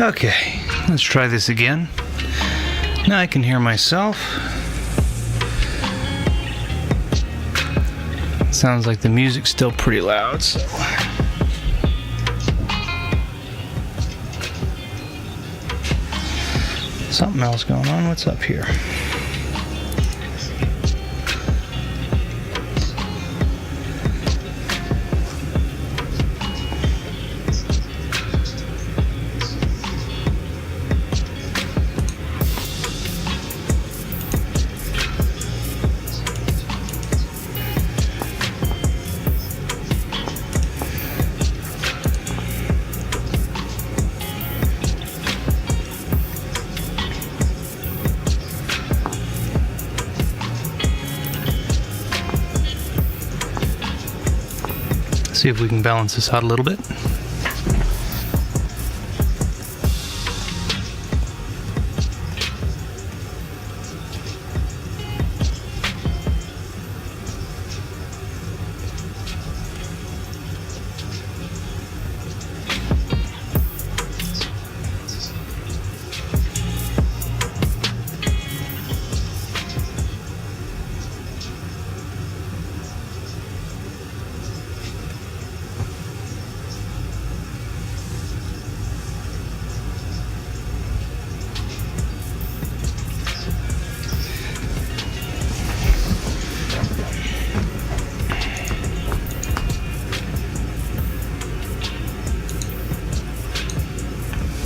Okay, let's try this again. Now I can hear myself. Sounds like the music's still pretty loud, so... Something else going on. What's up here? See if we can balance this out a little bit.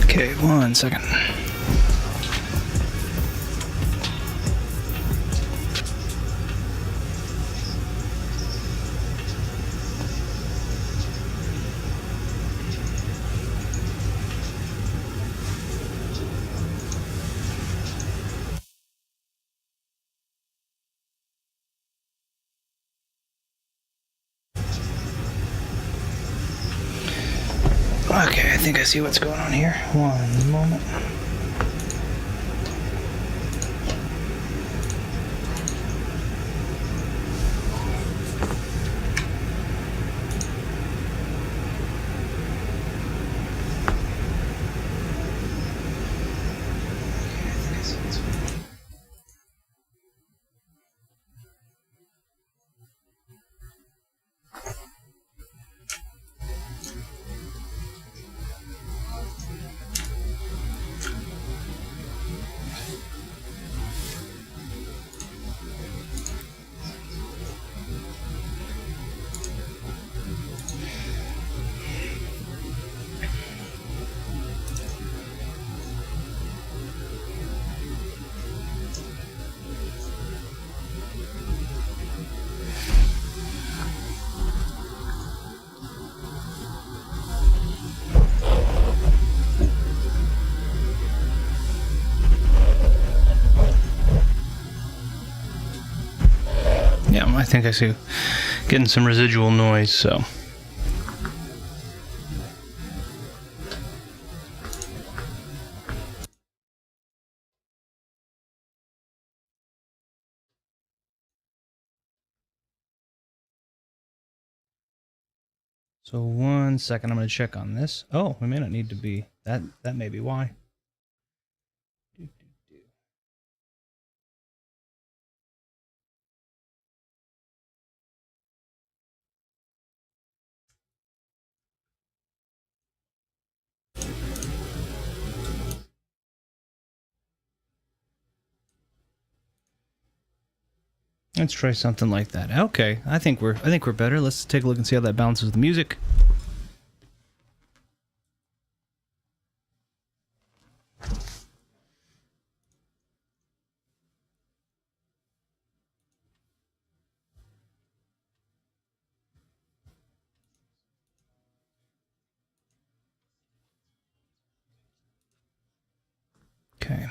Okay, 1 second. Okay, I think I see what's going on here. 1 moment. Yeah, I think I see getting some residual noise, so. So 1 second, I'm going to check on this. Oh, we may not need to be, that may be why. Let's try something like that. Okay, I think we're better. Let's take a look and see how that balances with the music. Okay.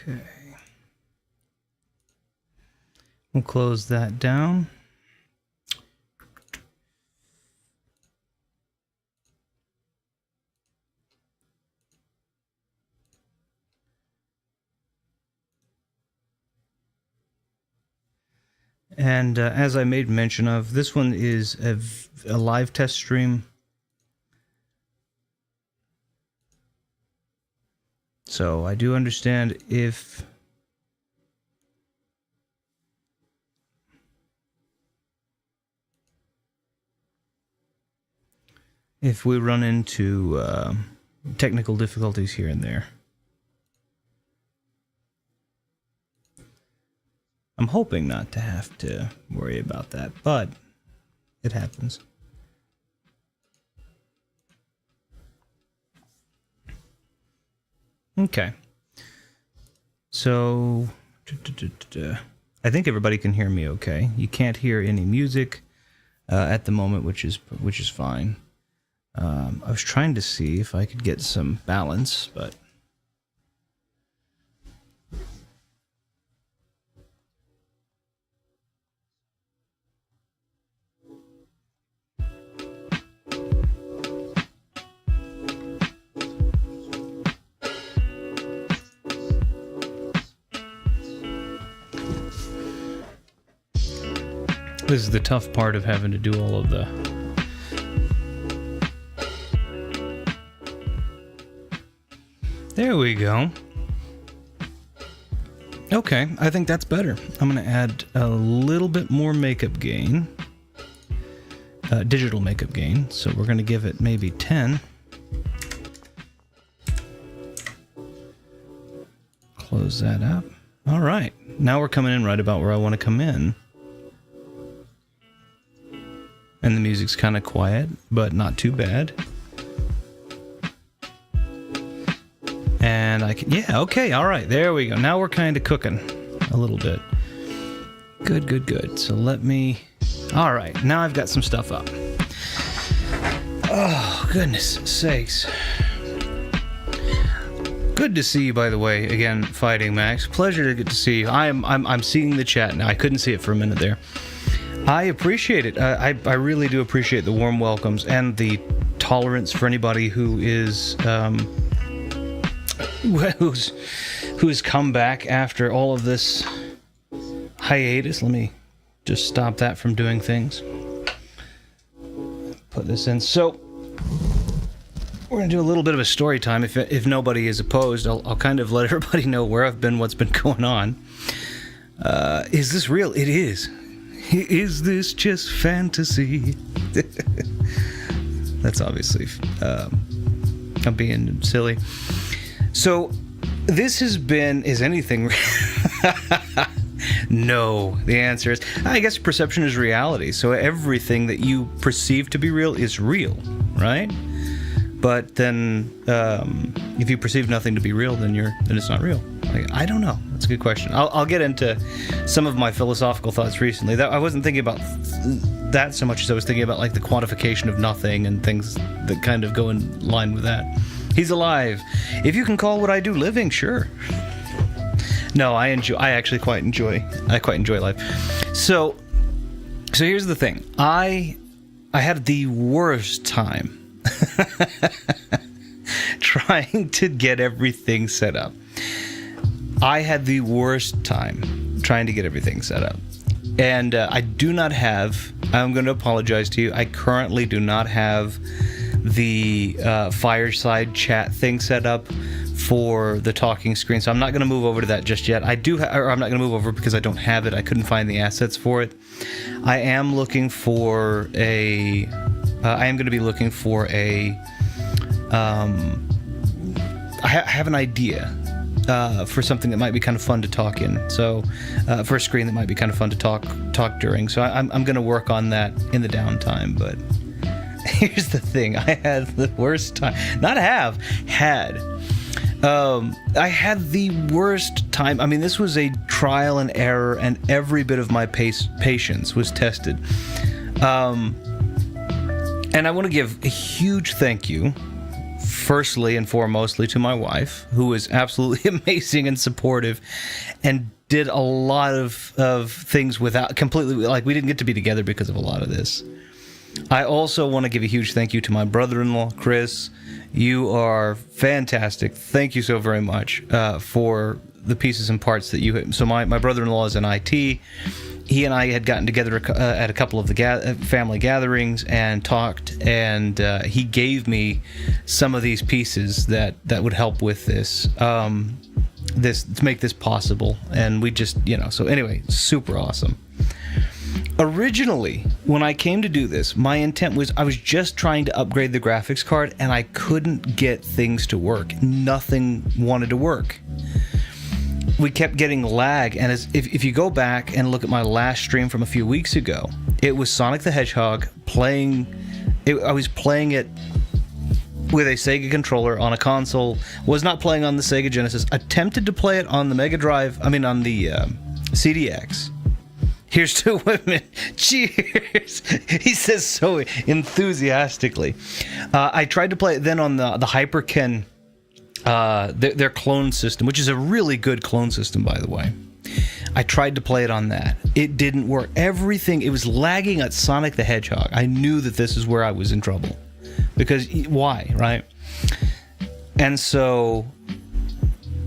Okay. We'll close that down. And as I made mention of, this one is a live test stream. So I do understand if we run into technical difficulties here and there. I'm hoping not to have to worry about that, but it happens. Okay. So, I think everybody can hear me okay. You can't hear any music at the moment, which is fine. I was trying to see if I could get some balance, but... This is the tough part of having to do all of the... There we go. Okay, I think that's better. I'm going to add a little bit more makeup gain. Digital makeup gain. So we're going to give it maybe 10. Close that up. All right. Now we're coming in right about where I want to come in. And the music's kind of quiet, but not too bad. And I can... Yeah, okay, all right. There we go. Now we're kind of cooking a little bit. Good, good, good. So let me... All right, now I've got some stuff up. Oh, goodness sakes. Good to see you, by the way, again, Fighting Max. Pleasure to get to see you. I'm seeing the chat now. I couldn't see it for a minute there. I appreciate it. I really do appreciate the warm welcomes and the tolerance for anybody who is who's come back after all of this hiatus. Let me just stop that from doing things. Put this in. So we're gonna do a little bit of a story time. If nobody is opposed, I'll kind of let everybody know where I've been, what's been going on. Is this real? It is. Is this just fantasy? That's obviously I'm being silly. So this has been... Is anything... No. The answer is... I guess perception is reality. So everything that you perceive to be real is real, right? But then if you perceive nothing to be real, then it's not real. I don't know. That's a good question. I'll get into some of my philosophical thoughts recently. That I wasn't thinking about that so much as I was thinking about like the quantification of nothing and things that kind of go in line with that. He's alive. If you can call what I do living, sure. No, I actually quite enjoy life. So here's the thing. I had the worst time trying to get everything set up. I had the worst time trying to get everything set up. And I do not have... I'm going to apologize to you. I currently do not have the fireside chat thing set up for the talking screen, so I'm not going to move over to that just yet. I'm not going to move over because I don't have it. I couldn't find the assets for it. I am looking for a... I am going to be looking for a... I have an idea for something that might be kind of fun to talk in. So, for a screen that might be kind of fun to talk during. So I'm going to work on that in the downtime. But here's the thing: I had the worst time. Had. I had the worst time. I mean, this was a trial and error, and every bit of my patience was tested. And I want to give a huge thank you firstly and foremostly to my wife, who was absolutely amazing and supportive, and did a lot of things without completely, like, we didn't get to be together because of a lot of this. I also want to give a huge thank you to my brother-in-law, Chris. You are fantastic. Thank you so very much for the pieces and parts that you... So my brother-in-law is in IT. He and I had gotten together at a couple of the family gatherings and talked, and he gave me some of these pieces that would help with this, to make this possible. And we just, so anyway, super awesome. Originally, when I came to do this, my intent was I was just trying to upgrade the graphics card, and I couldn't get things to work. Nothing wanted to work. We kept getting lag, and if you go back and look at my last stream from a few weeks ago, it was Sonic the Hedgehog playing. I was playing it with a Sega controller on a console. Was not playing on the Sega Genesis. Attempted to play it on the Mega Drive. I mean, on the CDX. Here's to women. Cheers. He says so enthusiastically. I tried to play it then on the Hyperkin. Their clone system, which is a really good clone system, by the way. I tried to play it on that. It didn't work. It was lagging at Sonic the Hedgehog. I knew that this is where I was in trouble. Because, why, right? And so,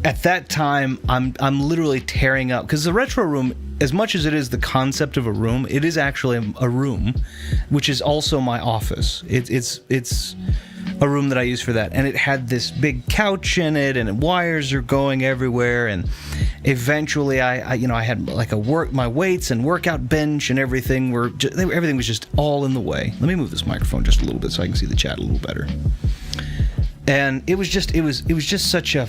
at that time, I'm literally tearing up. Because the Retro Room, as much as it is the concept of a room, it is actually a room, which is also my office. It's a room that I use for that, and it had this big couch in it, and wires are going everywhere, and eventually I had like my weights and workout bench and everything everything was just all in the way. Let me move this microphone just a little bit so I can see the chat a little better. And it was just such a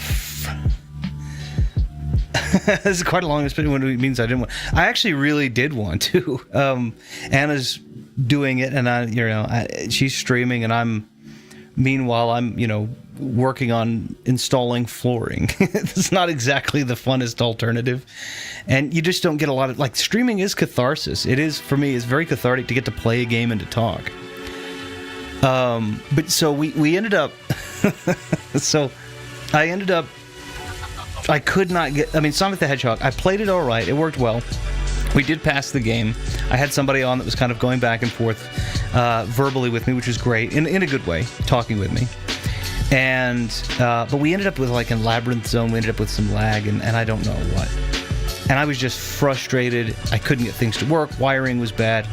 this is quite a long explanation when it means I didn't want. I actually really did want to. Anna's doing it, and she's streaming, and meanwhile, I'm working on installing flooring. It's not exactly the funnest alternative, and you just don't get a lot of, like, streaming is catharsis. It is, for me, it's very cathartic to get to play a game and to talk. But so we ended up. I could not get. I mean, Sonic the Hedgehog. I played it all right. It worked well. We did pass the game. I had somebody on that was kind of going back and forth verbally with me, which was great, in a good way, talking with me. And but we ended up with, like, in Labyrinth Zone, we ended up with some lag, and I don't know what. And I was just frustrated. I couldn't get things to work. Wiring was bad.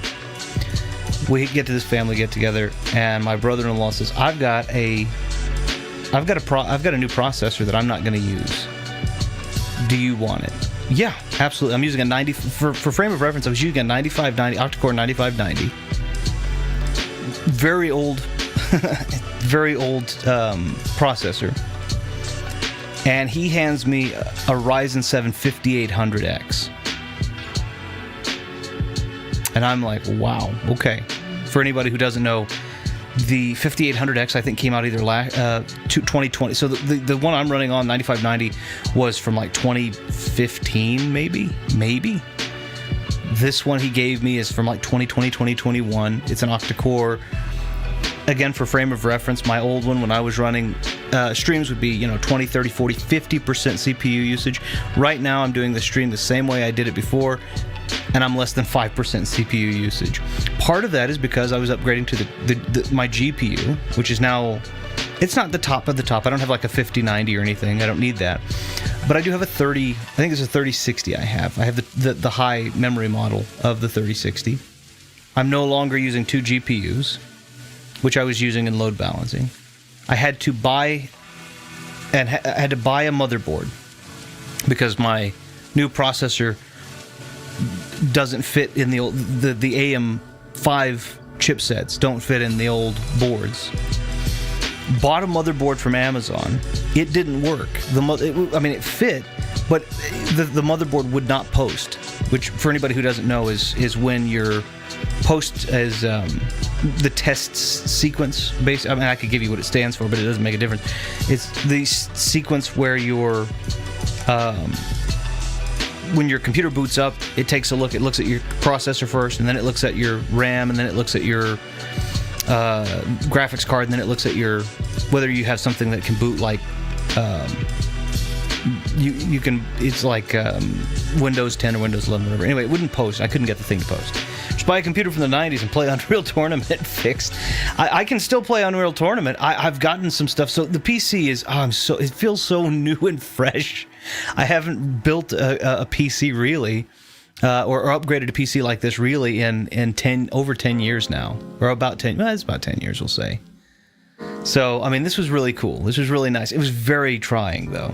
We get to this family get-together, and my brother-in-law says, I've got a new processor that I'm not going to use. Do you want it? Yeah, absolutely. I'm using a 90... For frame of reference, I was using a 9590, octa-core 9590. Very old processor. And he hands me a Ryzen 7 5800X. And I'm like, wow, okay. For anybody who doesn't know, the 5800X, I think, came out either 2020. So the one I'm running on, 9590, was from like 2015, maybe. This one he gave me is from like 2020, 2021. It's an octa-core. Again, for frame of reference, my old one, when I was running streams, would be 20, 30, 40, 50% CPU usage. Right now, I'm doing the stream the same way I did it before, and I'm less than 5% CPU usage. Part of that is because I was upgrading to my GPU, which is now, it's not the top of the top. I don't have like a 5090 or anything. I don't need that. But I do have a 30, I think it's a 3060 I have. I have the high memory model of the 3060. I'm no longer using two GPUs, which I was using in load balancing. I had to buy a motherboard because my new processor doesn't fit in the old, the AM5 chipsets don't fit in the old boards. Bought a motherboard from Amazon. It didn't work. It fit, but the motherboard would not post, which, for anybody who doesn't know, is when your post as the test sequence base. I mean, I could give you what it stands for, but it doesn't make a difference. It's the sequence where your when your computer boots up, it takes a look. It looks at your processor first, and then it looks at your RAM, and then it looks at your graphics card, and then it looks at your whether you have something that can boot like you can, it's like Windows 10 or Windows 11 or whatever. Anyway, it wouldn't post. I couldn't get the thing to post. Just buy a computer from the 90s and play Unreal Tournament fixed. I can still play Unreal Tournament. I've gotten some stuff. So the PC is, it feels so new and fresh. I haven't built a PC really, or upgraded a PC like this really in over 10 years now. Or about 10, well, it's about 10 years, we'll say. So, I mean, this was really cool. This was really nice. It was very trying, though.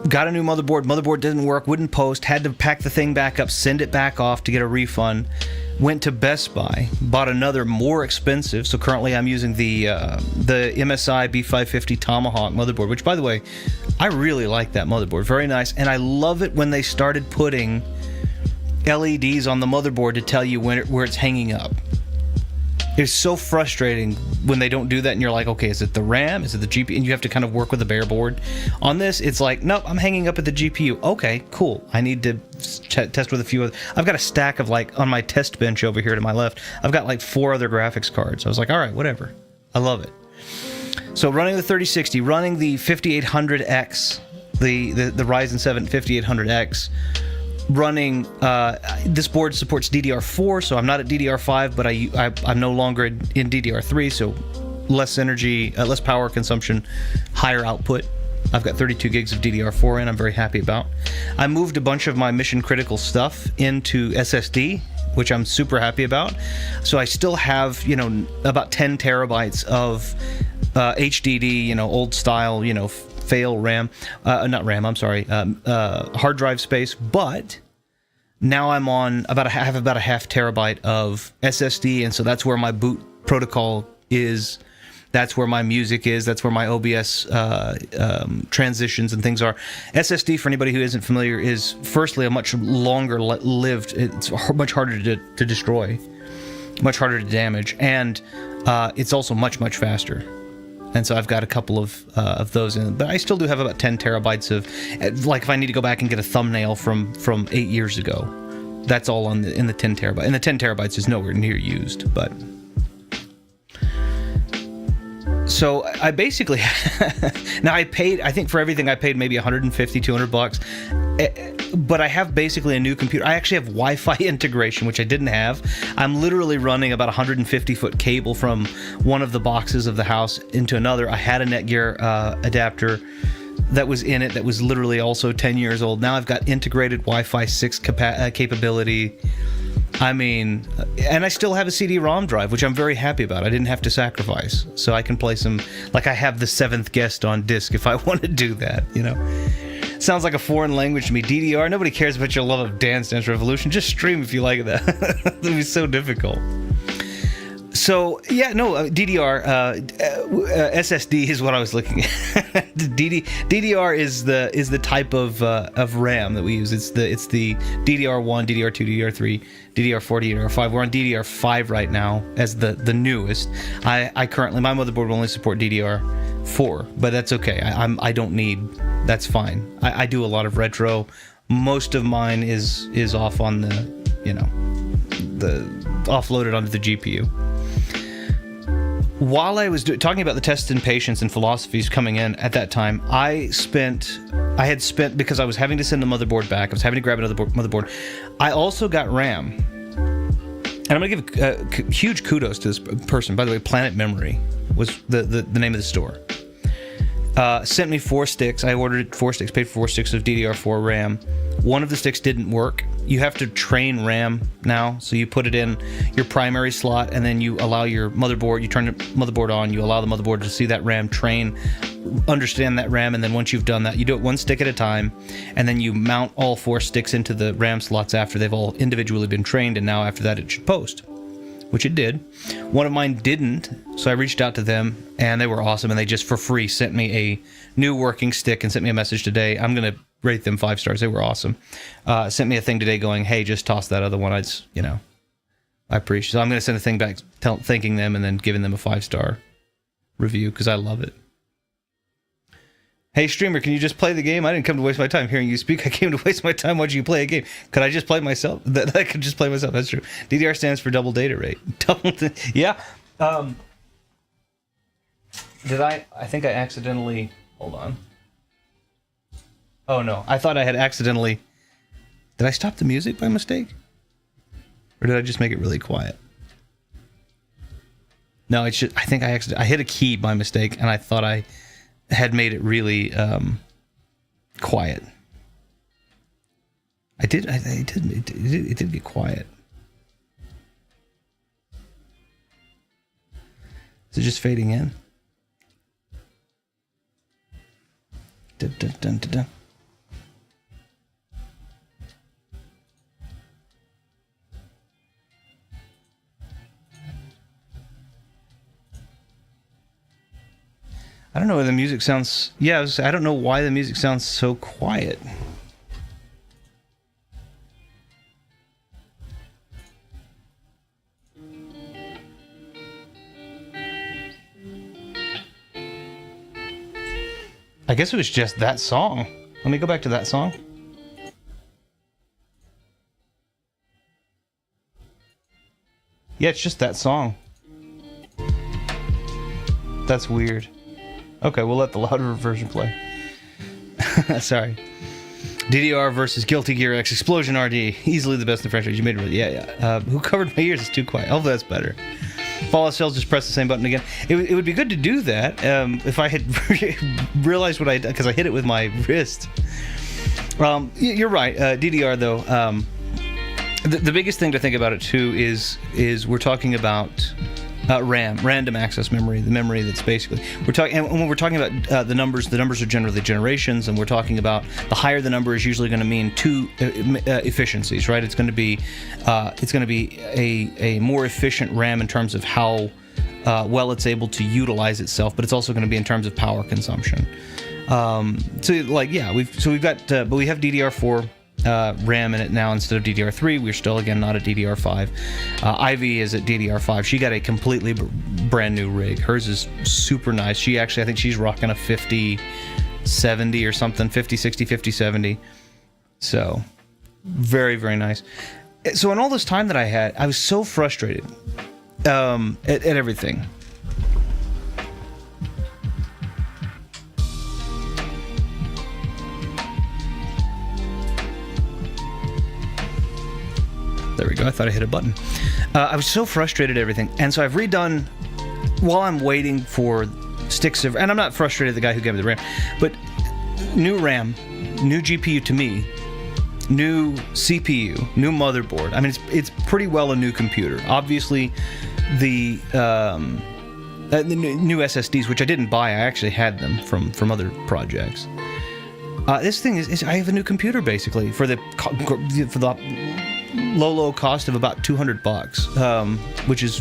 Got a new motherboard. Motherboard didn't work, wouldn't post, had to pack the thing back up, send it back off to get a refund. Went to Best Buy, bought another more expensive. So currently I'm using the MSI B550 Tomahawk motherboard, which, by the way, I really like that motherboard. Very nice. And I love it when they started putting LEDs on the motherboard to tell you where it's hanging up. It's so frustrating when they don't do that and you're like, okay, is it the RAM? Is it the GPU? And you have to kind of work with the bare board. On this, it's like, nope, I'm hanging up at the GPU. Okay, cool. I need to test with a few other. I've got a stack of, like, on my test bench over here to my left, I've got like 4 other graphics cards. I was like, all right, whatever. I love it. So running the 3060, running the 5800X, the Ryzen 7 5800X, running, this board supports DDR4, so I'm not at DDR5, but I'm no longer in DDR3, so less energy, less power consumption, higher output. I've got 32 gigs of DDR4 in, I'm very happy about. I moved a bunch of my mission critical stuff into SSD, which I'm super happy about. So I still have, about 10 terabytes of HDD, old style, fail RAM, not RAM, I'm sorry, hard drive space, but now I'm on about a half terabyte of SSD, and so that's where my boot protocol is, that's where my music is, that's where my OBS transitions and things are. SSD, for anybody who isn't familiar, is firstly a much longer lived, it's much harder to destroy, much harder to damage, and it's also much faster. And so I've got a couple of those in, but I still do have about 10 terabytes of, like, if I need to go back and get a thumbnail from 8 years ago, that's all in the 10 terabyte. And the 10 terabytes is nowhere near used, but. So I basically, now I think for everything I paid maybe $150, $200, but I have basically a new computer. I actually have Wi-Fi integration, which I didn't have. I'm literally running about 150-foot cable from one of the boxes of the house into another. I had a Netgear adapter that was in it that was literally also 10 years old. Now I've got integrated Wi-Fi 6 capability. I mean, and I still have a CD-ROM drive, which I'm very happy about. I didn't have to sacrifice, so I can play some, like I have the 7th Guest on disc if I want to do that, Sounds like a foreign language to me. DDR, nobody cares about your love of Dance Dance Revolution. Just stream if you like that. It'll be so difficult. So, yeah, no, DDR, SSD is what I was looking at. DDR is the type of RAM that we use. It's the DDR1, DDR2, DDR3, DDR4, DDR5. We're on DDR5 right now as the newest. I currently, my motherboard will only support DDR4, but that's okay. I don't need, that's fine. I do a lot of retro. Most of mine is off on the offloaded onto the GPU. While I was talking about the tests and patience and philosophies coming in at that time, I had spent, because I was having to send the motherboard back, I was having to grab another motherboard, I also got RAM. And I'm going to give huge kudos to this person. By the way, Planet Memory was the name of the store. Sent me 4 sticks. I ordered 4 sticks, paid for 4 sticks of DDR4 RAM. One of the sticks didn't work. You have to train RAM now, so you put it in your primary slot, and then you allow your motherboard, you turn the motherboard on, you allow the motherboard to see that RAM, train, understand that RAM, and then once you've done that, you do it 1 stick at a time, and then you mount all 4 sticks into the RAM slots after they've all individually been trained, and now after that it should post, which it did. One of mine didn't, so I reached out to them, and they were awesome, and they just for free sent me a new working stick and sent me a message today. I'm going to rate them 5 stars. They were awesome. Sent me a thing today going, hey, just toss that other one. I appreciate it. So I'm going to send a thing back thanking them and then giving them a 5-star review because I love it. Hey, streamer, can you just play the game? I didn't come to waste my time hearing you speak. I came to waste my time watching you play a game. Could I just play myself? I could just play myself. That's true. DDR stands for double data rate. Yeah. Did I think I accidentally... Hold on. Oh, no. I thought I had accidentally... Did I stop the music by mistake? Or did I just make it really quiet? No, it's just... I think I hit a key by mistake, and I thought I had made it really quiet. It did get quiet. Is it just fading in? Dun, dun, dun, dun, dun. I don't know why the music sounds... Yeah, I don't know why the music sounds so quiet. I guess it was just that song. Let me go back to that song. Yeah, it's just that song. That's weird. Okay, we'll let the louder version play. Sorry. DDR versus Guilty Gear X Explosion RD. Easily the best in the franchise. You made it really... Yeah. Who covered my ears? It's too quiet. Hopefully that's better. Fallout Cells, just press the same button again. It would be good to do that if I had realized what I did, because I hit it with my wrist. You're right. DDR, though, the biggest thing to think about it, too, is we're talking about RAM, random access memory, the memory that's basically... And when we're talking about the numbers are generally generations, and we're talking about the higher the number is usually going to mean two efficiencies, right? It's going to be a more efficient RAM in terms of how well it's able to utilize itself, but it's also going to be in terms of power consumption. But we have DDR4 RAM in it now instead of DDR3. We're still, again, not at DDR5. Ivy is at DDR5. She got a completely brand new rig. Hers is super nice. She actually, I think she's rocking a 5070 or something, 5060, 5070. So, very, very nice. So in all this time that I had, I was so frustrated at everything. There we go. I thought I hit a button. I was so frustrated at everything. And so I've redone, while I'm waiting for sticks of... And I'm not frustrated at the guy who gave me the RAM. But new RAM, new GPU to me, new CPU, new motherboard. I mean, it's pretty well a new computer. Obviously, the new SSDs, which I didn't buy. I actually had them from other projects. This thing is I have a new computer, basically, for the low cost of about $200, which is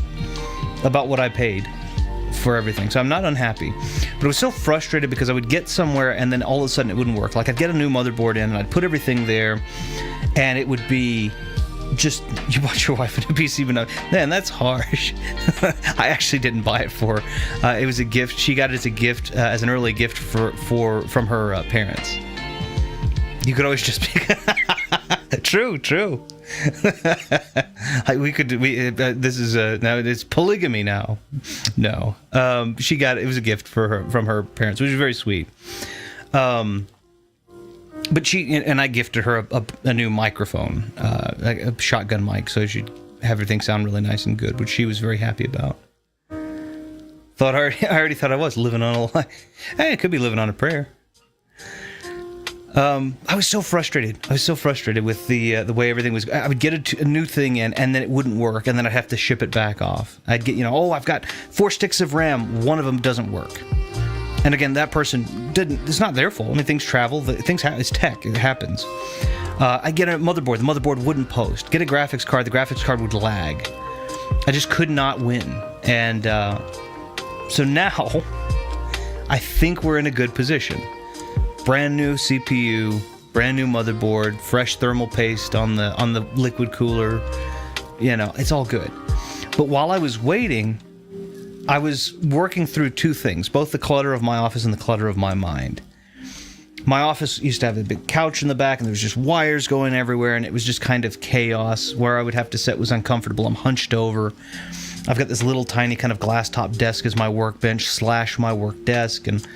about what I paid for everything. So I'm not unhappy, but I was so frustrated because I would get somewhere and then all of a sudden it wouldn't work. Like, I'd get a new motherboard in and I'd put everything there and it would be just, you bought your wife a new PC, but no, man, that's harsh. I actually didn't buy it for her. It was a gift. She got it as a gift, as an early gift from her parents. You could always just be... True. This is now it's polygamy now. No, she got it. It was a gift from her parents, which was very sweet. But she and I gifted her a new microphone, a shotgun mic, so she'd have everything sound really nice and good, which she was very happy about. I already thought I was living on a lie. Hey, it could be living on a prayer. I was so frustrated. With the way everything was. I would get a new thing in, and then it wouldn't work, and then I'd have to ship it back off. I'd get, I've got 4 sticks of RAM. One of them doesn't work. And again, that person didn't. It's not their fault. I mean, things travel. It's tech. It happens. I get a motherboard. The motherboard wouldn't post. Get a graphics card. The graphics card would lag. I just could not win. And so now, I think we're in a good position. Brand new CPU, brand new motherboard, fresh thermal paste on the liquid cooler. It's all good. But while I was waiting, I was working through two things, both the clutter of my office and the clutter of my mind. My office used to have a big couch in the back, and there was just wires going everywhere, and it was just kind of chaos. Where I would have to sit was uncomfortable. I'm hunched over. I've got this little tiny kind of glass top desk as my workbench / my work desk, and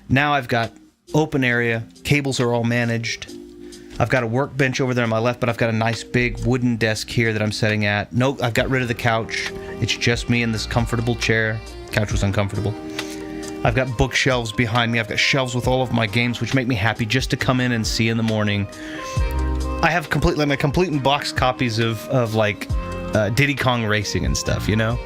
now I've got open area. Cables are all managed. I've got a workbench over there on my left, but I've got a nice big wooden desk here that I'm sitting at. No, I've got rid of the couch. It's just me in this comfortable chair. Couch was uncomfortable. I've got bookshelves behind me. I've got shelves with all of my games, which make me happy just to come in and see in the morning. I have my complete and box copies of like Diddy Kong Racing and stuff, you know?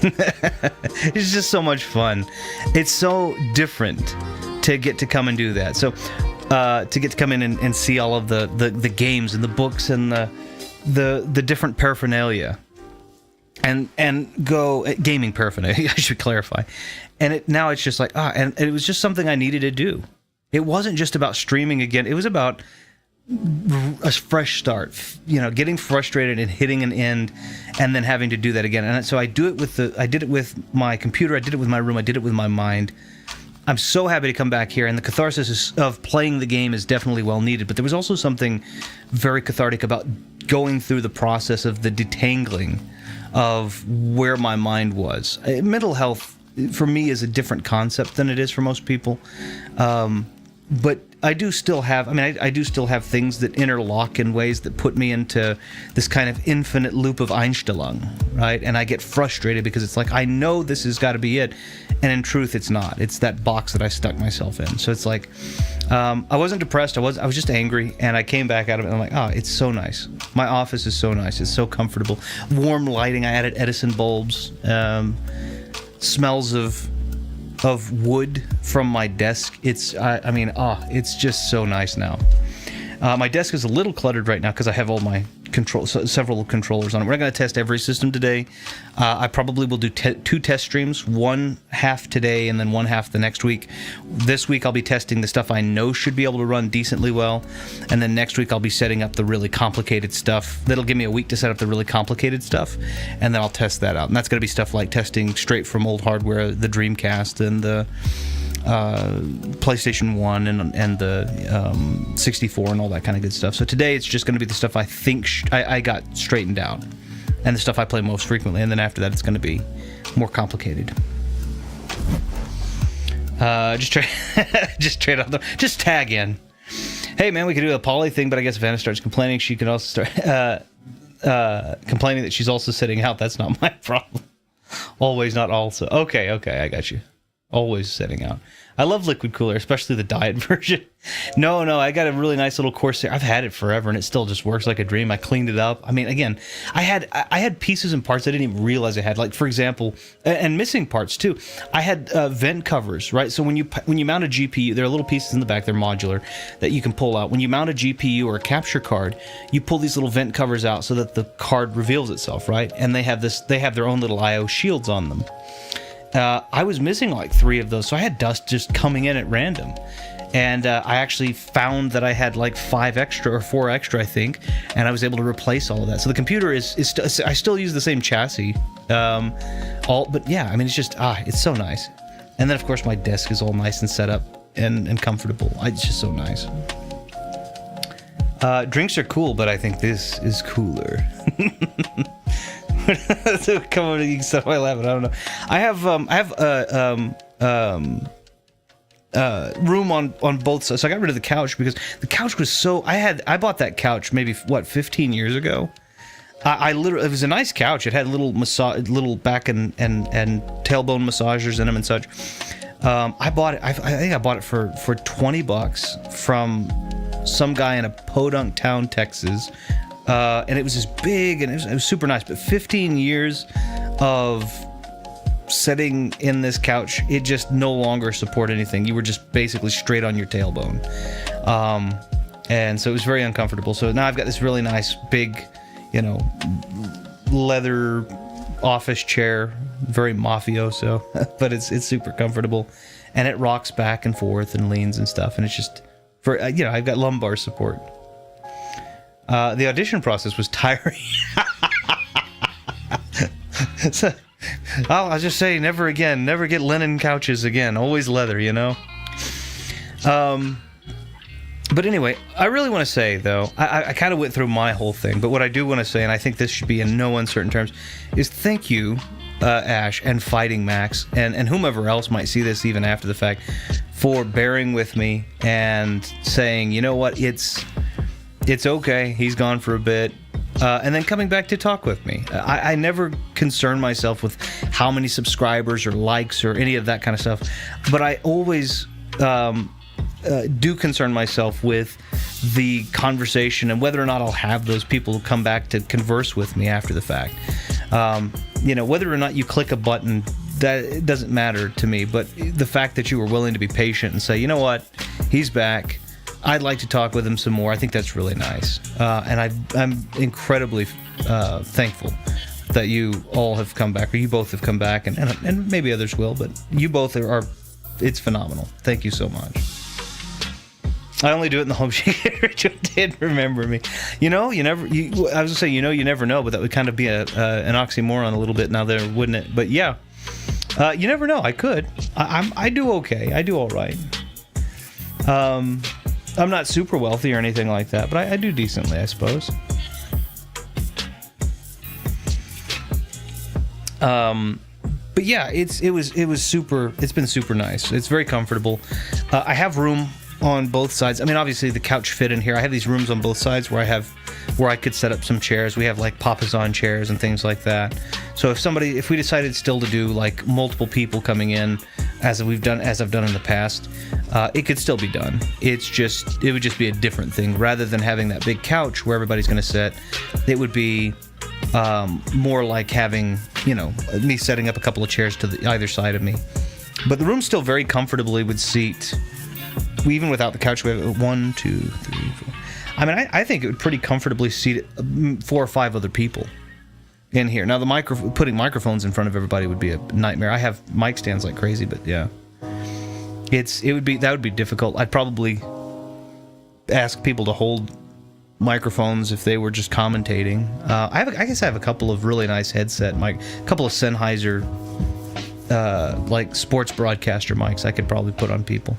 It's just so much fun. It's so different to get to come and do that. So to get to come in and see all of the games and the books and the different paraphernalia and go gaming paraphernalia, I should clarify. And now it's just like and it was just something I needed to do. It wasn't just about streaming again. It was about a fresh start, you know, getting frustrated and hitting an end and then having to do that again. And so I did it with my computer, I did it with my room, I did it with my mind. I'm so happy to come back here, and the catharsis of playing the game is definitely well needed, but there was also something very cathartic about going through the process of the detangling of where my mind was. Mental health, for me, is a different concept than it is for most people, but I do still have, I do still have things that interlock in ways that put me into this kind of infinite loop of Einstellung, right? And I get frustrated because it's like, I know this has got to be it. And in truth, it's not. It's that box that I stuck myself in. So it's like, I wasn't depressed. I was just angry. And I came back out of it and I'm like, it's so nice. My office is so nice. It's so comfortable. Warm lighting. I added Edison bulbs. Smells of wood from my desk. It's just so nice now. My desk is a little cluttered right now because I have all my several controllers on it. We're not going to test every system today. I probably will do 2 test streams, one half today and then one half the next week. This week I'll be testing the stuff I know should be able to run decently well, and then next week I'll be setting up the really complicated stuff. That'll give me a week to set up the really complicated stuff, and then I'll test that out. And that's going to be stuff like testing straight from old hardware, the Dreamcast and the PlayStation 1 and the 64 and all that kind of good stuff. So today it's just going to be the stuff I think I got straightened out and the stuff I play most frequently, and then after that it's going to be more complicated. Just tag in. Hey man, we could do a Polly thing, but I guess if Anna starts complaining, she can also start complaining that she's also sitting out. That's not my problem. Always, not also. Okay, I got you. Always setting out. I love Liquid Cooler, especially the diet version. No, I got a really nice little Corsair. I've had it forever, and it still just works like a dream. I cleaned it up. I mean, again, I had pieces and parts I didn't even realize I had. Like, for example, and missing parts too. I had vent covers, right? So when you mount a GPU, there are little pieces in the back. They're modular that you can pull out. When you mount a GPU or a capture card, you pull these little vent covers out so that the card reveals itself, right? And they have their own little I/O shields on them. I was missing like 3 of those, so I had dust just coming in at random. And I actually found that I had like 5 extra or 4 extra, I think, and I was able to replace all of that. So the computer I still use the same chassis. But yeah, I mean, it's just, it's so nice. And then, of course, my desk is all nice and set up and comfortable. It's just so nice. Drinks are cool, but I think this is cooler. So come on, you can stop my laughing. I don't know. I have room on both sides. So I got rid of the couch because the couch was so. I bought that couch maybe 15 years ago. I literally, it was a nice couch. It had little back and tailbone massagers in them and such. I bought it. I think I bought it for $20 from some guy in a podunk town, Texas. And it was this big, and it was super nice. But 15 years of sitting in this couch, it just no longer supported anything. You were just basically straight on your tailbone. And so it was very uncomfortable. So now I've got this really nice, big, leather office chair, very mafioso, but it's super comfortable. And it rocks back and forth and leans and stuff. And it's just, I've got lumbar support. The audition process was tiring. So, I'll just say, never again. Never get linen couches again. Always leather, But anyway, I really want to say, though, I kind of went through my whole thing, but what I do want to say, and I think this should be in no uncertain terms, is thank you, Ash, and Fighting Max, and whomever else might see this even after the fact, for bearing with me and saying, you know what, it's okay, he's gone for a bit, and then coming back to talk with me. I never concern myself with how many subscribers or likes or any of that kind of stuff, but I always do concern myself with the conversation and whether or not I'll have those people who come back to converse with me after the fact. Whether or not you click a button, that it doesn't matter to me, but the fact that you were willing to be patient and say, you know what, he's back, I'd like to talk with him some more, I think that's really nice. And I'm incredibly thankful that you all have come back, or you both have come back, and maybe others will, but you both are, it's phenomenal. Thank you so much. I only do it in the hope she did remember me. I was going to say, you never know, but that would kind of be an oxymoron a little bit now there, wouldn't it? But yeah, you never know. I could. I do okay. I do all right. I'm not super wealthy or anything like that, but I do decently, I suppose. But yeah, it was super. It's been super nice. It's very comfortable. I have room on both sides. I mean, obviously the couch fit in here. I have these rooms on both sides where I could set up some chairs. We have like papasan chairs and things like that. So if we decided still to do like multiple people coming in, as I've done in the past, it could still be done. It would just be a different thing rather than having that big couch where everybody's going to sit. It would be more like having, me setting up a couple of chairs to either side of me. But the room still very comfortably would seat. Even without the couch, we have 1, 2, 3, 4. I mean, I think it would pretty comfortably seat 4 or 5 other people in here. Now, putting microphones in front of everybody would be a nightmare. I have mic stands like crazy, but yeah, that would be difficult. I'd probably ask people to hold microphones if they were just commentating. I guess I have a couple of really nice headset mic, a couple of Sennheiser like sports broadcaster mics I could probably put on people.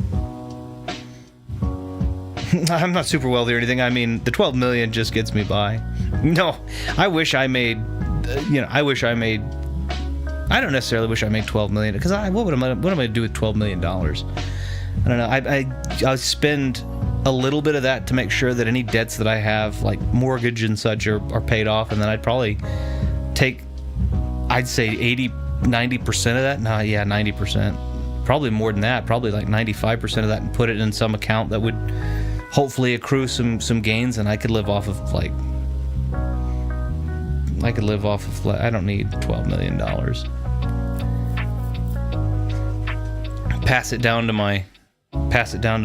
I'm not super wealthy or anything. I mean, the 12 million just gets me by. No, I don't necessarily wish I made 12 million, because what am I going to do with 12 million dollars? I don't know. I spend a little bit of that to make sure that any debts that I have, like mortgage and such, are paid off, and then I'd probably take, I'd say 90% of that. 90%. Probably more than that. Probably like 95% of that, and put it in some account that would hopefully accrue some gains, and I could live off of I don't need $12 million. Pass it down to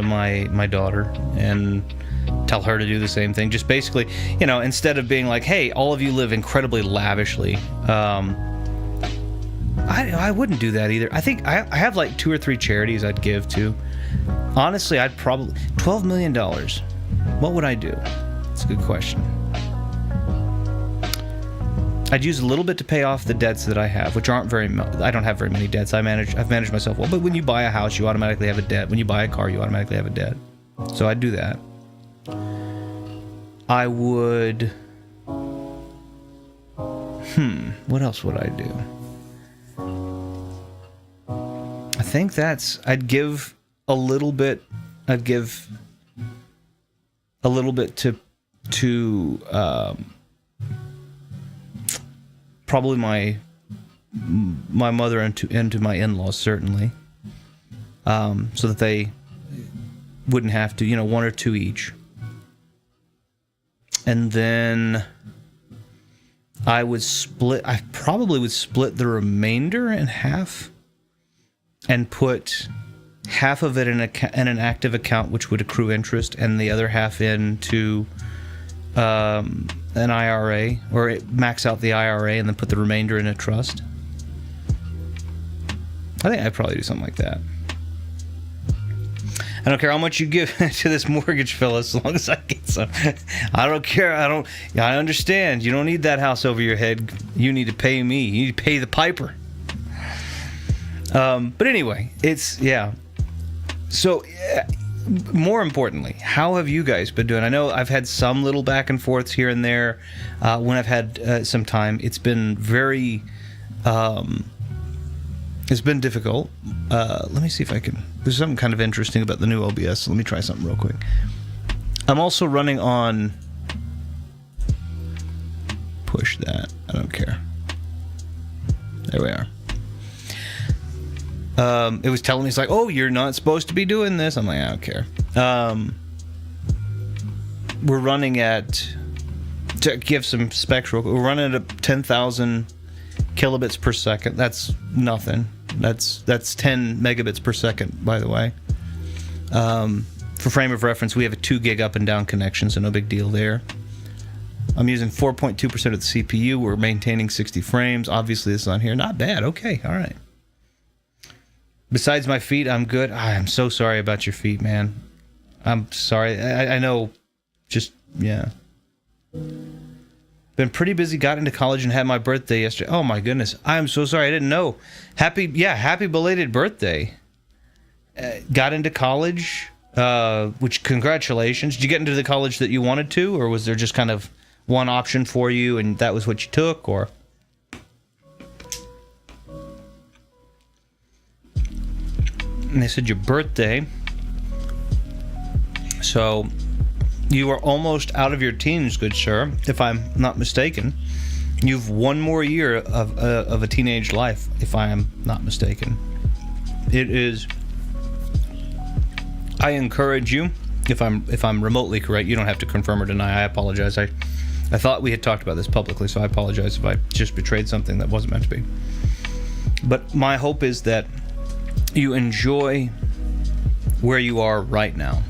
my daughter and tell her to do the same thing. Just basically, instead of being like, hey, all of you live incredibly lavishly, I wouldn't do that either. I think I have like 2 or 3 charities I'd give to. Honestly, I'd probably... $12 million. What would I do? That's a good question. I'd use a little bit to pay off the debts that I have, which aren't I don't have very many debts. I've managed myself well. But when you buy a house, you automatically have a debt. When you buy a car, you automatically have a debt. So I'd do that. I would... What else would I do? I think I'd give a little bit. I'd give a little bit to probably my mother and to my in-laws, certainly, so that they wouldn't have to, 1 or 2 each. And then I probably would split the remainder in half and put half of it in an active account, which would accrue interest, and the other half into an IRA, or max out the IRA and then put the remainder in a trust. I think I'd probably do something like that. I don't care how much you give to this mortgage fella, as long as I get some. I don't care. I understand. You don't need that house over your head. You need to pay me. You need to pay the piper. But anyway, yeah. So more importantly, how have you guys been doing? I know I've had some little back and forths here and there when I've had some time. It's been very, it's been difficult. Let me see if I can. There's something kind of interesting about the new OBS. So let me try something real quick. I'm also running on. Push that. I don't care. There we are. It was telling me, it's like, oh, you're not supposed to be doing this. I'm like, I don't care. We're running at, to give some specs real quick, we're running at 10,000 kilobits per second. That's nothing. That's 10 megabits per second, by the way. For frame of reference, we have a 2 gig up and down connection, so no big deal there. I'm using 4.2% of the CPU. We're maintaining 60 frames. Obviously, this is on here. Not bad. Okay, all right. Besides my feet, I'm good. I'm so sorry about your feet, man. I'm sorry. I know. Just, yeah. Been pretty busy. Got into college and had my birthday yesterday. Oh, my goodness. I'm so sorry. I didn't know. Happy belated birthday. Got into college, which, congratulations. Did you get into the college that you wanted to, or was there just kind of one option for you and that was what you took, or... And they said your birthday. So you are almost out of your teens, good sir, if I'm not mistaken. You've one more year of a teenage life, if I am not mistaken. It is. I encourage you, if I'm remotely correct, you don't have to confirm or deny. I apologize. I thought we had talked about this publicly, so I apologize if I just betrayed something that wasn't meant to be. But my hope is that you enjoy where you are right now.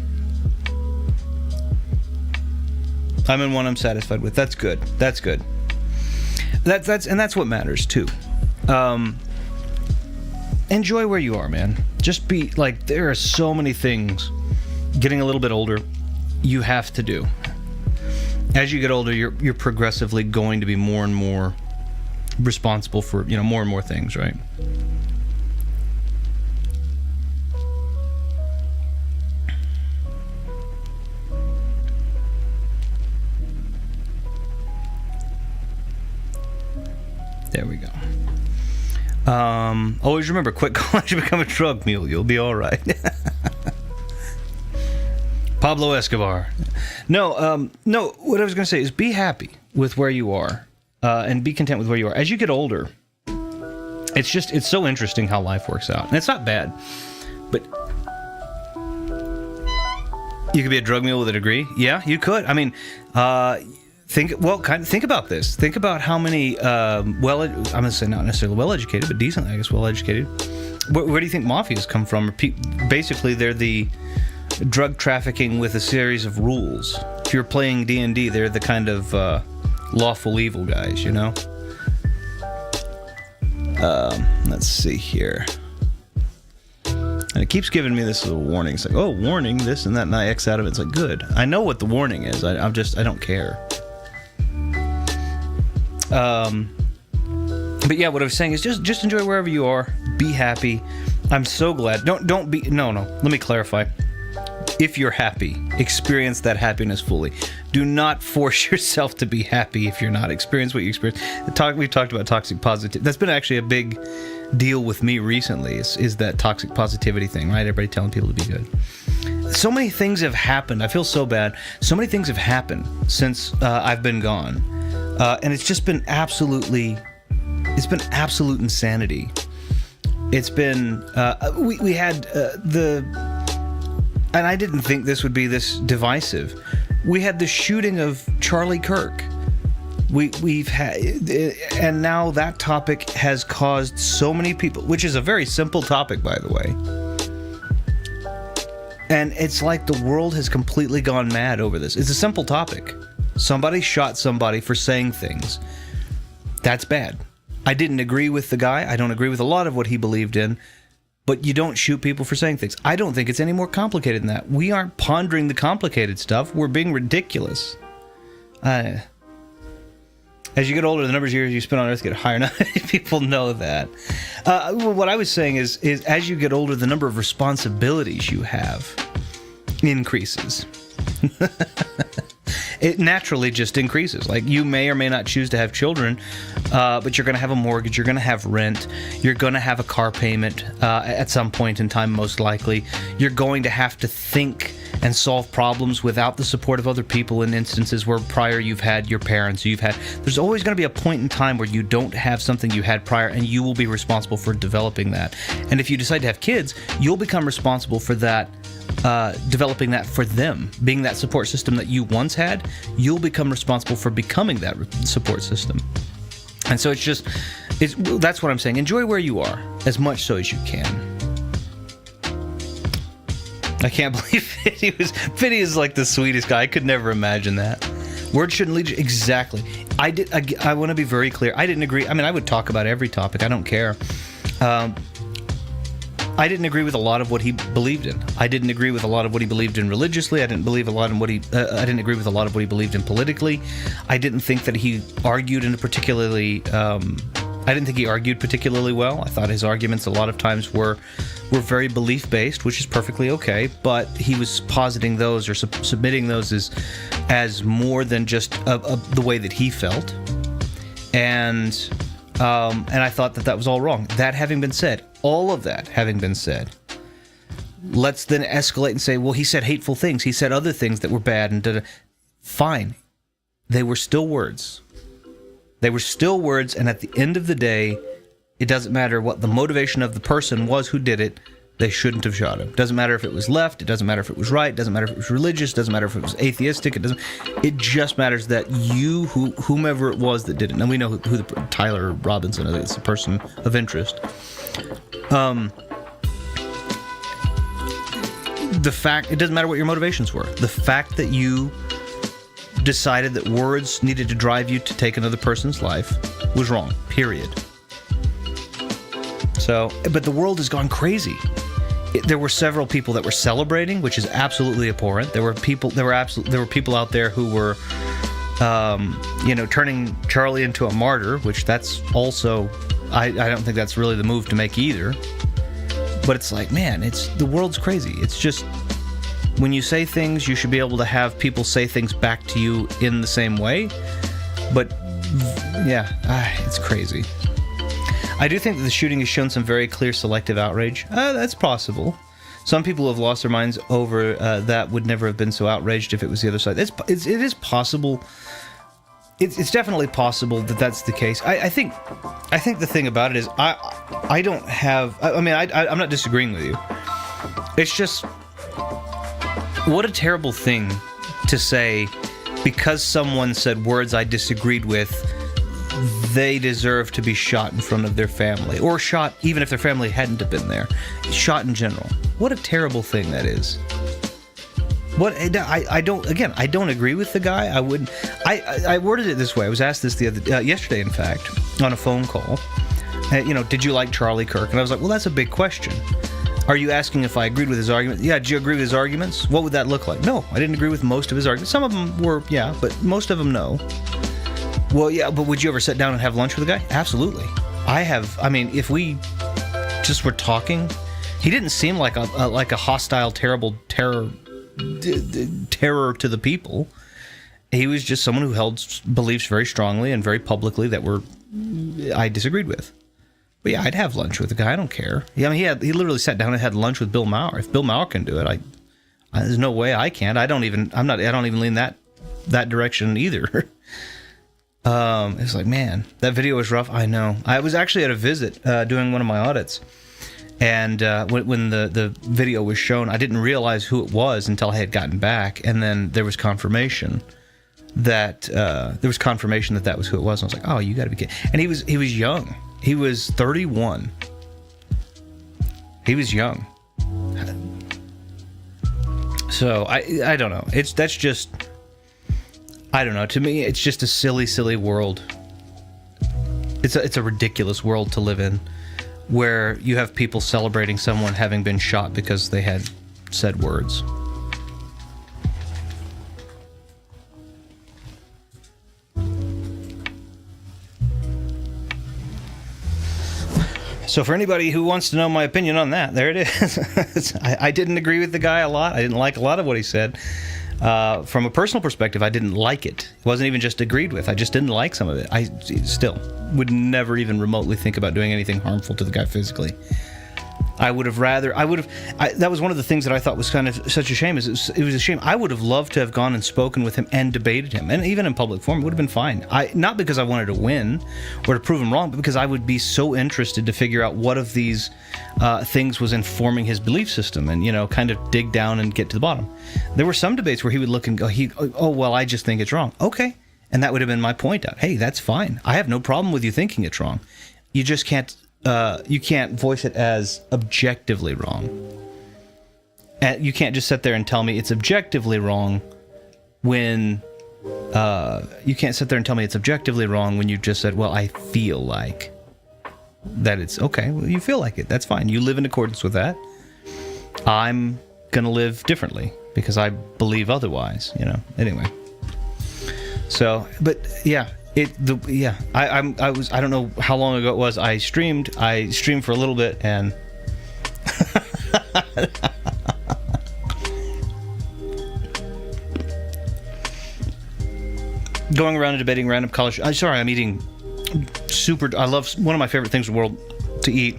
I'm in one I'm satisfied with. That's good. That's good. That's what matters too. Enjoy where you are, man. Just be like, there are so many things. Getting a little bit older, you have to do. As you get older, you're progressively going to be more and more responsible for, more and more things, right? There we go. Always remember, quit college and become a drug mule. You'll be all right. Pablo Escobar. No, what I was going to say is be happy with where you are and be content with where you are. As you get older, it's so interesting how life works out. And it's not bad, but you could be a drug mule with a degree. Yeah, you could. I mean, think about this. Think about how many, I'm going to say not necessarily well-educated, but decently, I guess, well-educated. Where do you think mafias come from? Basically, they're the drug trafficking with a series of rules. If you're playing D&D, they're the kind of lawful evil guys, Let's see here. And it keeps giving me this little warning. It's like, oh, warning, this and that, and I X out of it. It's like, good. I know what the warning is. I don't care. But yeah, what I was saying is just enjoy wherever you are. Be happy. I'm so glad. Don't be. No. Let me clarify. If you're happy, experience that happiness fully. Do not force yourself to be happy if you're not. Experience what you experience. We've talked about toxic positivity. That's been actually a big deal with me recently. Is that toxic positivity thing, right? Everybody telling people to be good. So many things have happened. I feel so bad. So many things have happened since I've been gone. And it's just been absolute insanity. It's been, we had and I didn't think this would be this divisive. We had the shooting of Charlie Kirk. We've had, and now that topic has caused so many people, which is a very simple topic, by the way. And it's like the world has completely gone mad over this. It's a simple topic. Somebody shot somebody for saying things. That's bad. I didn't agree with the guy. I don't agree with a lot of what he believed in. But you don't shoot people for saying things. I don't think it's any more complicated than that. We aren't pondering the complicated stuff. We're being ridiculous. As you get older, the numbers of years you spend on Earth get higher. Not many people know that. What I was saying is as you get older, the number of responsibilities you have increases. It naturally just increases. Like, you may or may not choose to have children, but you're going to have a mortgage, you're going to have rent, you're going to have a car payment at some point in time, most likely. You're going to have to think and solve problems without the support of other people in instances where prior you've had your parents, there's always going to be a point in time where you don't have something you had prior, and you will be responsible for developing that. And if you decide to have kids, you'll become responsible for that, developing that for them, being that support system that you once had. You'll become responsible for becoming that support system. And so that's what I'm saying. Enjoy where you are as much so as you can. I can't believe Vinny is like the sweetest guy. I could never imagine that. Words shouldn't lead you. Exactly. I want to be very clear. I didn't agree. I mean, I would talk about every topic. I don't care. I didn't agree with a lot of what he believed in. I didn't agree with a lot of what he believed in religiously. I didn't agree with a lot of what he believed in politically. I didn't think that he argued in a particularly. I didn't think he argued particularly well. I thought his arguments a lot of times were very belief-based, which is perfectly okay, but he was positing those or submitting those as more than just the way that he felt. And I thought that was all wrong. That having been said, all of that having been said, let's then escalate and say, well, he said hateful things. He said other things that were bad. And fine. They were still words. They were still words, and at the end of the day, it doesn't matter what the motivation of the person was who did it. They shouldn't have shot him. Doesn't matter if it was left. It doesn't matter if it was right. Doesn't matter if it was religious. Doesn't matter if it was atheistic. It just matters that whomever it was that did it. And we know who Tyler Robinson is. It's a person of interest. The fact, it doesn't matter what your motivations were. The fact that you decided that words needed to drive you to take another person's life was wrong. Period. So, but the world has gone crazy. There were several people that were celebrating, which is absolutely abhorrent. There were people out there who were, turning Charlie into a martyr, which that's also, I don't think that's really the move to make either. But it's like, man, the world's crazy. It's just, when you say things, you should be able to have people say things back to you in the same way. But yeah, it's crazy. I do think that the shooting has shown some very clear selective outrage. That's possible. Some people who have lost their minds over that would never have been so outraged if it was the other side. It is possible. It's definitely possible that that's the case. I think the thing about it is I don't have. I mean, I'm not disagreeing with you. It's just, what a terrible thing to say because someone said words I disagreed with. They deserve to be shot in front of their family, or shot even if their family hadn't have been there. Shot in general. What a terrible thing that is. What I don't agree with the guy. I wouldn't. I worded it this way. I was asked this yesterday, in fact, on a phone call. Did you like Charlie Kirk? And I was like, well, that's a big question. Are you asking if I agreed with his arguments? Yeah, did you agree with his arguments? What would that look like? No, I didn't agree with most of his arguments. Some of them were, yeah, but most of them, no. Well, yeah, but would you ever sit down and have lunch with a guy? Absolutely. I have. I mean, if we just were talking, he didn't seem like a hostile, terrible terror to the people. He was just someone who held beliefs very strongly and very publicly that I disagreed with. But yeah, I'd have lunch with the guy. I don't care. Yeah, I mean, he literally sat down and had lunch with Bill Maher. If Bill Maher can do it, there's no way I can't. I don't even lean that direction either. It's like, man, that video was rough. I know. I was actually at a visit doing one of my audits, and when the video was shown, I didn't realize who it was until I had gotten back, and then there was confirmation that that was who it was. And I was like, oh, you got to be kidding! And he was young. He was 31. He was young. So I don't know. That's just. I don't know. To me, it's just a silly, silly world. It's a ridiculous world to live in, where you have people celebrating someone having been shot because they had said words. So for anybody who wants to know my opinion on that, there it is. I didn't agree with the guy a lot. I didn't like a lot of what he said. From a personal perspective, I didn't like it. It wasn't even just agreed with. I just didn't like some of it. I still would never even remotely think about doing anything harmful to the guy physically. That was one of the things that I thought was kind of such a shame. It was a shame. I would have loved to have gone and spoken with him and debated him, and even in public forum, it would have been fine. Not because I wanted to win or to prove him wrong, but because I would be so interested to figure out what of these things was informing his belief system, and kind of dig down and get to the bottom. There were some debates where he would look and go, "Oh well, I just think it's wrong." Okay, and that would have been my point out. Hey, that's fine. I have no problem with you thinking it's wrong. You just can't. You can't voice it as objectively wrong. You can't just sit there and tell me it's objectively wrong when you can't sit there and tell me it's objectively wrong when you just said, well, I feel like that it's okay. Well, you feel like it. That's fine. You live in accordance with that. I'm going to live differently because I believe otherwise, Anyway. So, but yeah. I don't know how long ago it was. I streamed for a little bit, and going around and debating random college. I'm eating super. I love one of my favorite things in the world to eat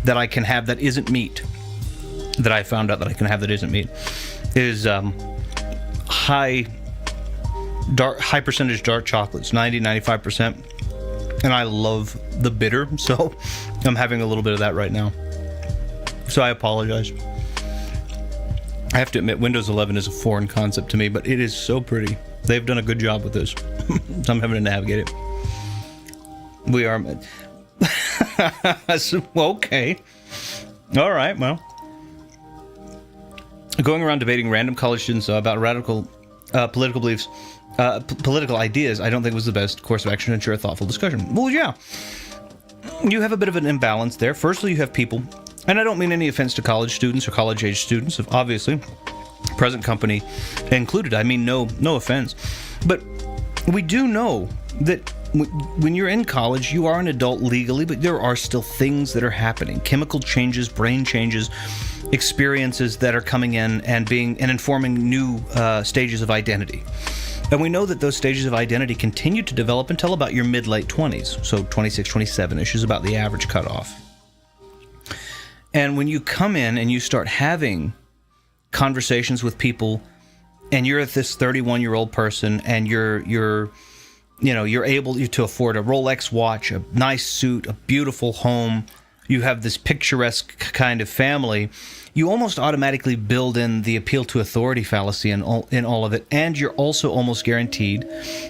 that I can have that isn't meat. That I found out that I can have that isn't meat is high percentage dark chocolates, 95%, and I love the bitter, so I'm having a little bit of that right now. So I apologize. I have to admit, Windows 11 is a foreign concept to me, but it is so pretty. They've done a good job with this. So I'm having to navigate it. We are... Okay. All right, well. Going around debating random college students about radical political beliefs, political ideas, I don't think was the best course of action to ensure a thoughtful discussion. Well, yeah. You have a bit of an imbalance there. Firstly, you have people, and I don't mean any offense to college students or college-age students, obviously, present company included. I mean no offense. But we do know that when you're in college, you are an adult legally, but there are still things that are happening. Chemical changes, brain changes, experiences that are coming in and informing new stages of identity. And we know that those stages of identity continue to develop until about your mid-late 20s. So 26, 27-ish is about the average cutoff. And when you come in and you start having conversations with people, and you're this 31-year-old person, and you're able to afford a Rolex watch, a nice suit, a beautiful home, you have this picturesque kind of family, you almost automatically build in the appeal to authority fallacy in all of it, and you're also almost guaranteed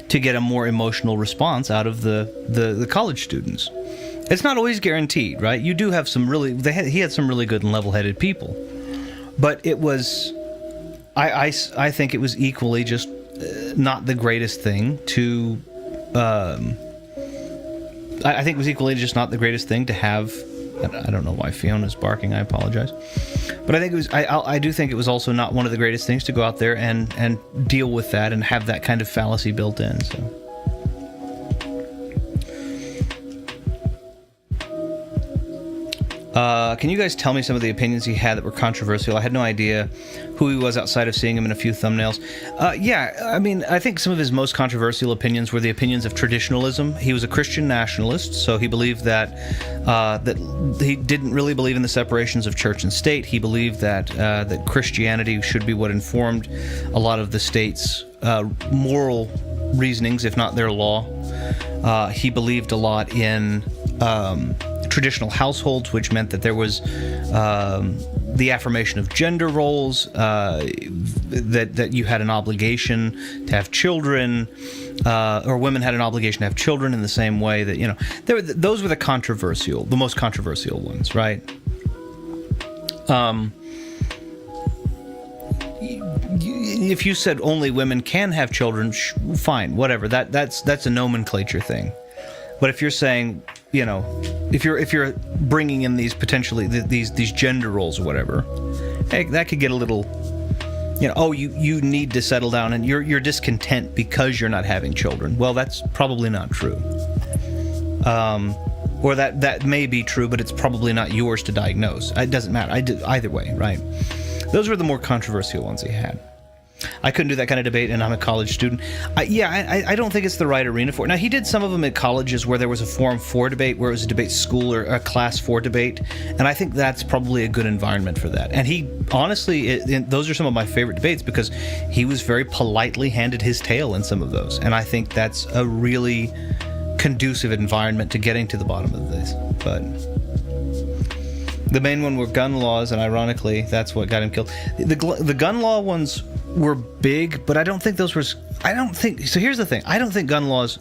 to get a more emotional response out of the college students. It's not always guaranteed, right? You do have he had some really good and level-headed people, but it was, I think it was equally just not the greatest thing to, I think it was equally just not the greatest thing to have. I don't know why Fiona's barking. I apologize, but I think it was. I do think it was also not one of the greatest things to go out there and deal with that and have that kind of fallacy built in. So. Can you guys tell me some of the opinions he had that were controversial? I had no idea who he was outside of seeing him in a few thumbnails. Yeah, I mean, I think some of his most controversial opinions were the opinions of traditionalism. He was a Christian nationalist, so he believed that he didn't really believe in the separations of church and state. He believed that Christianity should be what informed a lot of the state's moral reasonings, if not their law. He believed a lot in traditional households, which meant that there was the affirmation of gender roles, that you had an obligation to have children, or women had an obligation to have children in the same way that, those were the most controversial ones, right? If you said only women can have children, fine, whatever. That's a nomenclature thing. But if you're saying, if you're bringing in these potentially these gender roles or whatever, hey, that could get a little, you need to settle down and you're discontent because you're not having children. Well, that's probably not true. Or that may be true, but it's probably not yours to diagnose. It doesn't matter. Either way, right? Those were the more controversial ones he had. I couldn't do that kind of debate, and I'm a college student. I don't think it's the right arena for it. Now, he did some of them at colleges where there was a Forum 4 debate, where it was a debate school or a Class 4 debate, and I think that's probably a good environment for that. And he, honestly, those are some of my favorite debates because he was very politely handed his tail in some of those, and I think that's a really conducive environment to getting to the bottom of this. But the main one were gun laws, and ironically, that's what got him killed. The gun law ones were big, but I don't think those were... So here's the thing. I don't think gun laws...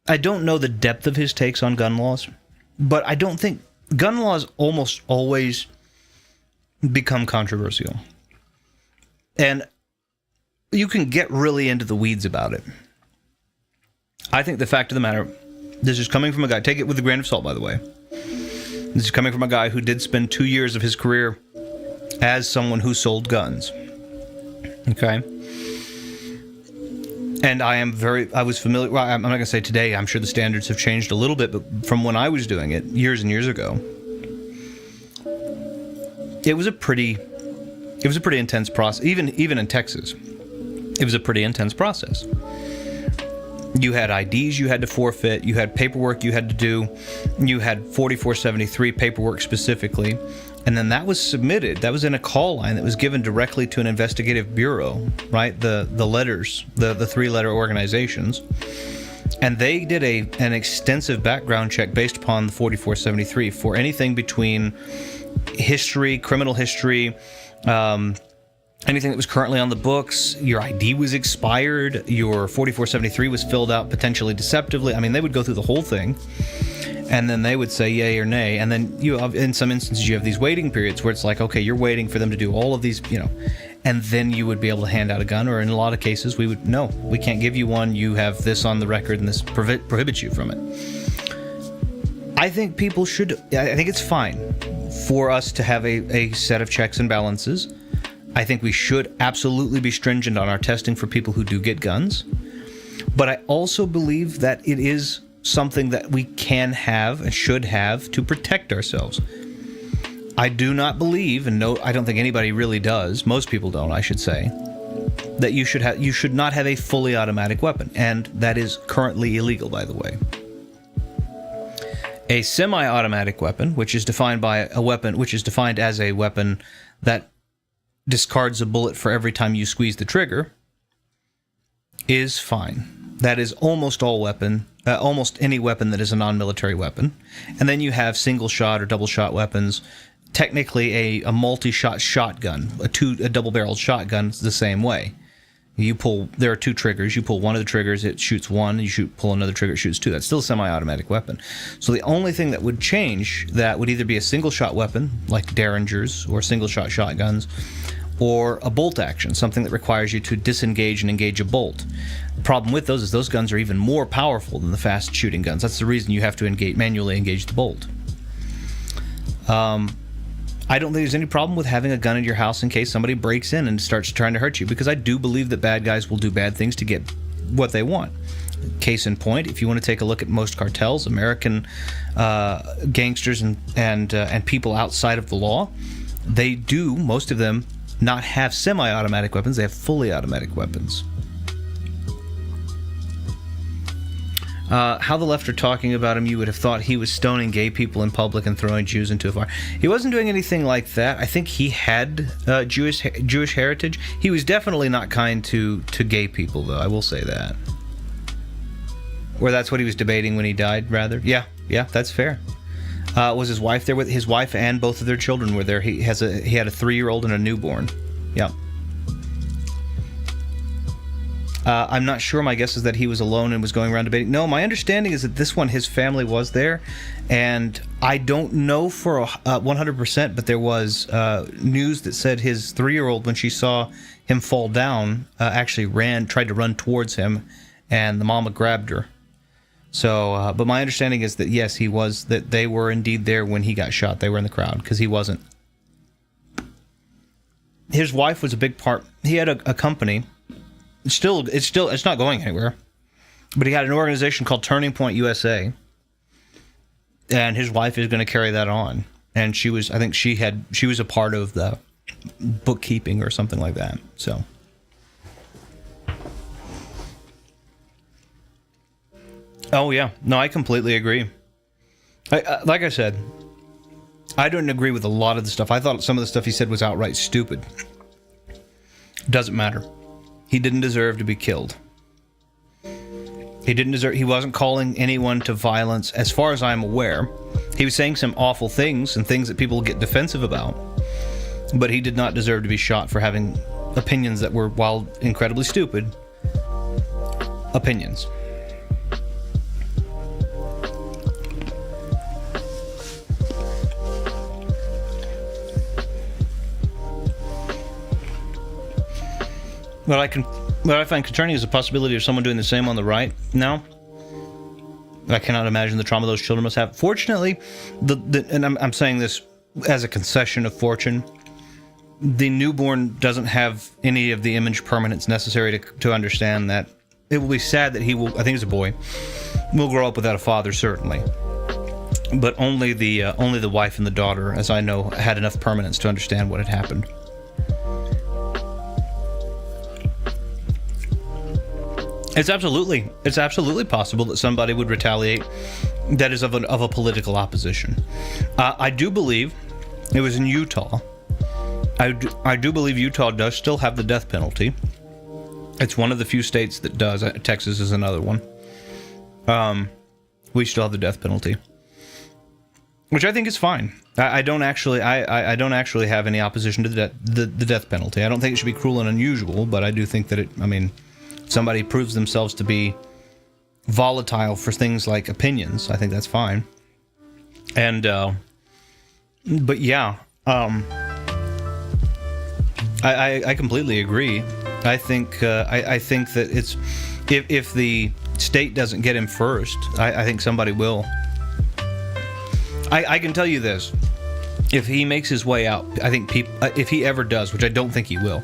I don't know the depth of his takes on gun laws, but I don't think... Gun laws almost always become controversial. And you can get really into the weeds about it. I think the fact of the matter... This is coming from a guy... Take it with a grain of salt, by the way. This is coming from a guy who did spend 2 years of his career as someone who sold guns. Okay? And I was familiar... Well, I'm not going to say today. I'm sure the standards have changed a little bit, but from when I was doing it, years and years ago, it was a pretty intense process. Even in Texas, it was a pretty intense process. You had IDs you had to forfeit. You had paperwork you had to do. You had 4473 paperwork specifically. And then that was submitted. That was in a call line that was given directly to an investigative bureau, right? The letters, the three-letter organizations. And they did an extensive background check based upon the 4473 for anything between history, criminal history, anything that was currently on the books. Your ID was expired. Your 4473 was filled out potentially deceptively. I mean, they would go through the whole thing, and then they would say yay or nay. And then in some instances, you have these waiting periods where it's like, okay, you're waiting for them to do all of these, and then you would be able to hand out a gun. Or in a lot of cases, we can't give you one. You have this on the record, and this prohibits you from it. I think people should. I think it's fine for us to have a set of checks and balances. I think we should absolutely be stringent on our testing for people who do get guns. But I also believe that it is something that we can have and should have to protect ourselves. I do not believe, and no, I don't think anybody really does, most people don't, I should say, that you should not have a fully automatic weapon, and that is currently illegal, by the way. A semi-automatic weapon, which is defined as a weapon that discards a bullet for every time you squeeze the trigger, is fine. That is almost any weapon that is a non-military weapon. And then you have single-shot or double-shot weapons. Technically, a multi-shot shotgun, a double-barreled shotgun, is the same way. There are two triggers. You pull one of the triggers, it shoots one. Pull another trigger, it shoots two. That's still a semi-automatic weapon. So the only thing that would change that would either be a single-shot weapon, like Derringers or single-shot shotguns, or a bolt action, something that requires you to disengage and engage a bolt. The problem with those is those guns are even more powerful than the fast-shooting guns. That's the reason you have to manually engage the bolt. I don't think there's any problem with having a gun in your house in case somebody breaks in and starts trying to hurt you, because I do believe that bad guys will do bad things to get what they want. Case in point, if you want to take a look at most cartels, American gangsters and people outside of the law, they do, most of them, not have semi-automatic weapons. They have fully automatic weapons. How the left are talking about him, you would have thought he was stoning gay people in public and throwing Jews into a fire. He wasn't doing anything like that. I think he had Jewish heritage. He was definitely not kind to gay people, though. I will say that. Or that's what he was debating when he died, rather. Yeah, that's fair. Was his wife there? His wife and both of their children were there. He had a 3-year-old and a newborn. Yeah. I'm not sure. My guess is that he was alone and was going around debating. No, my understanding is that this one, his family was there, and I don't know for 100%, but there was news that said his 3-year-old, when she saw him fall down, actually tried to run towards him, and the mama grabbed her. So, but my understanding is that yes, that they were indeed there when he got shot. They were in the crowd because he wasn't. His wife was a big part. He had a company. It's not going anywhere. But he had an organization called Turning Point USA, and his wife is going to carry that on. And she was a part of the bookkeeping or something like that. So, oh yeah, no, I completely agree. Like I said, I don't agree with a lot of the stuff. I thought some of the stuff he said was outright stupid. Doesn't matter. He didn't deserve to be killed. He wasn't calling anyone to violence, as far as I'm aware. He was saying some awful things and things that people get defensive about. But he did not deserve to be shot for having opinions that were, while incredibly stupid, opinions. What I find concerning is the possibility of someone doing the same on the right now. I cannot imagine the trauma those children must have. Fortunately, and I'm saying this as a concession of fortune, the newborn doesn't have any of the image permanence necessary to understand that it will be sad that he will, I think he's a boy, will grow up without a father, certainly. But only the wife and the daughter, as I know, had enough permanence to understand what had happened. It's absolutely possible that somebody would retaliate that is of a political opposition. I do believe it was in Utah. I do believe Utah does still have the death penalty. It's one of the few states that does. Texas is another one. We still have the death penalty, which I think is fine. I don't actually have any opposition to the death penalty. I don't think it should be cruel and unusual, but I do think that somebody proves themselves to be volatile for things like opinions, I think that's fine. And but yeah, I completely agree. I think that it's if the state doesn't get him first, I think somebody will. I can tell you this: if he makes his way out, I think people, if he ever does, which I don't think he will.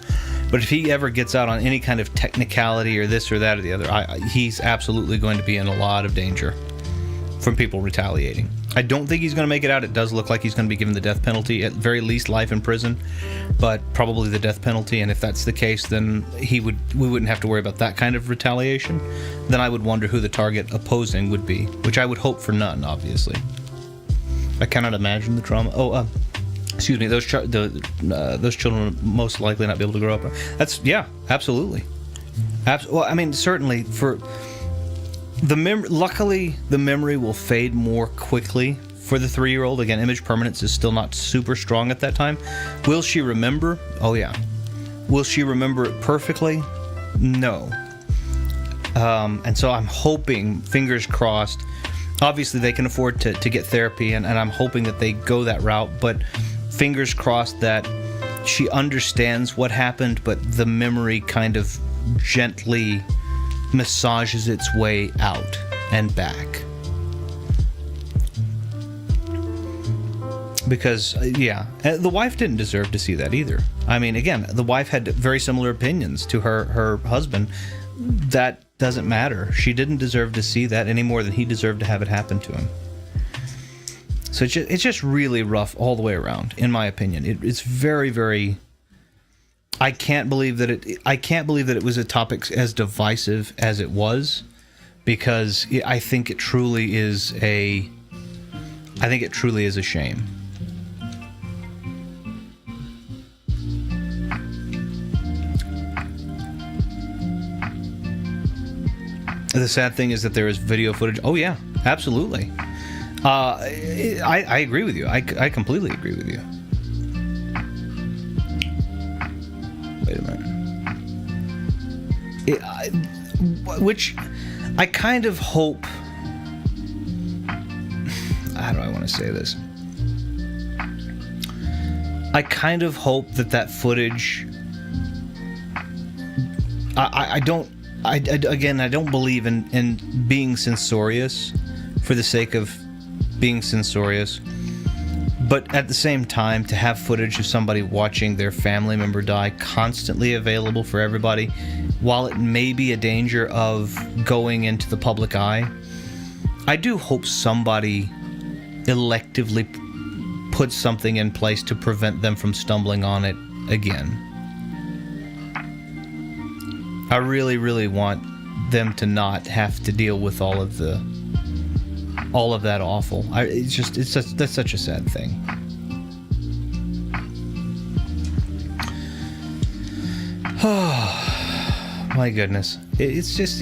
But if he ever gets out on any kind of technicality or this or that or the other, he's absolutely going to be in a lot of danger from people retaliating. I don't think he's going to make it out. It does look like he's going to be given the death penalty, at very least life in prison, but probably the death penalty. And if that's the case, then we wouldn't have to worry about that kind of retaliation. Then I would wonder who the target opposing would be, which I would hope for none, obviously. I cannot imagine the trauma. Excuse me, those children will most likely not be able to grow up. Absolutely. Well, I mean, certainly for luckily the memory will fade more quickly for the 3-year-old. Again, image permanence is still not super strong at that time. Will she remember? Oh yeah. Will she remember it perfectly? No. And so I'm hoping, fingers crossed. Obviously, they can afford to get therapy, and I'm hoping that they go that route, but fingers crossed that she understands what happened, but the memory kind of gently massages its way out and back. Because, the wife didn't deserve to see that either. I mean, again, the wife had very similar opinions to her husband. That doesn't matter. She didn't deserve to see that any more than he deserved to have it happen to him. So it's just really rough all the way around, in my opinion. It's very, very. I can't believe that it was a topic as divisive as it was, because I think it truly is a shame. The sad thing is that there is video footage. Oh yeah, absolutely. I agree with you. I completely agree with you. Wait a minute. Which I kind of hope. How do I want to say this? I kind of hope that footage. I don't believe in being censorious for the sake of being censorious, But at the same time, to have footage of somebody watching their family member die constantly available for everybody, while it may be a danger of going into the public eye, I do hope somebody electively puts something in place to prevent them from stumbling on it again. I really, really want them to not have to deal with all of that awful. That's such a sad thing. Oh my goodness, it's just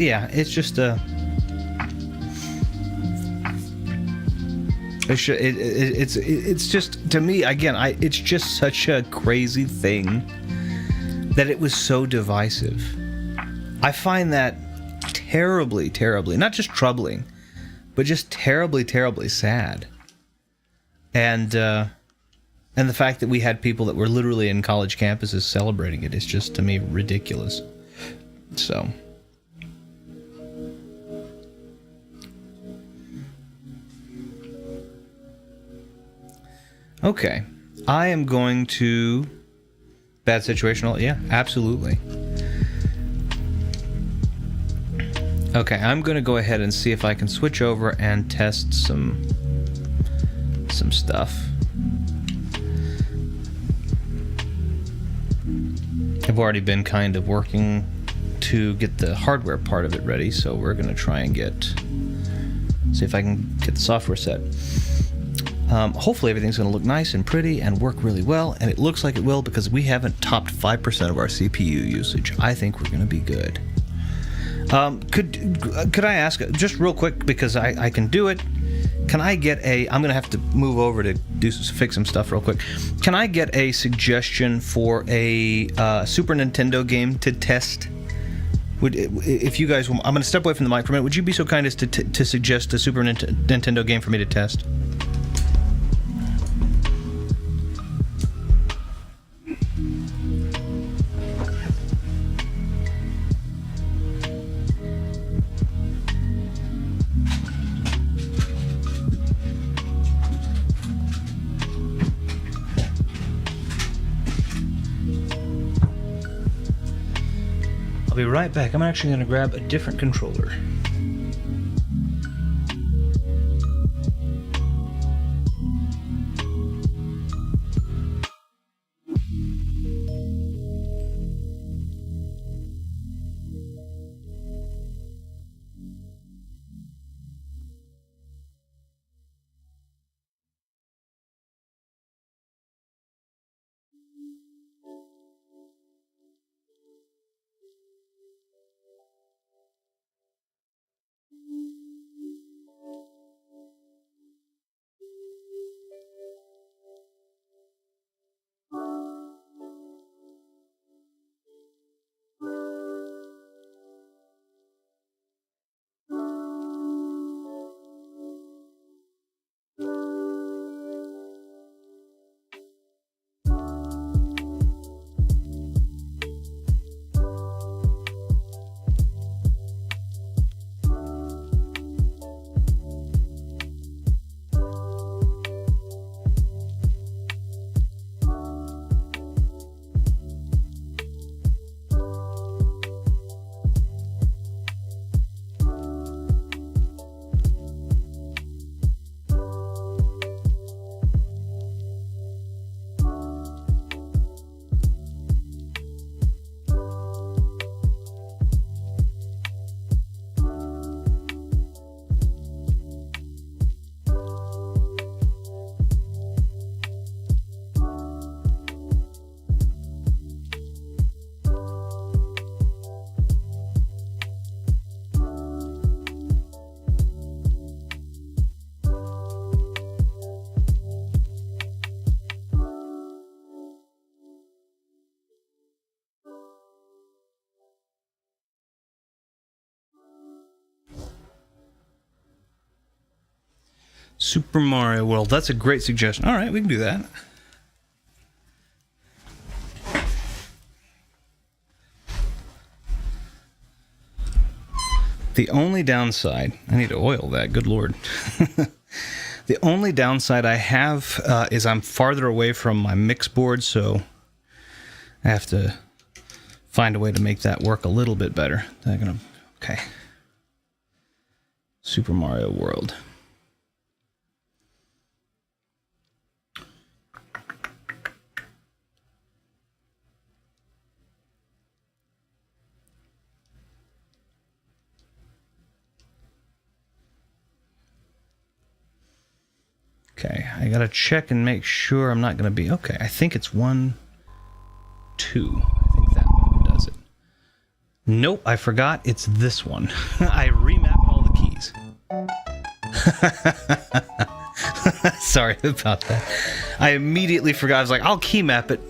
just, to me, again, it's just such a crazy thing that it was so divisive. I find that terribly, terribly, not just troubling, but just terribly, terribly sad. And the fact that we had people that were literally in college campuses celebrating it is just, to me, ridiculous. So. Okay. I am going to... Bad situational? Yeah, absolutely. Okay, I'm going to go ahead and see if I can switch over and test some stuff. I've already been kind of working to get the hardware part of it ready, so we're going to try and see if I can get the software set. Hopefully everything's going to look nice and pretty and work really well, and it looks like it will because we haven't topped 5% of our CPU usage. I think we're going to be good. Could I ask, just real quick, because I can do it, can I get I'm going to have to move over to fix some stuff real quick. Can I get a suggestion for a Super Nintendo game to test? If you guys, I'm going to step away from the mic for a minute. Would you be so kind as to suggest a Super Nintendo game for me to test? I'll be right back. I'm actually going to grab a different controller. Super Mario World. That's a great suggestion. All right, we can do that. The only downside... I need to oil that, good lord. The only downside I have is I'm farther away from my mix board, so I have to find a way to make that work a little bit better. Okay. Super Mario World. Okay, I gotta check and make sure I'm not gonna be... Okay, I think it's 1, 2. I think that one does it. Nope, I forgot. It's this one. I remapped all the keys. Sorry about that. I immediately forgot. I was like, I'll key map it.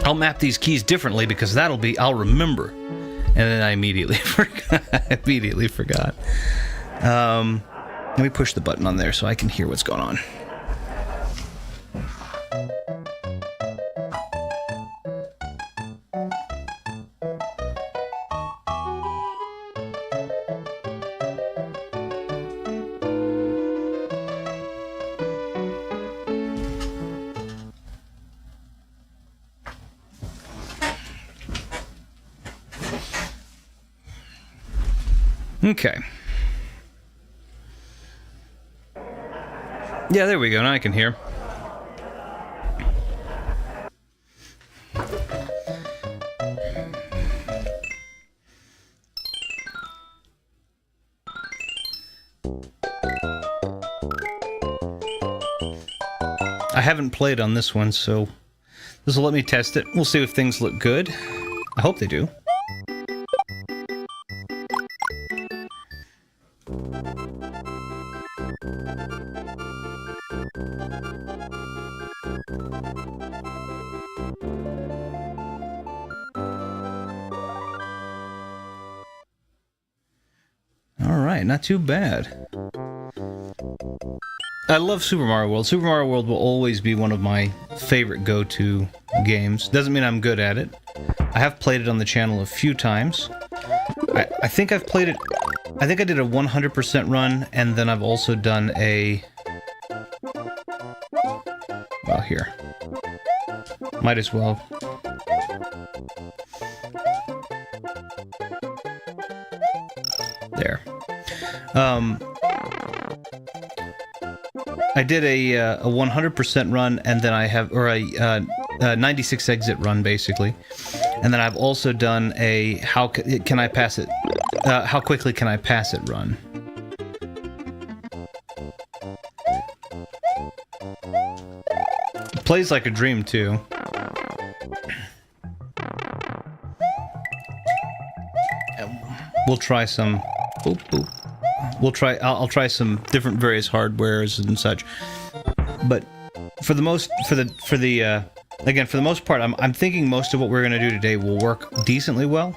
I'll map these keys differently because I'll remember. And then I immediately forgot. Let me push the button on there so I can hear what's going on. Okay. Yeah, there we go. Now I can hear. I haven't played on this one, so this will let me test it. We'll see if things look good. I hope they do. Alright, not too bad. I love Super Mario World. Super Mario World will always be one of my favorite go-to games. Doesn't mean I'm good at it. I have played it on the channel a few times. I think I've played it... I think I did a 100% run, and then I've also done a... Well, here. Might as well. There. I did a 100% run, and then I have... Or a 96 exit run, basically. And then I've also done a how can I pass it? How quickly can I pass it run? It plays like a dream too. We'll try some. Boop, boop. We'll try. I'll try some different various hardwares and such. But for the most again, for the most part, I'm thinking most of what we're going to do today will work decently well.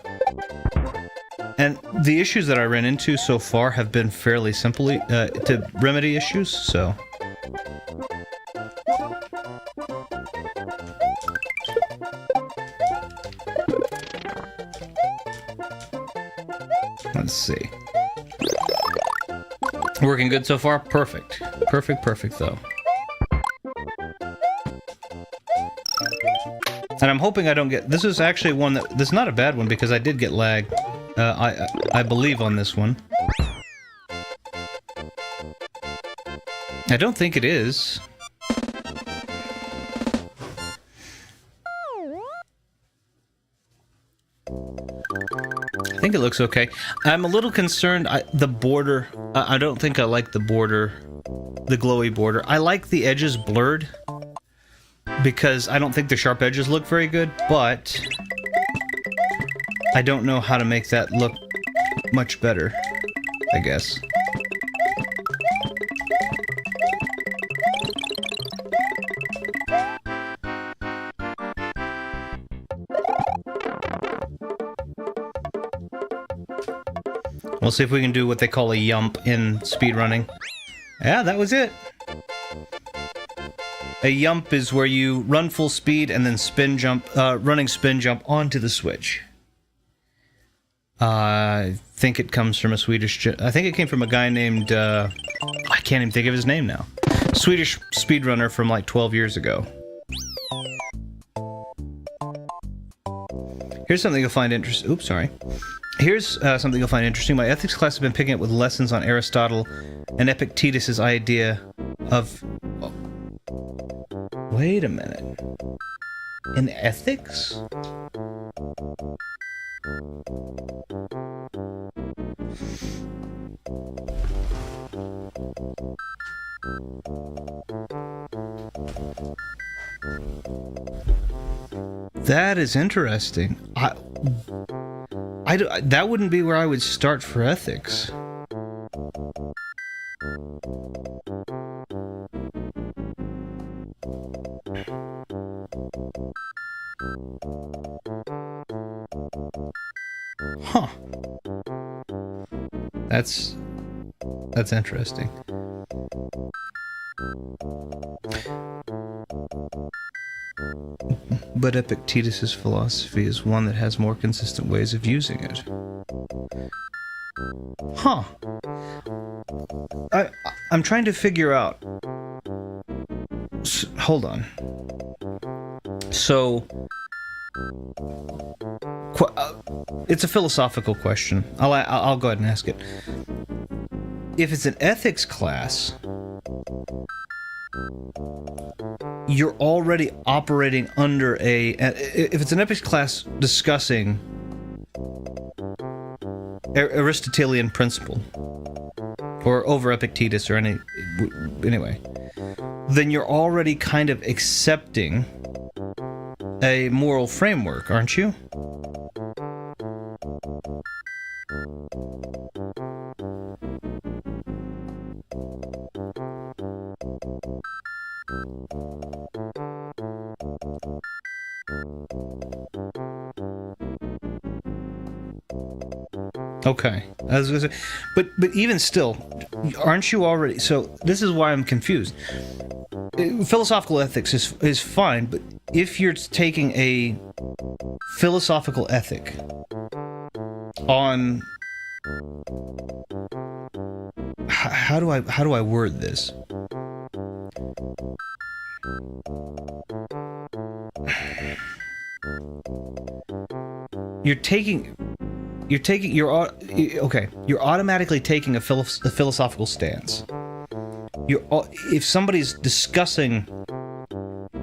And the issues that I ran into so far have been fairly simple to remedy issues, so... Let's see. Working good so far? Perfect. Perfect, though. And I'm hoping I don't get... This is actually one that... This is not a bad one because I did get lag. I believe on this one. I don't think it is. I think it looks okay. I'm a little concerned. The border... I don't think I like the border. The glowy border. I like the edges blurred. Because I don't think the sharp edges look very good, but... I don't know how to make that look much better, I guess. We'll see if we can do what they call a yump in speedrunning. Yeah, that was it. A yump is where you run full speed and then spin jump, running spin jump onto the switch. I think it comes from a Swedish... I think it came from a guy named... I can't even think of his name now. Swedish speedrunner from like 12 years ago. Here's something you'll find interesting. Oops, sorry. Here's something you'll find interesting. My ethics class has been picking up with lessons on Aristotle and Epictetus' idea of... Oh. Wait a minute. In ethics? That is interesting. That wouldn't be where I would start for ethics. Huh. That's interesting. But Epictetus' philosophy is one that has more consistent ways of using it. Huh. I'm trying to figure out... hold on. So... it's a philosophical question. I'll go ahead and ask it. If it's an ethics class... you're already operating under a... if it's an ethics class discussing Aristotelian principle, or over Epictetus, or anyway, then you're already kind of accepting a moral framework, aren't you? Okay, I was gonna say, but even still, aren't you already? So this is why I'm confused. Philosophical ethics is fine, but if you're taking a philosophical ethic on how do I word this? You're automatically taking a philosophical stance. If somebody's discussing,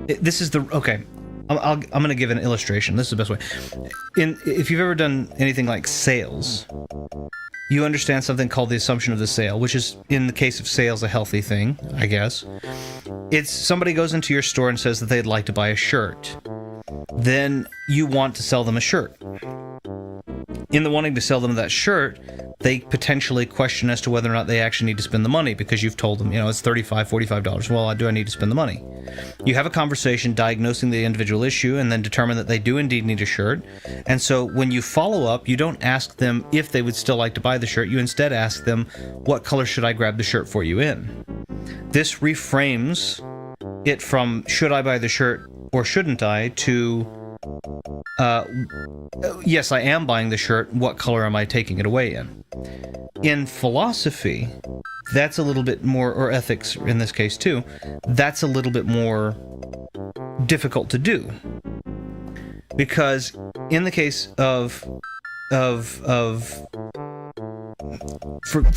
this is the okay. I'm going to give an illustration. This is the best way. If you've ever done anything like sales, you understand something called the assumption of the sale, which is, in the case of sales, a healthy thing, I guess. It's somebody goes into your store and says that they'd like to buy a shirt. Then you want to sell them a shirt. In the wanting to sell them that shirt, they potentially question as to whether or not they actually need to spend the money, because you've told them, it's $35, $45. Well, do I need to spend the money? You have a conversation diagnosing the individual issue and then determine that they do indeed need a shirt. And so when you follow up, you don't ask them if they would still like to buy the shirt. You instead ask them, what color should I grab the shirt for you in? This reframes it from should I buy the shirt or shouldn't I to yes, I am buying the shirt. What color am I taking it away in? In philosophy, that's a little bit more, or ethics in this case too, that's a little bit more difficult to do. Because in the case of for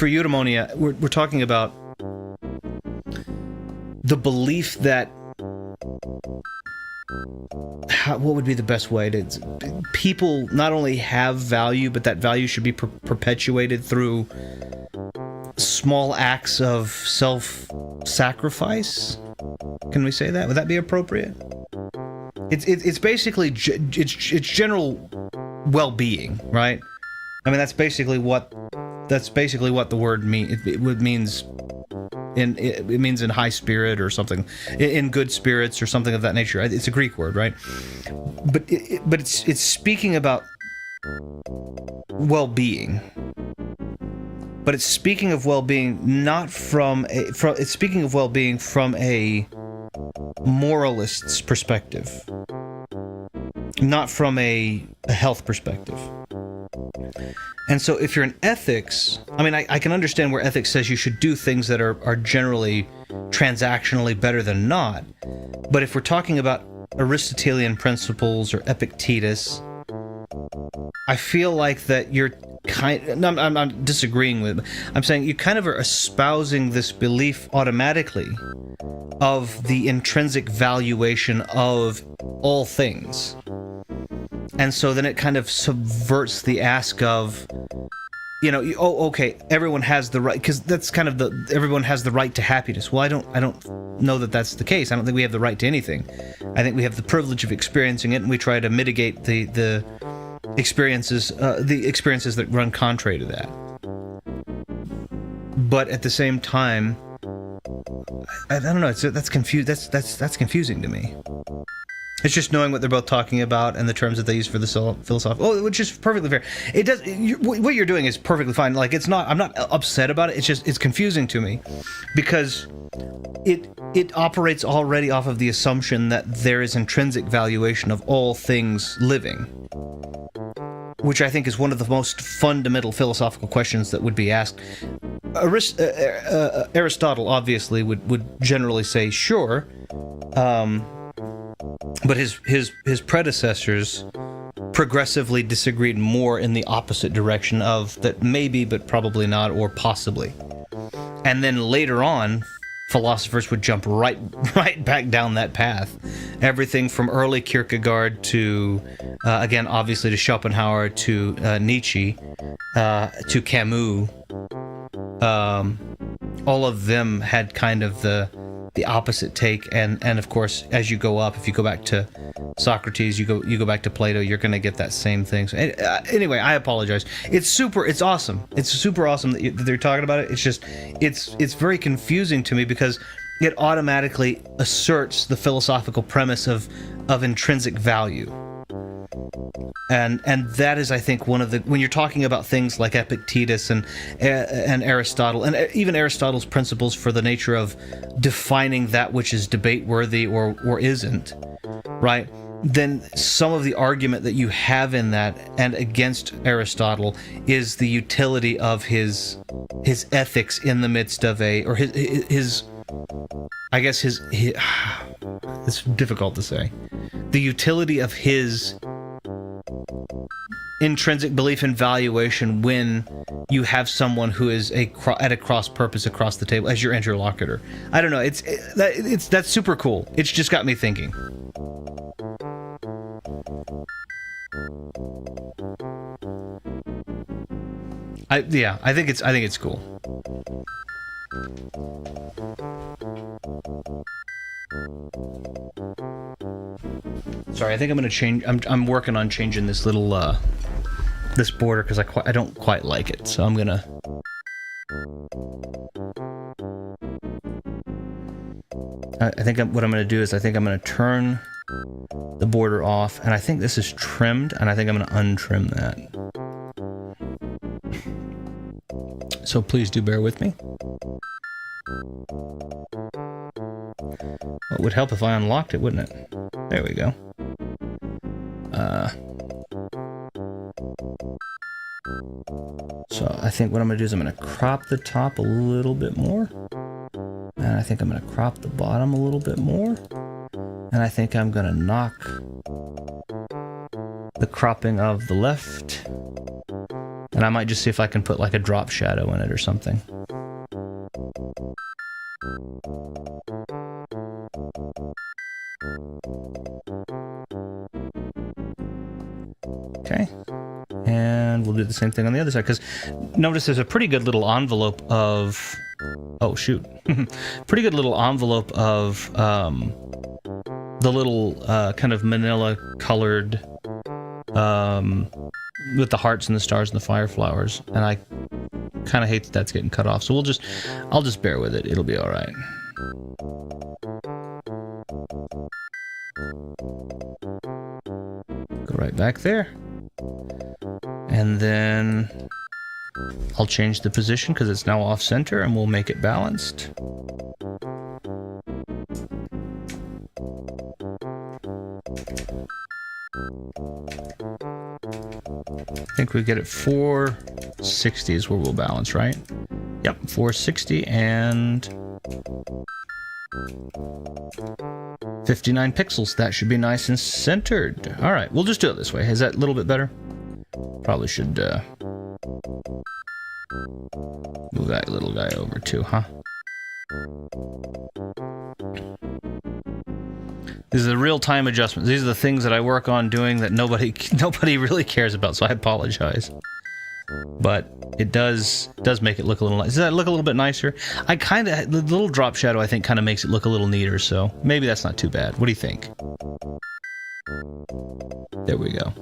eudaimonia, we're talking about the belief that what would be the best way to... People not only have value, but that value should be perpetuated through small acts of self-sacrifice? Can we say that? Would that be appropriate? It's basically... it's general well-being, right? I mean, that's basically what the word means. It means... It means in high spirit or something, in good spirits or something of that nature. It's a Greek word, right? But it's speaking about well-being. But it's speaking of well-being not it's speaking of well-being from a moralist's perspective, not from a health perspective. And so if you're in ethics, I mean, I can understand where ethics says you should do things that are generally transactionally better than not. But if we're talking about Aristotelian principles or Epictetus, I feel like that you're no, I'm not disagreeing with it. I'm saying you kind of are espousing this belief automatically of the intrinsic valuation of all things. And so then it kind of subverts the ask of, you know, okay, everyone has the right, because that's kind of everyone has the right to happiness. Well, I don't know that that's the case. I don't think we have the right to anything. I think we have the privilege of experiencing it, and we try to mitigate the experiences that run contrary to that. But at the same time, I don't know. That's confusing to me. It's just knowing what they're both talking about and the terms that they use for the philosophical. Oh, which is perfectly fair. It does. What you're doing is perfectly fine. Like, it's not. I'm not upset about it. It's confusing to me because it operates already off of the assumption that there is intrinsic valuation of all things living, which I think is one of the most fundamental philosophical questions that would be asked. Aristotle obviously would generally say sure. But his predecessors progressively disagreed more in the opposite direction of that maybe, but probably not, or possibly. And then later on, philosophers would jump right back down that path. Everything from early Kierkegaard to, again, obviously to Schopenhauer, to Nietzsche, to Camus. All of them had kind of the opposite take, and of course, as you go up, if you go back to Socrates, you go back to Plato, you're going to get that same thing. So, anyway, I apologize. It's awesome. It's super awesome that they're talking about it. It's just it's very confusing to me because it automatically asserts the philosophical premise of intrinsic value. And that is, I think, one of the, when you're talking about things like Epictetus and Aristotle, and even Aristotle's principles for the nature of defining that which is debate worthy or isn't, right? Then some of the argument that you have in that and against Aristotle is the utility of his ethics in the midst of his I guess his it's difficult to say. The utility of his intrinsic belief and valuation when you have someone who is at a cross purpose across the table as your interlocutor. I don't know. That's super cool. It's just got me thinking. I think it's cool. Sorry, I think I'm going to change. I'm working on changing this little this border because I don't quite like it. So I'm gonna. I think what I'm going to do is I'm going to turn the border off, and I think this is trimmed, and I think I'm going to untrim that. So please do bear with me. Well, it would help if I unlocked it, wouldn't it? There we go. So I think what I'm going to do is I'm going to crop the top a little bit more. And I think I'm going to crop the bottom a little bit more. And I think I'm going to knock the cropping of the left. And I might just see if I can put like a drop shadow in it or something. Okay. And we'll do the same thing on the other side, because notice there's a pretty good little envelope of... Oh, shoot. Pretty good little envelope of the little kind of manila colored with the hearts and the stars and the fire flowers. And I kind of hate that that's getting cut off. So I'll just bear with it. It'll be all right. Go right back there. And then I'll change the position because it's now off center, and we'll make it balanced. I think we get it 460 is where we'll balance, right? Yep, 460 and 59 pixels. That should be nice and centered. All right, we'll just do it this way. Is that a little bit better? Probably should move that little guy over too, huh? These are the real-time adjustments. These are the things that I work on doing that nobody really cares about, so I apologize. But it does make it look a little nice. Does that look a little bit nicer? The little drop shadow, I think, kind of makes it look a little neater, so maybe that's not too bad. What do you think? There we go.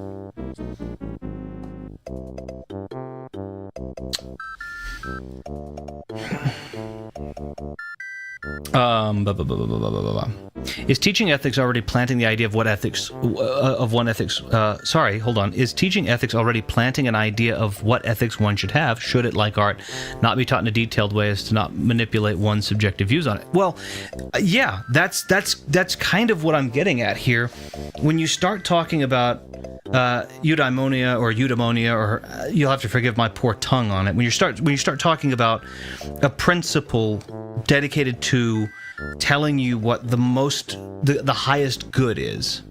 Is teaching ethics already planting the idea of what ethics Is teaching ethics already planting an idea of what ethics one should have? Should it, like art, not be taught in a detailed way as to not manipulate one's subjective views on it? Well, yeah, that's kind of what I'm getting at here. When you start talking about eudaimonia, or you'll have to forgive my poor tongue on it. When you start talking about a principle dedicated to telling you what the highest good is,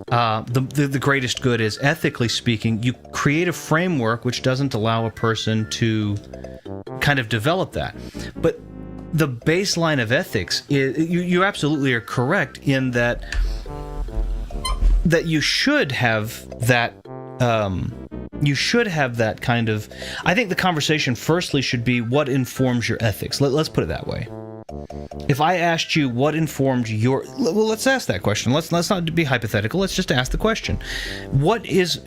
the greatest good is, ethically speaking, you create a framework which doesn't allow a person to kind of develop that. But the baseline of ethics is, you absolutely are correct in that you should have that. You should have that kind of... I think the conversation firstly should be what informs your ethics. Let's put it that way. If I asked you what informed your... Well, let's ask that question. Let's not be hypothetical. Let's just ask the question. What is...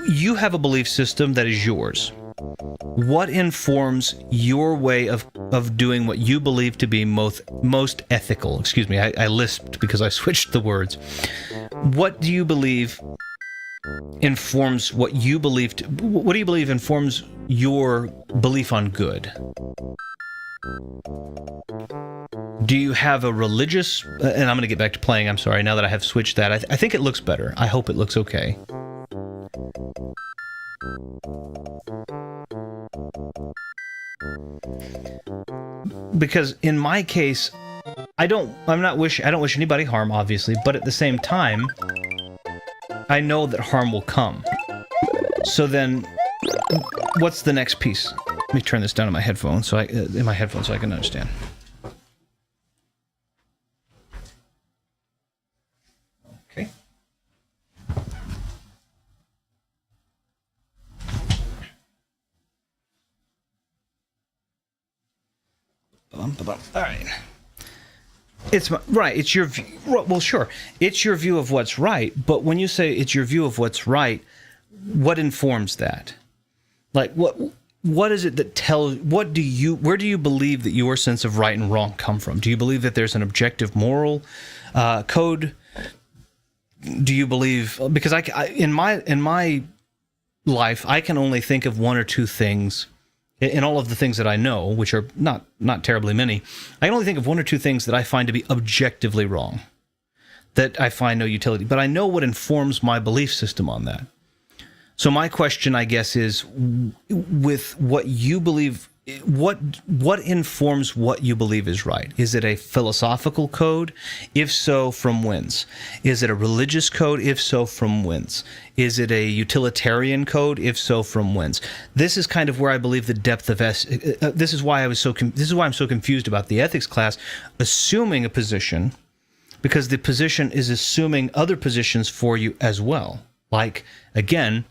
You have a belief system that is yours. What informs your way of doing what you believe to be most ethical? Excuse me, I lisped because I switched the words. What do you believe informs what you believe what do you believe informs your belief on good? Do you have a religious... And I'm going to get back to playing, I'm sorry, now that I have switched that. I think it looks better. I hope it looks okay. Because in my case, I don't wish anybody harm, obviously, but at the same time, I know that harm will come. So then, what's the next piece? Let me turn this down in my headphones so I can understand. Okay. All right. It's your view. Well, sure. It's your view of what's right, but when you say it's your view of what's right, what informs that? Like, what is it that where do you believe that your sense of right and wrong come from? Do you believe that there's an objective moral code? Do you believe... Because in my life, I can only think of one or two things. In all of the things that I know, which are not terribly many, I can only think of one or two things that I find to be objectively wrong, that I find no utility. But I know what informs my belief system on that. So my question, I guess, is with what you believe, what informs what you believe is right? Is it a philosophical code? If so, from whence? Is it a religious code? If so, from whence? Is it a utilitarian code? If so, from whence? This is kind of where I believe the depth of this is why I'm so confused about the ethics class, assuming a position, because the position is assuming other positions for you as well. Like, again,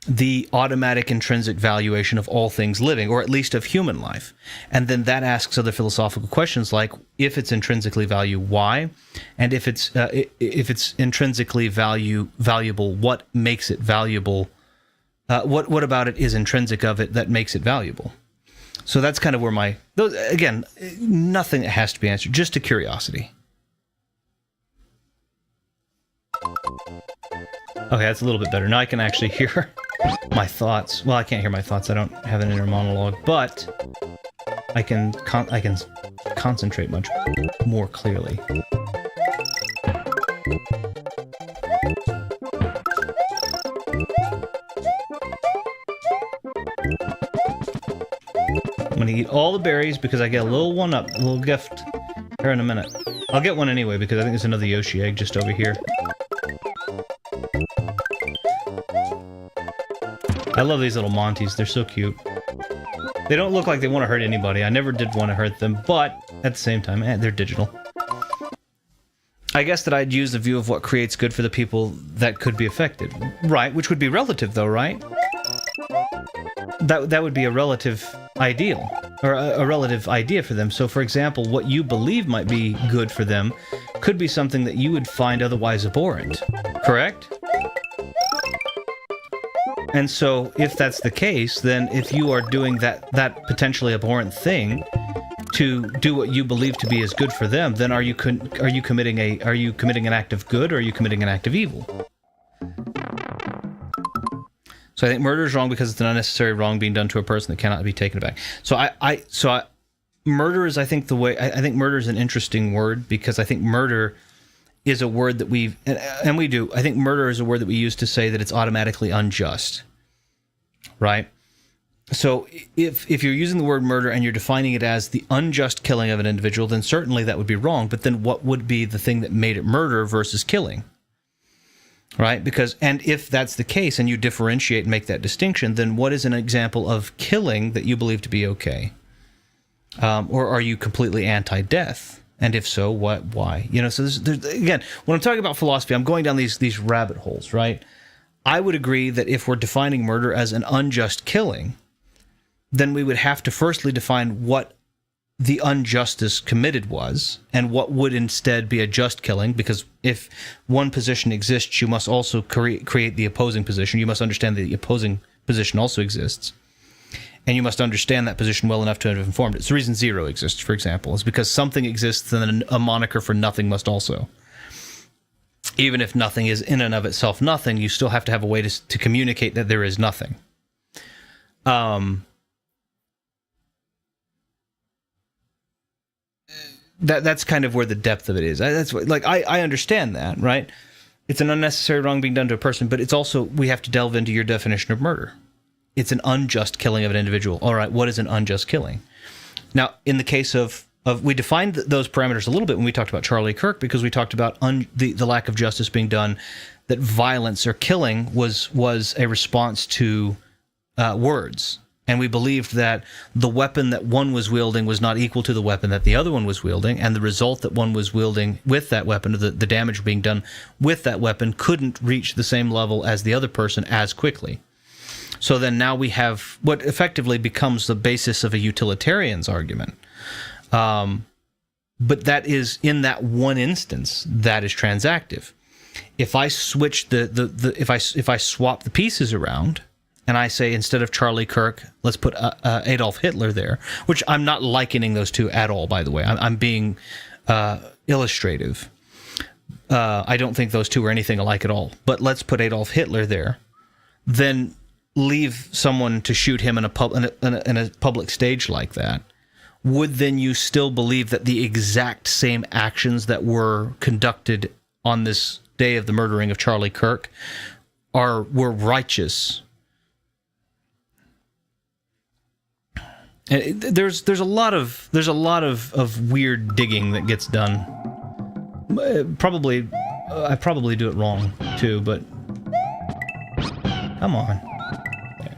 the automatic intrinsic valuation of all things living, or at least of human life. And then that asks other philosophical questions like, if it's intrinsically valuable, why? And if it's intrinsically valuable, what makes it valuable? What about it is intrinsic of it that makes it valuable? So that's kind of where again, nothing that has to be answered, just a curiosity. Okay, that's a little bit better. Now I can actually hear my thoughts. Well, I can't hear my thoughts. I don't have an inner monologue, but I can concentrate much more clearly. gonna eat all the berries because I get a little one-up, a little gift here in a minute. I'll get one anyway because I think there's another Yoshi egg just over here. I love these little Monties, they're so cute. They don't look like they want to hurt anybody. I never did want to hurt them, but at the same time, they're digital. I guess that I'd use the view of what creates good for the people that could be affected. Right, which would be relative though, right? That would be a relative ideal, or a relative idea for them. So for example, what you believe might be good for them could be something that you would find otherwise abhorrent, correct? And so if that's the case, then if you are doing that potentially abhorrent thing to do what you believe to be as good for them, then are you committing an act of good, or are you committing an act of evil? So I think murder is wrong because it's an unnecessary wrong being done to a person that cannot be taken back. Murder is, I think murder is an interesting word because I think murder is a word that I think murder is a word that we use to say that it's automatically unjust, right? So if you're using the word murder and you're defining it as the unjust killing of an individual, then certainly that would be wrong. But then what would be the thing that made it murder versus killing? Right? And if that's the case and you differentiate and make that distinction, then what is an example of killing that you believe to be okay? Or are you completely anti-death? And if so, what? Why? So there's again, when I'm talking about philosophy, I'm going down these rabbit holes, right? I would agree that if we're defining murder as an unjust killing, then we would have to firstly define what the injustice committed was and what would instead be a just killing, because if one position exists, you must also create the opposing position. You must understand that the opposing position also exists. And you must understand that position well enough to have informed it. It's the reason zero exists, for example, is because something exists and then a moniker for nothing must also. Even if nothing is in and of itself nothing, you still have to have a way to communicate that there is nothing. That's kind of where the depth of it is. I understand that, right? It's an unnecessary wrong being done to a person, but it's also, we have to delve into your definition of murder. It's an unjust killing of an individual. All right, what is an unjust killing? Now, in the case of we defined those parameters a little bit when we talked about Charlie Kirk, because we talked about the lack of justice being done, that violence or killing was a response to words. And we believed that the weapon that one was wielding was not equal to the weapon that the other one was wielding, and the result that one was wielding with that weapon, or the damage being done with that weapon, couldn't reach the same level as the other person as quickly. So then now we have what effectively becomes the basis of a utilitarian's argument. But that is, in that one instance, that is transactive. If I switch if I swap the pieces around, and I say instead of Charlie Kirk, let's put Adolf Hitler there, which I'm not likening those two at all, by the way. I'm being illustrative. I don't think those two are anything alike at all. But let's put Adolf Hitler there. Then leave someone to shoot him in a public stage like that. Would then you still believe that the exact same actions that were conducted on this day of the murdering of Charlie Kirk were righteous? And there's a lot of weird digging that gets done. I probably do it wrong too, but come on.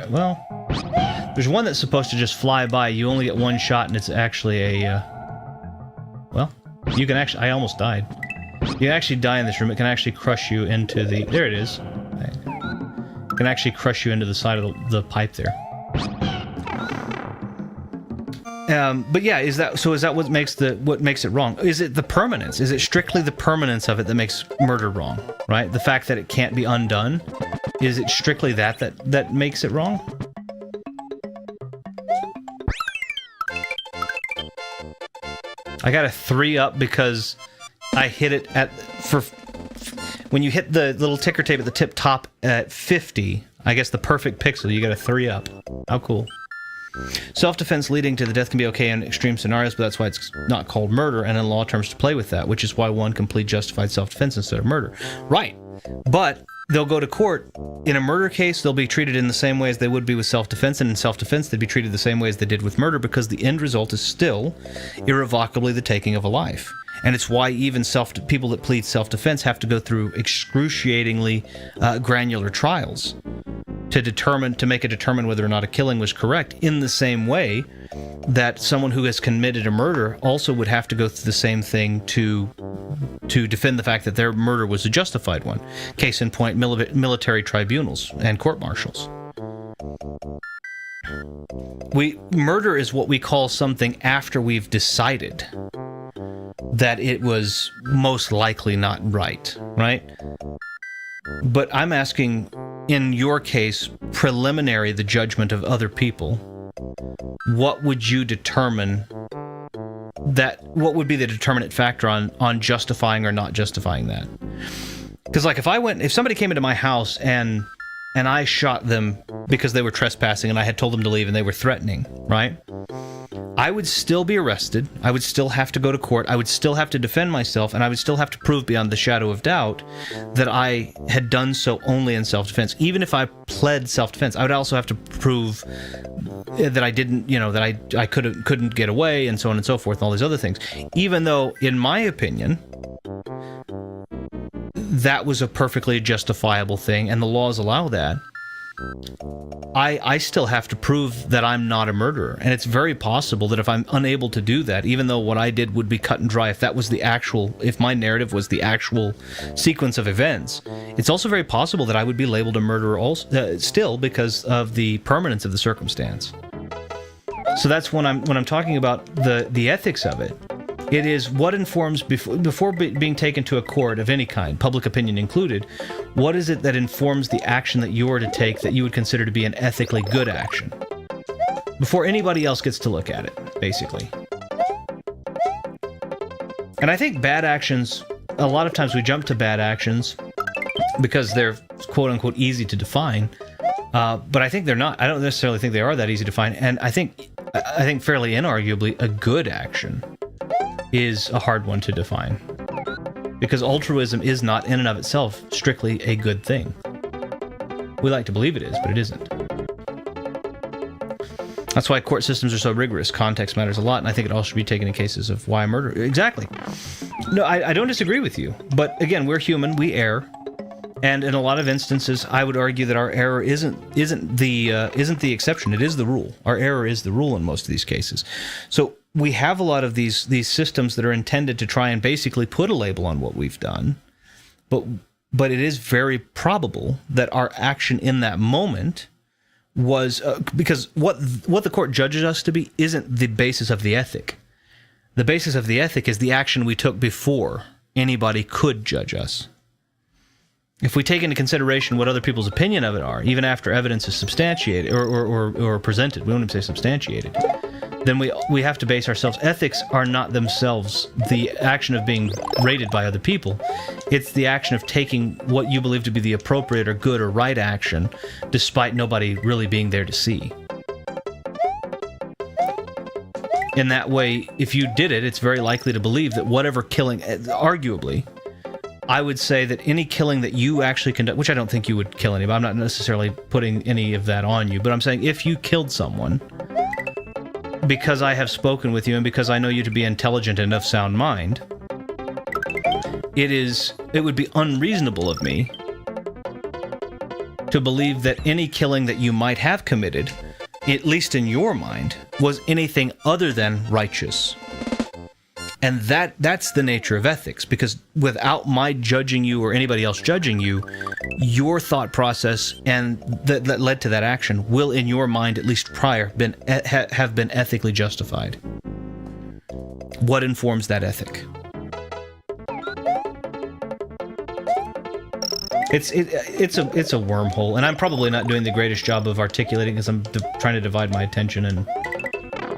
Well, there's one that's supposed to just fly by. You only get one shot, and it's actually well, you can actually. I almost died. You can actually die in this room. It can actually crush you into the. There it is. It can actually crush you into the side of the pipe there. But yeah, is that what makes it wrong? Is it the permanence? Is it strictly the permanence of it that makes murder wrong? Right? The fact that it can't be undone. Is it strictly that makes it wrong? I got a 3 up because I hit it when you hit the little ticker tape at the tip top at 50, I guess the perfect pixel, you got a 3 up. How cool. Self-defense leading to the death can be okay in extreme scenarios, but that's why it's not called murder, and in law terms to play with that, which is why one can plead justified self-defense instead of murder. Right. But they'll go to court. In a murder case, they'll be treated in the same way as they would be with self-defense, and in self-defense, they'd be treated the same way as they did with murder, because the end result is still irrevocably the taking of a life. And it's why even people that plead self-defense have to go through excruciatingly granular trials to make it determine whether or not a killing was correct, in the same way that someone who has committed a murder also would have to go through the same thing to defend the fact that their murder was a justified one. Case in point, military tribunals and court-martials. Murder is what we call something after we've decided that it was most likely not right? But I'm asking, in your case, preliminary the judgment of other people, what would you determine what would be the determinant factor on justifying or not justifying that? Because, like, if somebody came into my house and I shot them because they were trespassing and I had told them to leave and they were threatening, right? I would still be arrested. I would still have to go to court. I would still have to defend myself, and I would still have to prove beyond the shadow of doubt that I had done so only in self-defense. Even if I pled self-defense, I would also have to prove that I didn't, that I couldn't get away, and so on and so forth, and all these other things. Even though, in my opinion, that was a perfectly justifiable thing, and the laws allow that. I still have to prove that I'm not a murderer, and it's very possible that if I'm unable to do that, even though what I did would be cut and dry, if my narrative was the actual sequence of events, it's also very possible that I would be labeled a murderer still, because of the permanence of the circumstance. So that's when I'm talking about the ethics of it. It is what informs, before being taken to a court of any kind, public opinion included, what is it that informs the action that you are to take that you would consider to be an ethically good action? Before anybody else gets to look at it, basically. And I think bad actions, a lot of times we jump to bad actions because they're quote-unquote easy to define, but I think they're not. I don't necessarily think they are that easy to define, and I think fairly inarguably a good action is a hard one to define, because altruism is not in and of itself strictly a good thing. We like to believe it is, but it isn't. That's why court systems are so rigorous. Context matters a lot, and I think it all should be taken in cases of why murder. Exactly. No, I don't disagree with you, but again, we're human, we err, and in a lot of instances, I would argue that our error isn't the exception. It is the rule. Our error is the rule in most of these cases. So we have a lot of these systems that are intended to try and basically put a label on what we've done, but it is very probable that our action in that moment was because what the court judges us to be isn't the basis of the ethic. The basis of the ethic is the action we took before anybody could judge us. If we take into consideration what other people's opinion of it are, even after evidence is substantiated or presented, we don't even say substantiated, then we have to base ourselves. Ethics are not themselves the action of being rated by other people. It's the action of taking what you believe to be the appropriate or good or right action, despite nobody really being there to see. In that way, if you did it, it's very likely to believe that whatever killing, arguably, I would say that any killing that you actually conduct, which I don't think you would kill anybody, I'm not necessarily putting any of that on you, but I'm saying if you killed someone, because I have spoken with you and because I know you to be intelligent and of sound mind, it would be unreasonable of me to believe that any killing that you might have committed, at least in your mind, was anything other than righteous. And that's the nature of ethics, because without my judging you or anybody else judging you, your thought process and that led to that action will, in your mind, at least prior, have been ethically justified. What informs that ethic? It's a wormhole, and I'm probably not doing the greatest job of articulating because I'm trying to divide my attention, and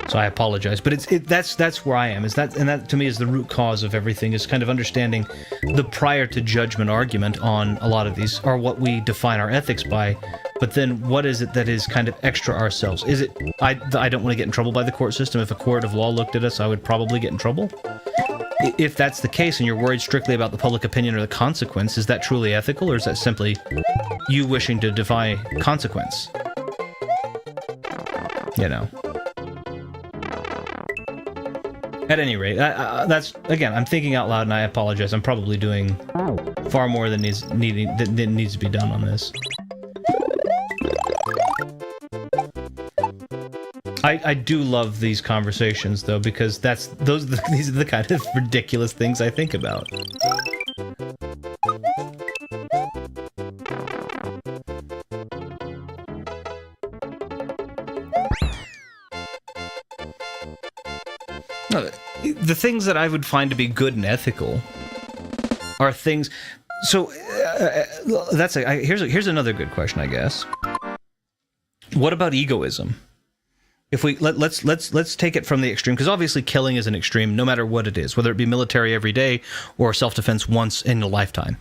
so I apologize. But that's where I am. That to me is the root cause of everything. Is kind of understanding the prior to judgment argument on a lot of these are what we define our ethics by. But then what is it that is kind of extra ourselves? Is it I don't want to get in trouble by the court system. If a court of law looked at us, I would probably get in trouble. if that's the case and you're worried strictly about the public opinion or the consequence, is that truly ethical, or is that simply you wishing to defy consequence? You know. At any rate, that's, again, I'm thinking out loud and I apologize. I'm probably doing far more than needs to be done on this. I do love these conversations, though, because these are the kind of ridiculous things I think about. The things that I would find to be good and ethical are things. So here's another good question, I guess. What about egoism? If we let's take it from the extreme, because obviously killing is an extreme, no matter what it is, whether it be military every day or self-defense once in a lifetime.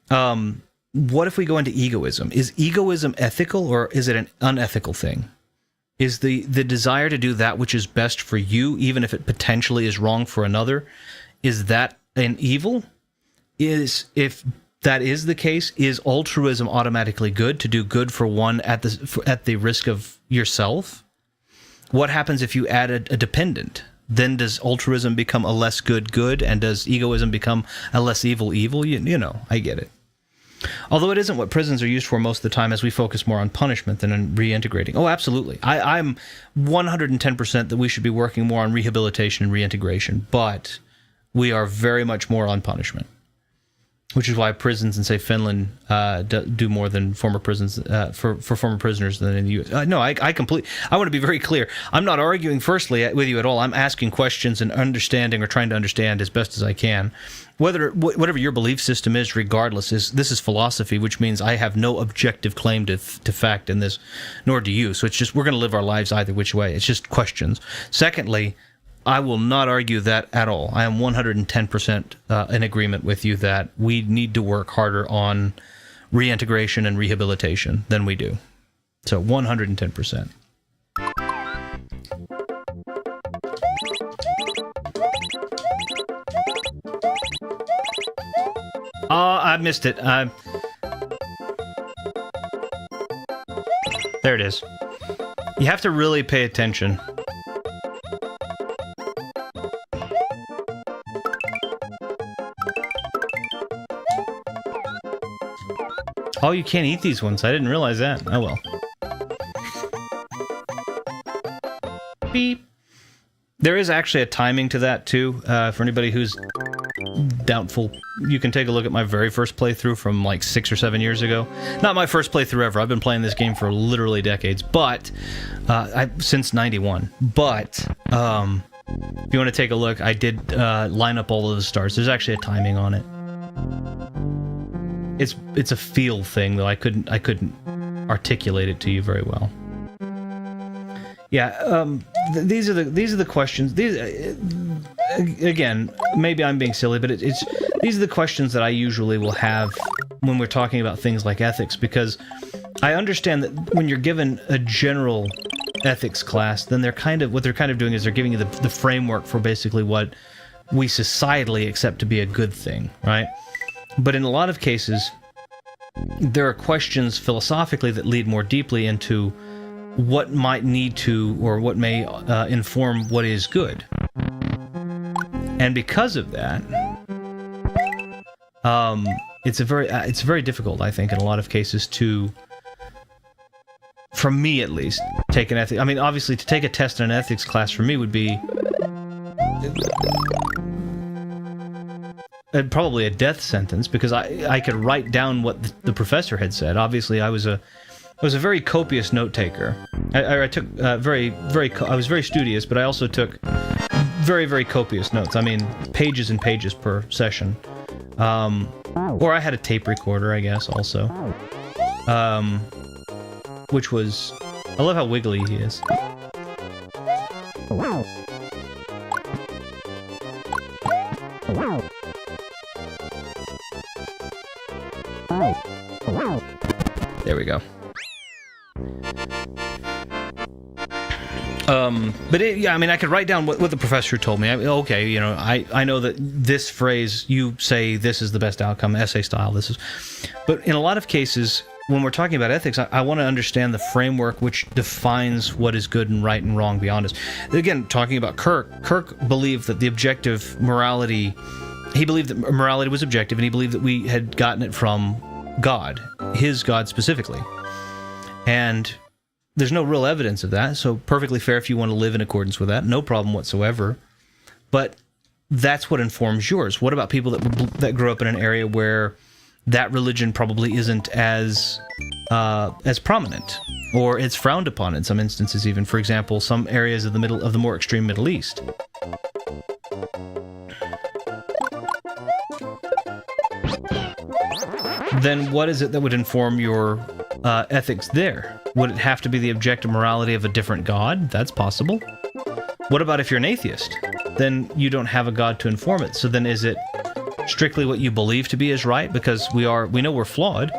What if we go into egoism? Is egoism ethical, or is it an unethical thing? Is the desire to do that which is best for you, even if it potentially is wrong for another, is that an evil? If that is the case, is altruism automatically good, to do good for one at the risk of yourself? What happens if you add a dependent? Then does altruism become a less good, and does egoism become a less evil? You know, I get it. Although it isn't what prisons are used for most of the time, as we focus more on punishment than on reintegrating. Oh, absolutely. I'm 110% that we should be working more on rehabilitation and reintegration, but we are very much more on punishment, which is why prisons in, say, Finland do more than former prisons for former prisoners than in the U.S. No, I want to be very clear. I'm not arguing firstly with you at all. I'm asking questions and understanding, or trying to understand as best as I can. Whatever your belief system is, regardless, this is philosophy, which means I have no objective claim to fact in this, nor do you. So it's just, we're going to live our lives either which way. It's just questions. Secondly, I will not argue that at all. I am 110% in agreement with you that we need to work harder on reintegration and rehabilitation than we do. So 110%. I missed it. There it is. You have to really pay attention. Oh, you can't eat these ones. I didn't realize that. Oh, well. Beep. There is actually a timing to that, too, for anybody who's doubtful. You can take a look at my very first playthrough from like 6 or 7 years ago. Not my first playthrough ever. I've been playing this game for literally decades, but since 91. But if you want to take a look, I did line up all of the stars. There's actually a timing on it. It's a feel thing, though. I couldn't articulate it to you very well. Yeah, these are the questions. These again, maybe I'm being silly, but these are the questions that I usually will have when we're talking about things like ethics, because I understand that when you're given a general ethics class, then what they're kind of doing is they're giving you the framework for basically what we societally accept to be a good thing, right? But in a lot of cases, there are questions philosophically that lead more deeply into what might need to, or what may inform what is good. And because of that, it's very difficult, I think, in a lot of cases to, for me at least, take an ethics. I mean, obviously, to take a test in an ethics class for me would be probably a death sentence, because I could write down what the professor had said. Obviously, I was a very copious note taker. I took I was very studious, but I also took very, very copious notes. I mean, pages and pages per session. Or I had a tape recorder, I guess, also. Which was... I love how wiggly he is. There we go. Yeah, I mean, I could write down what the professor told me. Okay, you know, I know that this phrase, you say this is the best outcome, essay style, this is... But in a lot of cases, when we're talking about ethics, I want to understand the framework which defines what is good and right and wrong beyond us. Again, talking about Kirk believed that the objective morality... He believed that morality was objective, and he believed that we had gotten it from God, his God specifically. And... there's no real evidence of that, so perfectly fair if you want to live in accordance with that. No problem whatsoever. But that's what informs yours. What about people that grow up in an area where that religion probably isn't as prominent, or it's frowned upon in some instances even? For example, some areas of the more extreme Middle East. Then what is it that would inform your ethics there? Would it have to be the objective morality of a different god? That's possible. What about if you're an atheist? Then you don't have a god to inform it. So then is it strictly what you believe to be is right? Because we know we're flawed.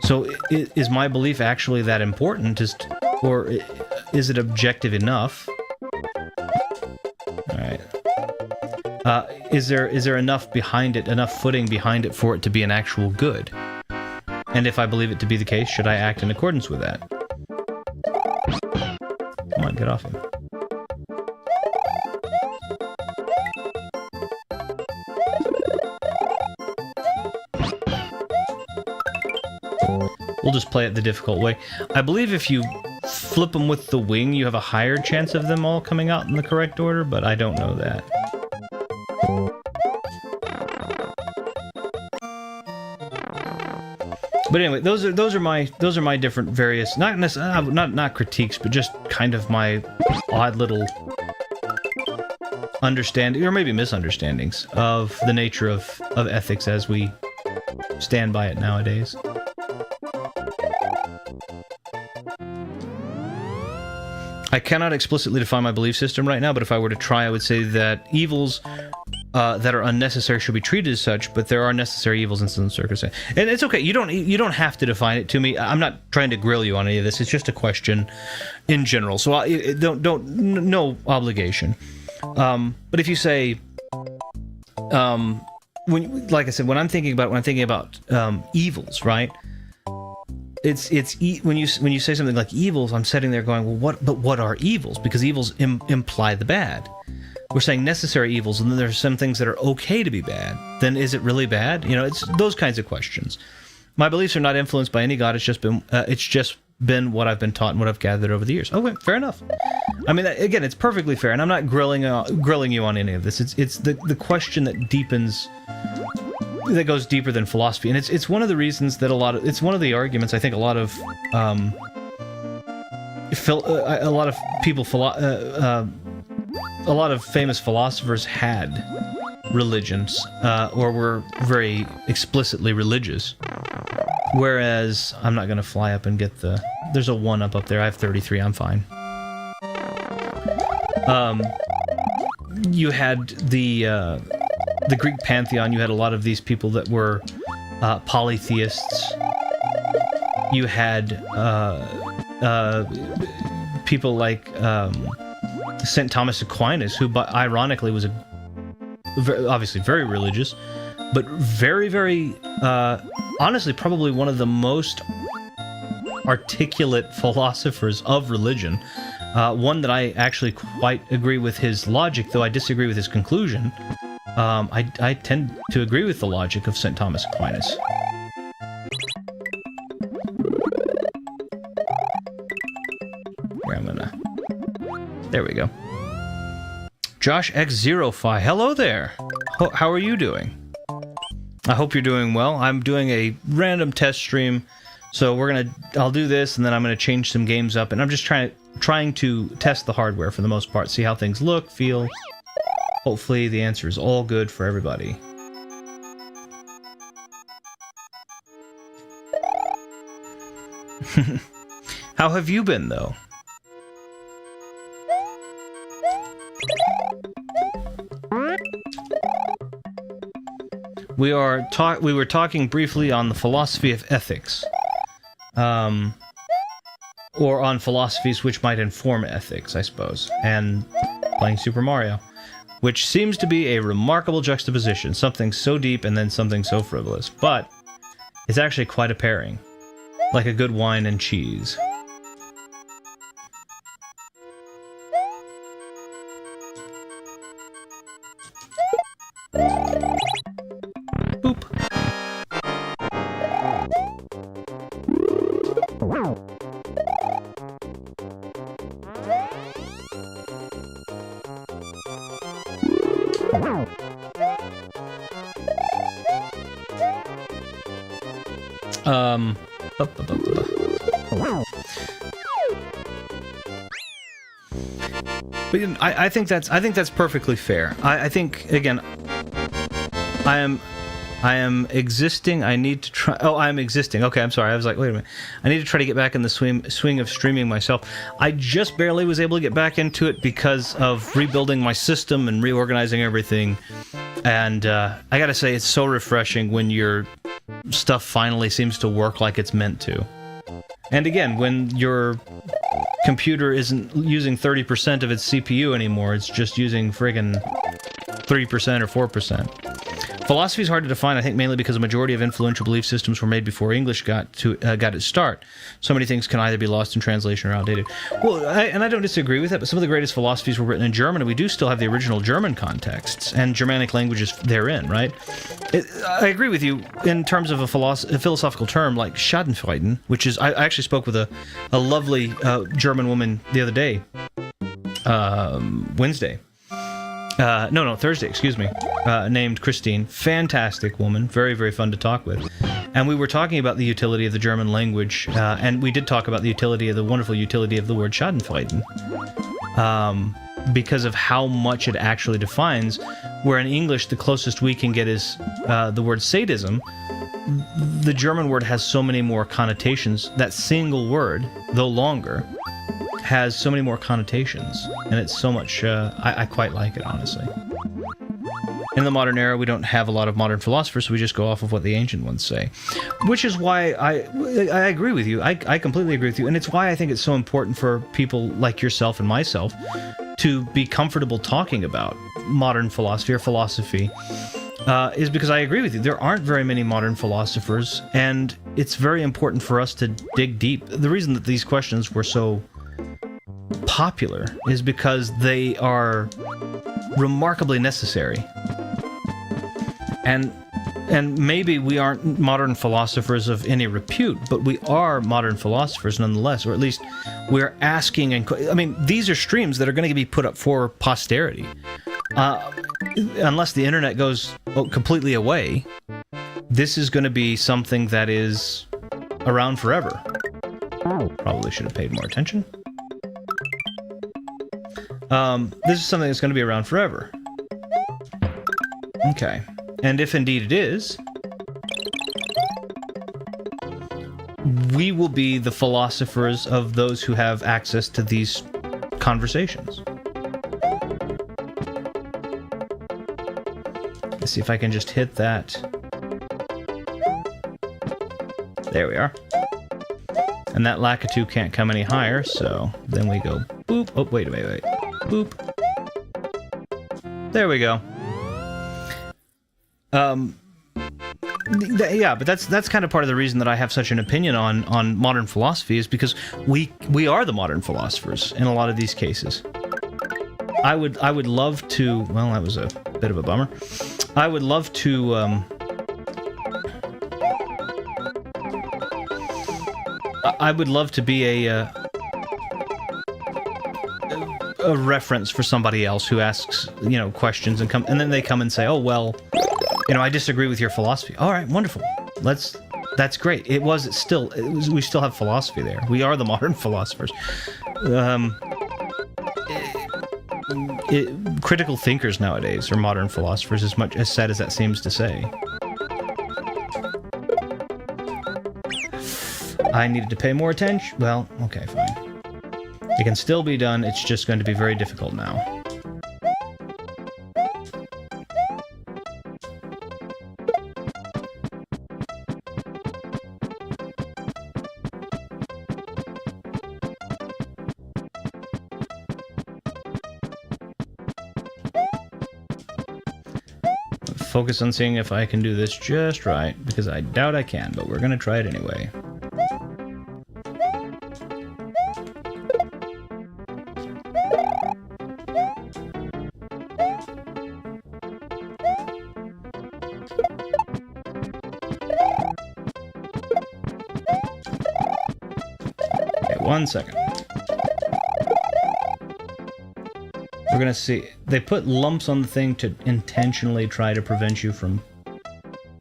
So is my belief actually that important? Or is it objective enough? All right. Is there enough behind it, enough footing behind it for it to be an actual good? And if I believe it to be the case, should I act in accordance with that? Come on, get off him. We'll just play it the difficult way. I believe if you flip them with the wing, you have a higher chance of them all coming out in the correct order, but I don't know that. But anyway, those are my different various not critiques, but just kind of my odd little understanding, or maybe misunderstandings of the nature of ethics as we stand by it nowadays. I cannot explicitly define my belief system right now, but if I were to try, I would say that evils that are unnecessary should be treated as such, but there are necessary evils in some circumstances. And it's okay. You don't have to define it to me. I'm not trying to grill you on any of this. It's just a question in general. So no obligation. But if you say, like I said, when I'm thinking about evils, right? When you say something like evils, I'm sitting there going, well, what are evils? Because evils imply the bad. We're saying necessary evils, and then there's some things that are okay to be bad. Then is it really bad? You know, it's those kinds of questions. My beliefs are not influenced by any god. It's just been what I've been taught and what I've gathered over the years. Okay, fair enough. I mean, again, it's perfectly fair, and I'm not grilling you on any of this. It's the question that deepens, that goes deeper than philosophy, and it's one of the reasons that it's one of the arguments I think a lot of a lot of famous philosophers had religions, or were very explicitly religious. Whereas, I'm not going to fly up and get there's a 1 up there. I have 33, I'm fine. You had the Greek pantheon, you had a lot of these people that were polytheists. You had people like St. Thomas Aquinas, who ironically was obviously very religious, but very, very, honestly, probably one of the most articulate philosophers of religion. One that I actually quite agree with his logic, though I disagree with his conclusion. I tend to agree with the logic of St. Thomas Aquinas. There we go. Josh X05, hello there. How are you doing? I hope you're doing well. I'm doing a random test stream, so I'll do this, and then I'm gonna change some games up, and I'm just trying to test the hardware for the most part, see how things look, feel. Hopefully the answer is all good for everybody. How have you been, though? We were talking briefly on the philosophy of ethics. or on philosophies which might inform ethics, I suppose, and playing Super Mario, which seems to be a remarkable juxtaposition, something so deep and then something so frivolous, but it's actually quite a pairing, like a good wine and cheese. Boop. But I think that's perfectly fair. I think, again, I am existing. I need to try. Oh, I'm existing. Okay, I'm sorry. I was like, wait a minute. I need to try to get back in the swing of streaming myself. I just barely was able to get back into it because of rebuilding my system and reorganizing everything. And I gotta say, it's so refreshing when your stuff finally seems to work like it's meant to. And again, when your computer isn't using 30% of its CPU anymore, it's just using friggin' 3% or 4%. Philosophy is hard to define, I think, mainly because a majority of influential belief systems were made before English got its start. So many things can either be lost in translation or outdated. Well, I don't disagree with that, but some of the greatest philosophies were written in German, and we do still have the original German contexts and Germanic languages therein, right? I agree with you in terms of a philosophical term like Schadenfreude, which is, I actually spoke with a lovely German woman the other day, Thursday, excuse me, named Christine. Fantastic woman, very, very fun to talk with. And we were talking about the utility of the German language, and we did talk about the wonderful utility of the word Schadenfreude, because of how much it actually defines, where in English the closest we can get is the word sadism. The German word has so many more connotations. That single word, though longer, has so many more connotations, and it's so much, I quite like it, honestly. In the modern era, we don't have a lot of modern philosophers, so we just go off of what the ancient ones say. Which is why I agree with you. I completely agree with you, and it's why I think it's so important for people like yourself and myself to be comfortable talking about modern philosophy or philosophy, is because I agree with you. There aren't very many modern philosophers, and it's very important for us to dig deep. The reason that these questions were so popular is because they are remarkably necessary. And maybe we aren't modern philosophers of any repute, but we are modern philosophers nonetheless, or at least we're asking, and I mean, these are streams that are going to be put up for posterity. Unless the internet goes completely away, this is going to be something that is around forever. Probably should have paid more attention. This is something that's going to be around forever. Okay. And if indeed it is, we will be the philosophers of those who have access to these conversations. Let's see if I can just hit that. There we are. And that Lakitu can't come any higher, so then we go boop. Oh, wait. Boop. There we go. Yeah, but that's kind of part of the reason that I have such an opinion on modern philosophy, is because we are the modern philosophers in a lot of these cases. I would love to. Well, that was a bit of a bummer. I would love to. I would love to be a reference for somebody else who asks, questions and then they come and say, "Oh, well, I disagree with your philosophy." All right, wonderful. That's great. We still have philosophy there. We are the modern philosophers. Critical thinkers nowadays are modern philosophers, as much as sad as that seems to say. I needed to pay more attention. Well, okay, fine. It can still be done, it's just going to be very difficult now. focus on seeing if I can do this just right, because I doubt I can, but we're gonna try it anyway. Okay, 1 second. We're gonna see. They put lumps on the thing to intentionally try to prevent you from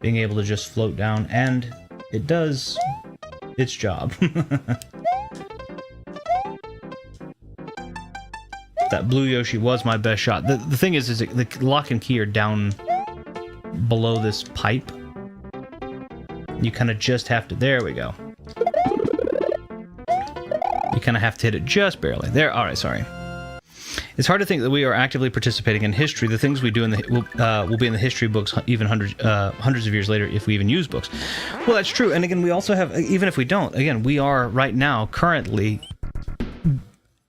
being able to just float down, and it does its job. That blue Yoshi was my best shot. The thing is the lock and key are down below this pipe. You kind of just have to. There we go. You kind of have to hit it just barely. There. All right. Sorry. It's hard to think that we are actively participating in history. The things we do in the will be in the history books even hundreds of years later if we even use books. Well, that's true. And again, we also have, even if we don't, again, we are right now currently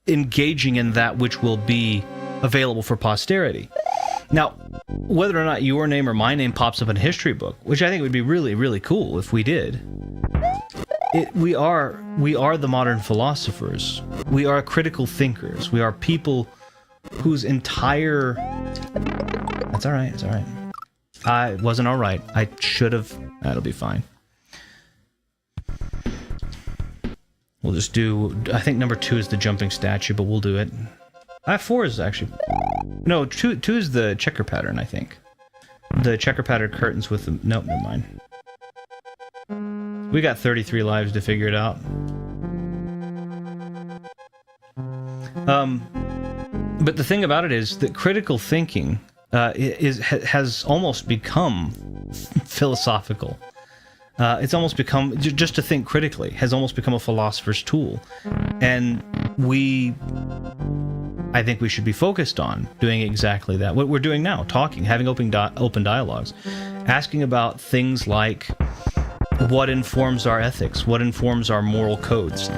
engaging in that which will be available for posterity. Now, whether or not your name or my name pops up in a history book, which I think would be really, really cool if we did. We are the modern philosophers. We are critical thinkers. We are people whose entire... That's alright, it's alright. I wasn't alright. I should have... That'll be fine. We'll just do... I think number 2 is the jumping statue, but we'll do it. 4 is actually... No, 2 is the checker pattern, I think. The checker pattern curtains with the... Nope, never mind. We got 33 lives to figure it out. But the thing about it is that critical thinking has almost become philosophical. It's almost become, just to think critically, has almost become a philosopher's tool. And I think we should be focused on doing exactly that. What we're doing now, talking, having open dialogues, asking about things like what informs our ethics, what informs our moral codes,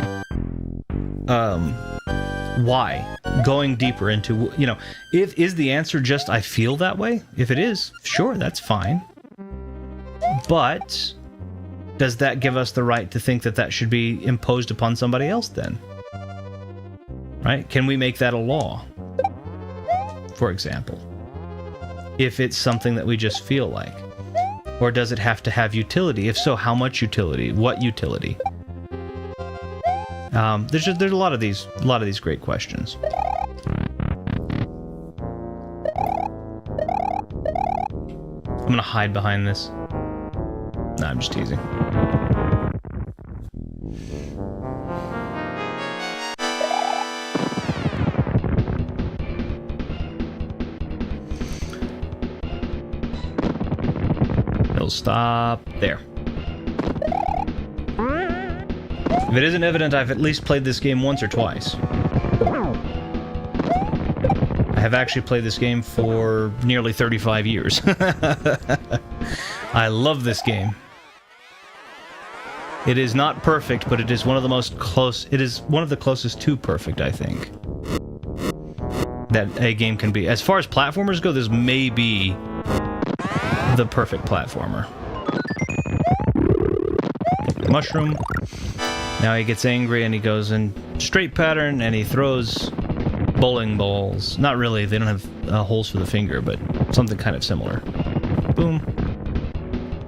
why, going deeper into, is the answer just I feel that way? If it is, sure, that's fine. But does that give us the right to think that that should be imposed upon somebody else then? Right? Can we make that a law? For example, if it's something that we just feel like. Or does it have to have utility? If so, how much utility? What utility? There's a lot of these great questions. I'm gonna hide behind this. Nah, I'm just teasing. He'll stop there. If it isn't evident, I've at least played this game once or twice. I have actually played this game for nearly 35 years. I love this game. It is not perfect, but it is one of the most close... It is one of the closest to perfect, I think, that a game can be. As far as platformers go, this may be the perfect platformer. Mushroom. Now he gets angry and he goes in straight pattern and he throws bowling balls. Not really, they don't have holes for the finger, but something kind of similar. Boom.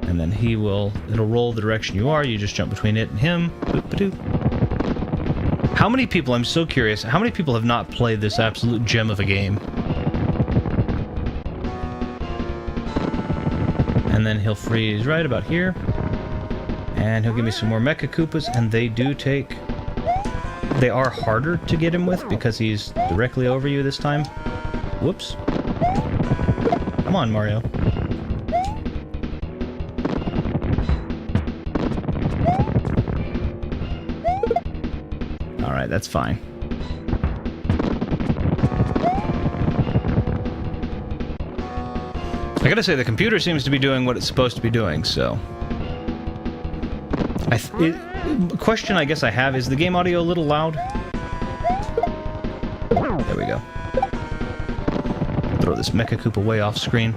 And then it'll roll the direction you are, you just jump between it and him. Boop-a-doo. How many people, I'm so curious, how many people have not played this absolute gem of a game? And then he'll freeze right about here. And he'll give me some more Mecha Koopas, and they are harder to get him with because he's directly over you this time. Whoops. Come on, Mario. Alright, that's fine. I gotta say, the computer seems to be doing what it's supposed to be doing, so... question I guess I have, is the game audio a little loud? There we go. Throw this Mecha Koopa way off screen.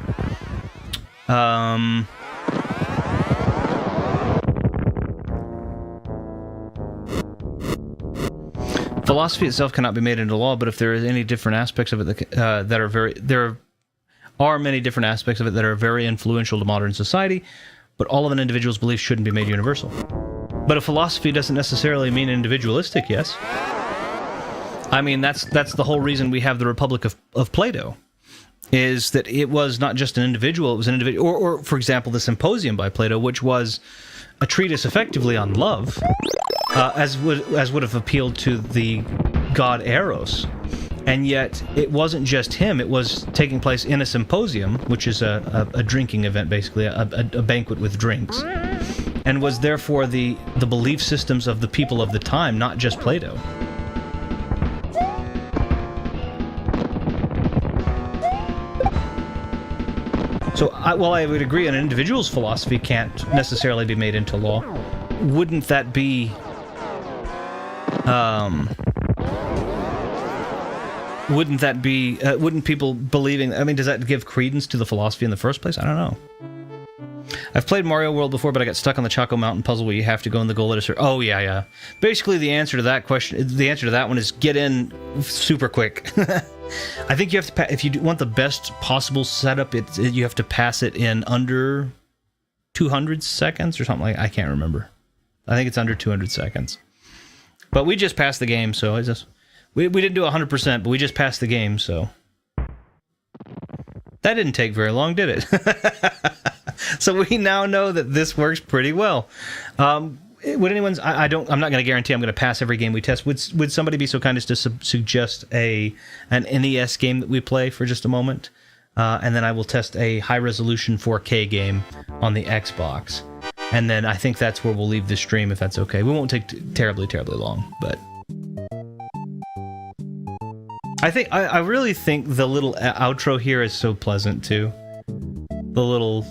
Philosophy itself cannot be made into law, but if there is any different aspects of it that are there are many different aspects of it that are very influential to modern society, but all of an individual's beliefs shouldn't be made universal. But a philosophy doesn't necessarily mean individualistic, yes? I mean, that's the whole reason we have the Republic of Plato, is that it was not just an individual, it was an individual, or for example, the Symposium by Plato, which was a treatise effectively on love, as would have appealed to the god Eros. And yet, it wasn't just him. It was taking place in a symposium, which is a drinking event, basically, a banquet with drinks, and was therefore the belief systems of the people of the time, not just Plato. So, while I would agree an individual's philosophy can't necessarily be made into law, wouldn't that be... wouldn't people believing... I mean, does that give credence to the philosophy in the first place? I don't know. I've played Mario World before, but I got stuck on the Choco Mountain puzzle where you have to go in the goal editor. Oh, yeah. Basically, the answer to that one is get in super quick. I think you have to... If you want the best possible setup, you have to pass it in under 200 seconds or something like that. I can't remember. I think it's under 200 seconds. But we just passed the game, so it's just... We didn't do 100%, but we just passed the game, so... That didn't take very long, did it? So we now know that this works pretty well. Would anyone's... I'm not going to guarantee I'm going to pass every game we test. Would somebody be so kind as to suggest an NES game that we play for just a moment? And then I will test a high-resolution 4K game on the Xbox. And then I think that's where we'll leave the stream, if that's okay. We won't take terribly, terribly long, but... I really think the little outro here is so pleasant, too. The little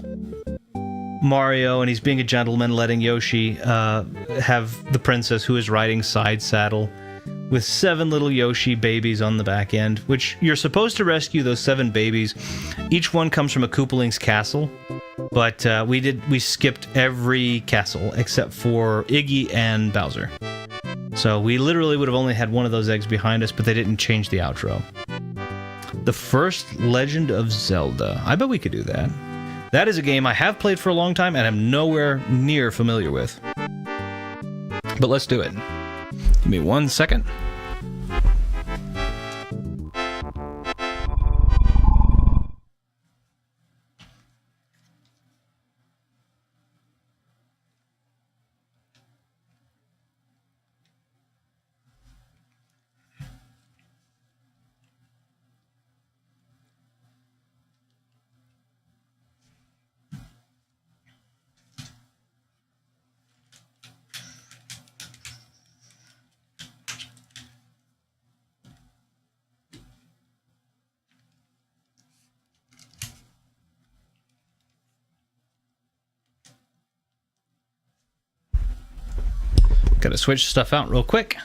Mario, and he's being a gentleman, letting Yoshi have the princess who is riding side saddle with 7 little Yoshi babies on the back end, which you're supposed to rescue those 7 babies. Each one comes from a Koopaling's castle, but we skipped every castle except for Iggy and Bowser. So we literally would have only had one of those eggs behind us, but they didn't change the outro. The first Legend of Zelda. I bet we could do that. That is a game I have played for a long time and I'm nowhere near familiar with. But let's do it. Give me 1 second. Gotta switch stuff out real quick.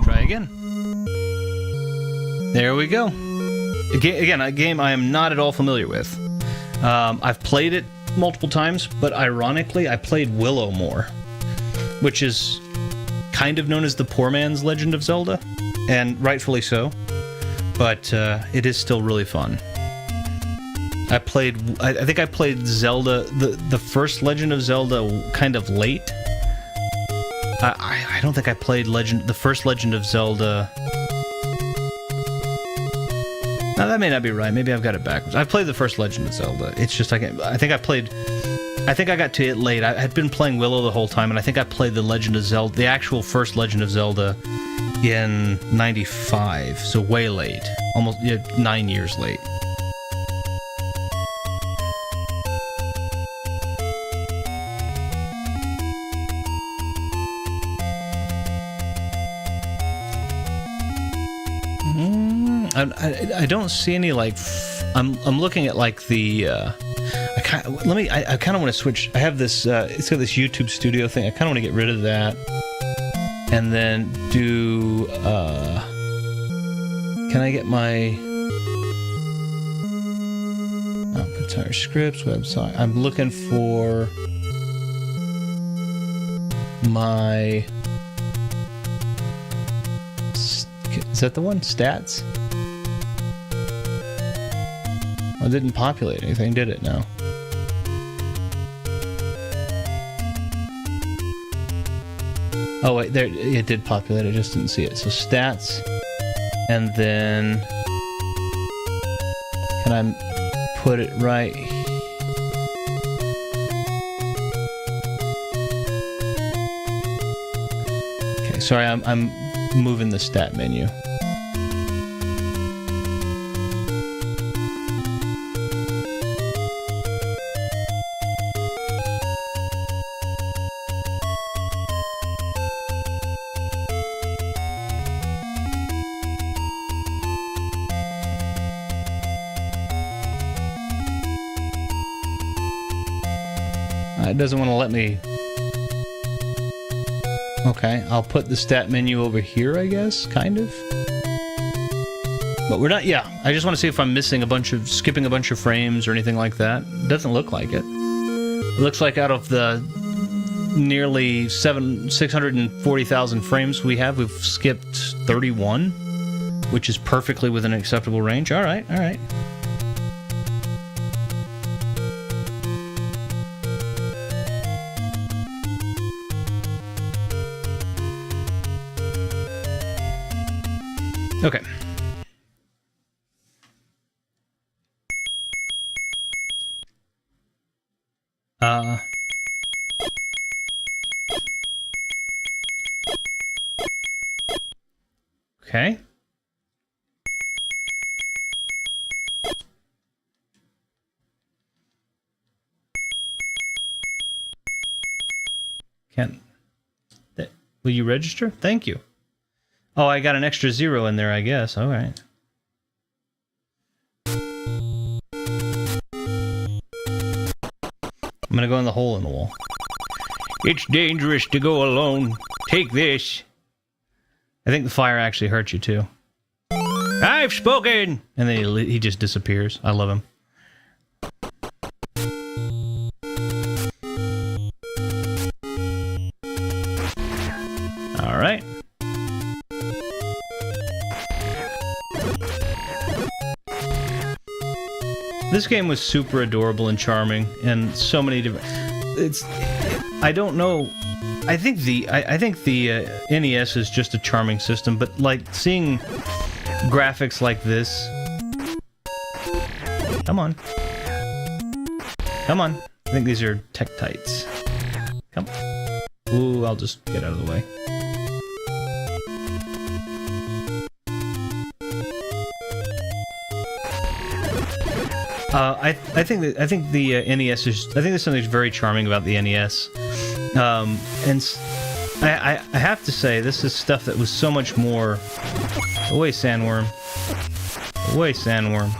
Try again. There we go. Again, a game I am not at all familiar with. I've played it multiple times, but ironically, I played Willow more, which is kind of known as the poor man's Legend of Zelda. And rightfully so, but it is still really fun. I think I played Zelda, the first Legend of Zelda, kind of late. I don't think I played the first Legend of Zelda. Now that may not be right. Maybe I've got it backwards. I played the first Legend of Zelda. It's just I think I got to it late. I had been playing Willow the whole time, and I think I played the Legend of Zelda, the actual first Legend of Zelda, in 95, so way late. Almost 9 years late. I don't see any, like... I'm looking at, like, the... I kind of want to switch. I have this. It's got this YouTube Studio thing. I kind of want to get rid of that, and then do. Can I get my? Guitar scripts website. I'm looking for my. Is that the one? Stats? Well, it didn't populate anything, did it? No. Oh wait, there it did populate. I just didn't see it. So stats, and then can I put it right? Okay, sorry, I'm moving the stat menu. It doesn't want to let me. Okay, I'll put the stat menu over here, I guess, kind of. But we're not, yeah, I just want to see if I'm missing skipping a bunch of frames or anything like that. It doesn't look like it. It looks like out of the nearly 640,000 frames we have, we've skipped 31, which is perfectly within an acceptable range. All right, all right. Okay. Okay. Will you register? Thank you. Oh, I got an extra 0 in there, I guess. All right. I'm gonna go in the hole in the wall. It's dangerous to go alone. Take this. I think the fire actually hurt you too. I've spoken! And then he just disappears. I love him. All right. This game was super adorable and charming, and so many different. I don't know. I think the NES is just a charming system, but like seeing graphics like this. Come on. Come on. I think these are Tektites. Come on. Ooh, I'll just get out of the way. I think the NES is. I think there's something very charming about the NES, and I have to say this is stuff that was so much more. Away, sandworm. Away, sandworm.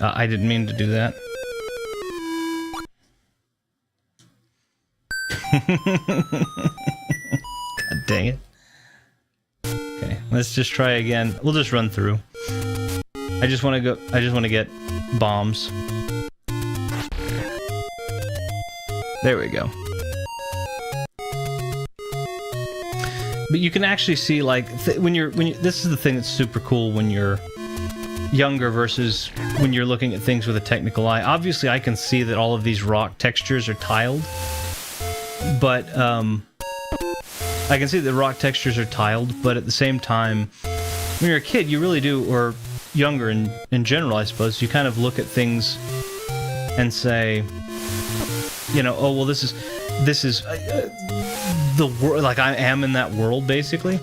I didn't mean to do that. God dang it. Okay, let's just try again. We'll just run through. I just want to get bombs. There we go. But you can actually see, like, when you this is the thing that's super cool when you're younger versus when you're looking at things with a technical eye. Obviously, I can see that all of these rock textures are tiled, but I can see that the rock textures are tiled, but at the same time, when you're a kid, you really do, or younger in general, I suppose, you kind of look at things and say, you know, oh, well, this is the world, like I am in that world, basically.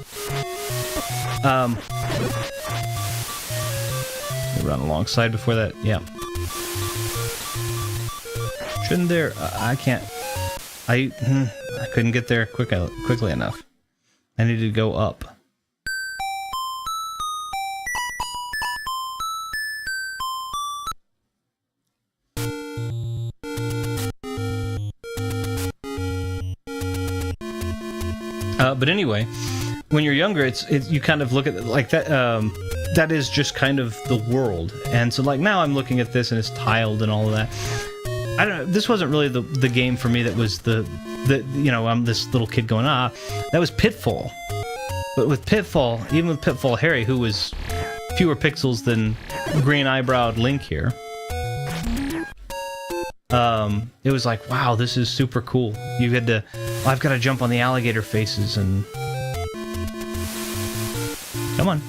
Run alongside before that, yeah. Shouldn't there? I can't. I couldn't get there quickly enough. I needed to go up. But anyway, when you're younger, it's you kind of look at it like that. That is just kind of the world, and so like now I'm looking at this and it's tiled and all of that. I don't know. This wasn't really the game for me. That was the I'm this little kid going that was Pitfall. But with Pitfall, even with Pitfall Harry, who was fewer pixels than green eyebrowed Link here, it was like, wow, this is super cool. You had to, I've got to jump on the alligator faces and come on,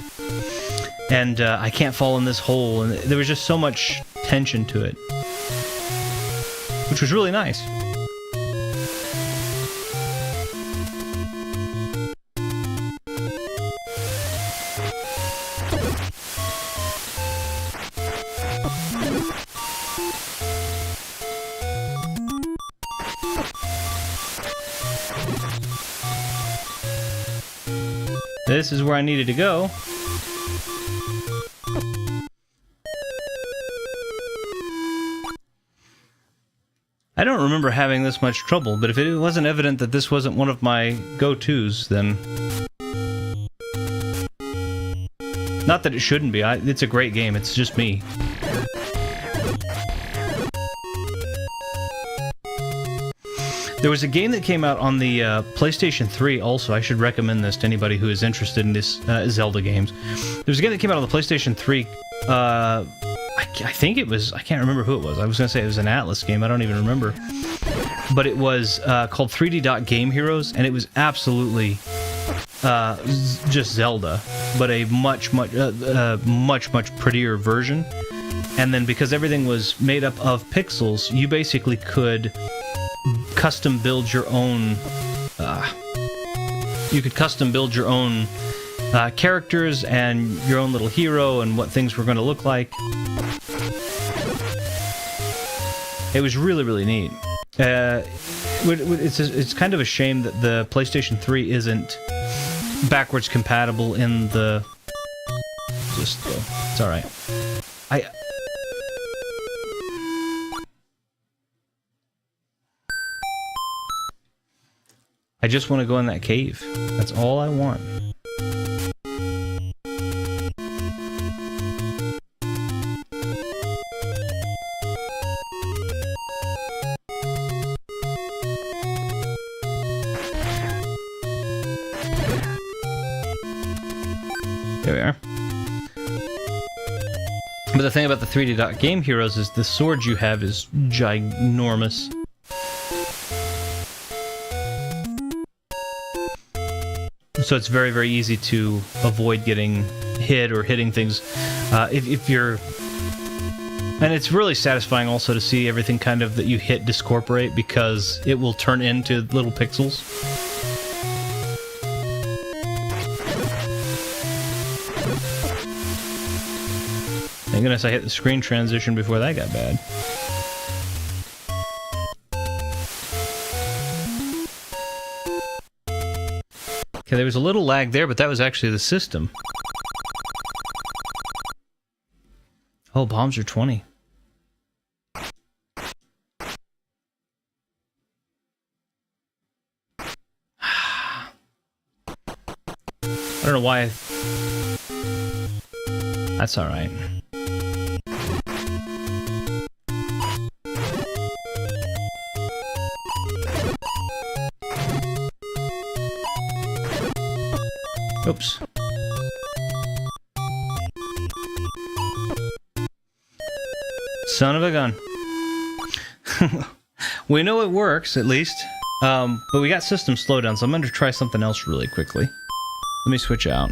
and I can't fall in this hole, and there was just so much tension to it, which was really nice. This is where I needed to go. I don't remember having this much trouble, but if it wasn't evident that this wasn't one of my go-tos, then... Not that it shouldn't be. It's a great game. It's just me. There was a game that came out on the PlayStation 3 also. I should recommend this to anybody who is interested in this Zelda games. There was a game that came out on the PlayStation 3. I think it was... I can't remember who it was. I was going to say it was an Atlas game. I don't even remember. But it was called 3D Dot Game Heroes, and it was absolutely just Zelda, but a much prettier version. And then because everything was made up of pixels, you basically could custom build your own characters and your own little hero and what things were going to look like. It was really, really neat. It's kind of a shame that the PlayStation 3 isn't backwards compatible in the... it's alright. I just want to go in that cave. That's all I want. There we are. But the thing about the 3D Dot Game Heroes is the sword you have is ginormous. So it's very, very easy to avoid getting hit or hitting things if you're... And it's really satisfying also to see everything kind of that you hit discorporate, because it will turn into little pixels. Thank goodness I hit the screen transition before that got bad. Okay, there was a little lag there, but that was actually the system. Oh, bombs are 20. I don't know why... That's alright. Oops. Son of a gun. We know it works, at least. But we got system slowdown, so I'm going to try something else really quickly. Let me switch out.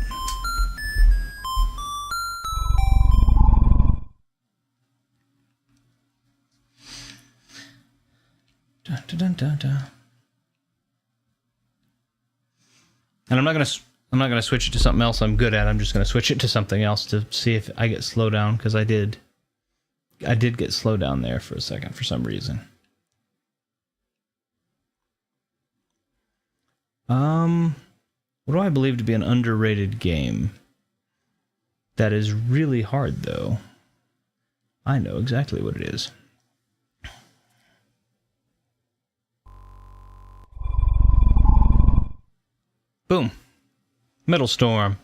Dun, dun, dun, dun. And I'm not gonna switch it to something else I'm good at. I'm just gonna switch it to something else to see if I get slowdown, because I did get slowdown there for a second for some reason. What do I believe to be an underrated game? That is really hard, though. I know exactly what it is. Boom. Metal Storm.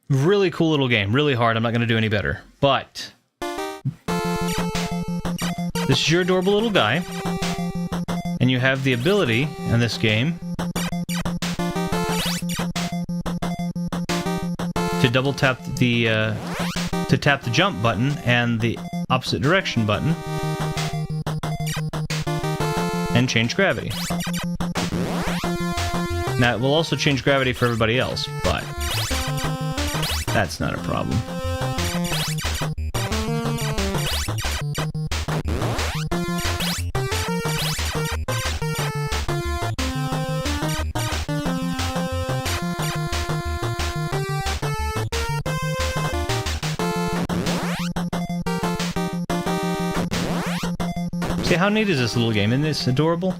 Really cool little game. Really hard. I'm not going to do any better. But this is your adorable little guy. And you have the ability in this game to double tap the jump button and the opposite direction button and change gravity. Now, it will also change gravity for everybody else, but that's not a problem. See, how neat is this little game? Isn't this adorable?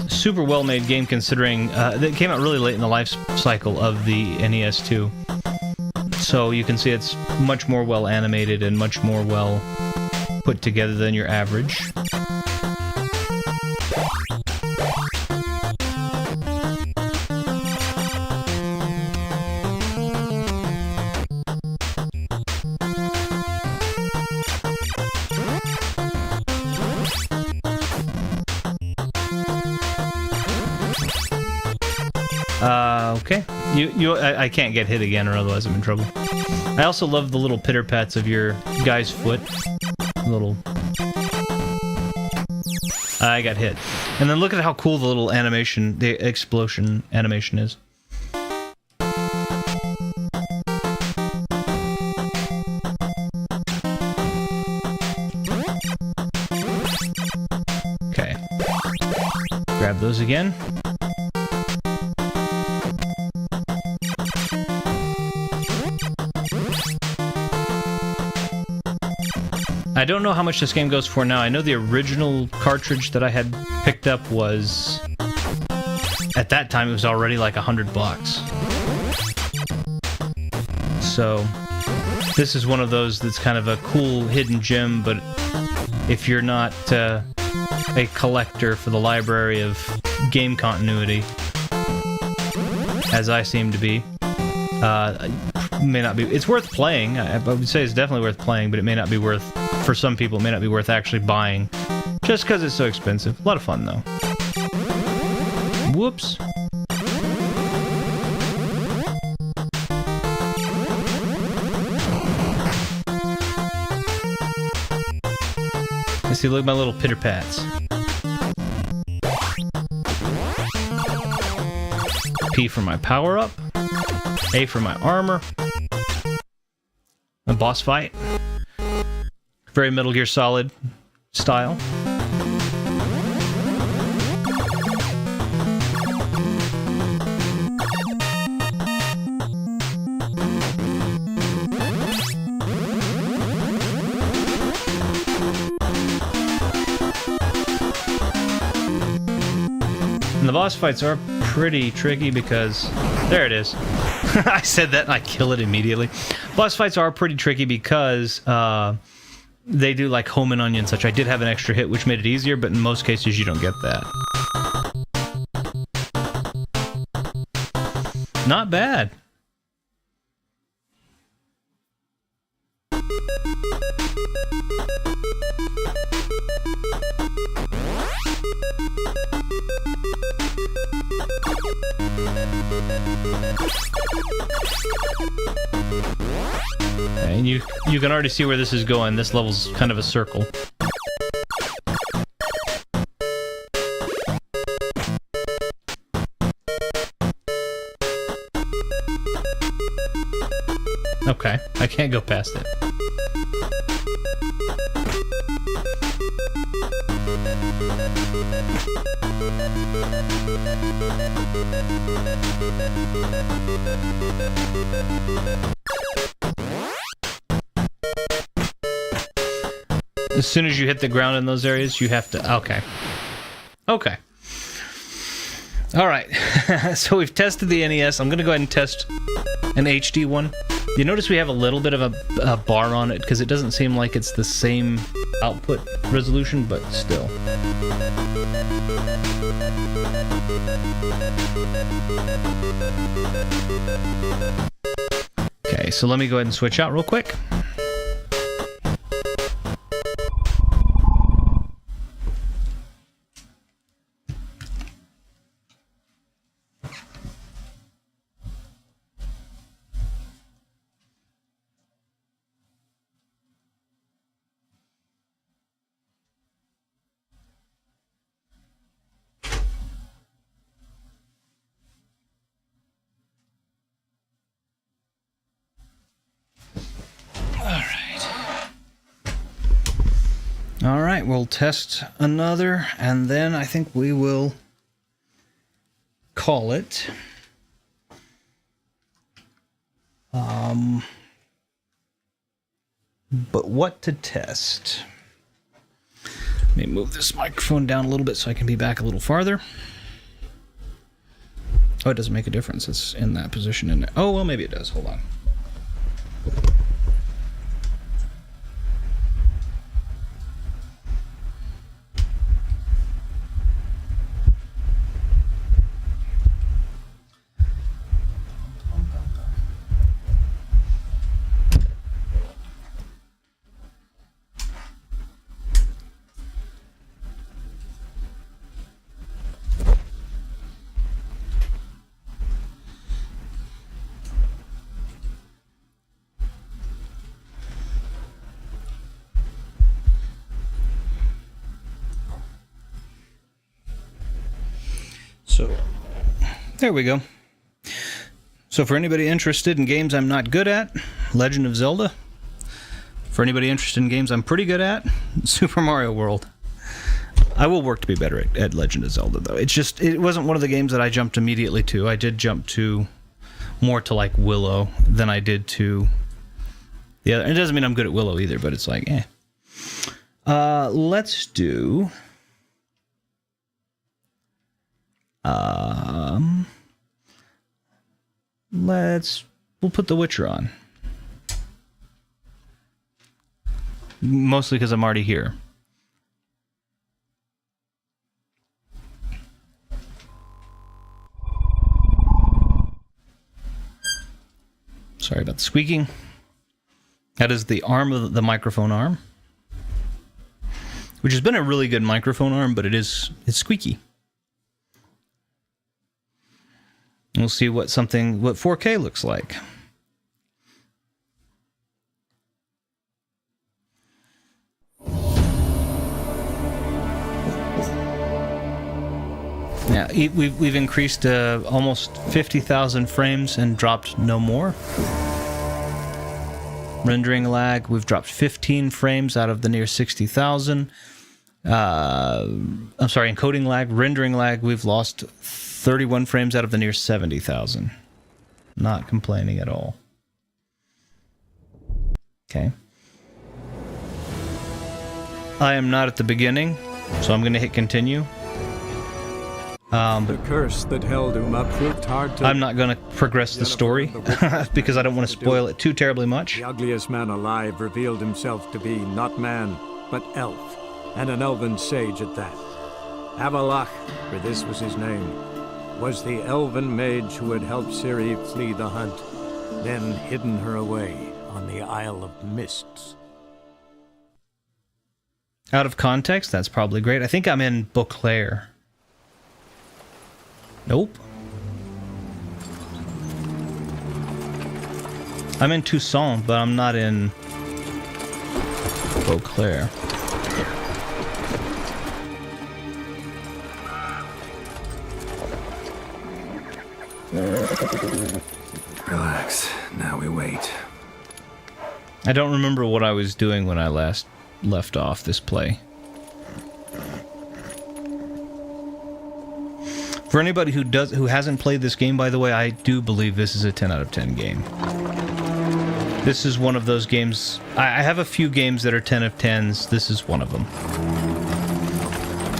Super well-made game considering that came out really late in the life cycle of the NES 2. So you can see it's much more well animated and much more well put together than your average. Okay. I can't get hit again or otherwise I'm in trouble. I also love the little pitter-pats of your guy's foot. Little... I got hit. And then look at how cool the little animation, the explosion animation is. Okay. Grab those again. I don't know how much this game goes for now. I know the original cartridge that I had picked up was... At that time, it was already like $100. So, this is one of those that's kind of a cool hidden gem, but if you're not a collector for the library of game continuity, as I seem to be, may not be... It's worth playing. I would say it's definitely worth playing, but it may not be worth... For some people, it may not be worth actually buying, just because it's so expensive. A lot of fun, though. Whoops. Let's see, look at my little pitter-pats. P for my power-up. A for my armor. A boss fight. Very Metal Gear Solid style. And the boss fights are pretty tricky because... There it is. I said that and I kill it immediately. Boss fights are pretty tricky because... they do like home and onion and such. I did have an extra hit, which made it easier, but in most cases you don't get that. Not bad. And you can already see where this is going. This level's kind of a circle. Okay, I can't go past it. As soon as you hit the ground in those areas, you have to... Okay. Okay. Alright. So we've tested the NES. I'm going to go ahead and test an HD one. You notice we have a little bit of a bar on it because it doesn't seem like it's the same output resolution, but still. Okay, so let me go ahead and switch out real quick. All right, we'll test another, and then I think we will call it. But what to test? Let me move this microphone down a little bit so I can be back a little farther. Oh, it doesn't make a difference. It's in that position in there. Oh, well, maybe it does. Hold on. So, there we go. So for anybody interested in games I'm not good at, Legend of Zelda. For anybody interested in games I'm pretty good at, Super Mario World. I will work to be better at Legend of Zelda, though. It's just, it wasn't one of the games that I jumped immediately to. I did jump to more to like Willow than I did to the other. It doesn't mean I'm good at Willow either, but it's like, eh. Let's do... we'll put The Witcher on. Mostly because I'm already here. Sorry about the squeaking. That is the arm of the microphone arm, which has been a really good microphone arm, but it's squeaky. We'll see what 4K looks like. Now we've increased almost 50,000 frames and dropped no more. Rendering lag, we've dropped 15 frames out of the near 60,000. I'm sorry, encoding lag, rendering lag, we've lost 31 frames out of the near 70,000. Not complaining at all. Okay. I am not at the beginning, so I'm going to hit continue. The curse that held Uma proved hard to... I'm not going to progress the story because I don't want to spoil it too terribly much. The ugliest man alive revealed himself to be not man, but elf, and an elven sage at that. Avalach, for this was his name, was the elven mage who had helped Ciri flee the hunt, then hidden her away on the Isle of Mists. Out of context, that's probably great. I think I'm in Beauclair. Nope. I'm in Toussaint, but I'm not in Beauclair. Relax. Now we wait. I don't remember what I was doing when I last left off this play. For anybody who hasn't played this game, by the way, I do believe this is a 10 out of 10 game. This is one of those games... I have a few games that are 10 of 10s. This is one of them.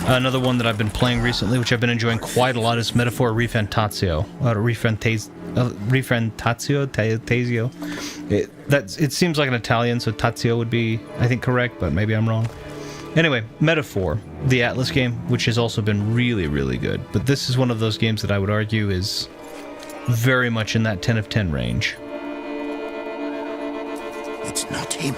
Another one that I've been playing recently, which I've been enjoying quite a lot, is Metaphor Refantatio. refriend Tazio, Tazio. It seems like an Italian, so Tazio would be, I think, correct, but maybe I'm wrong. Anyway, Metaphor, the Atlas game, which has also been really, really good. But this is one of those games that I would argue is very much in that 10 of 10 range. It's not him.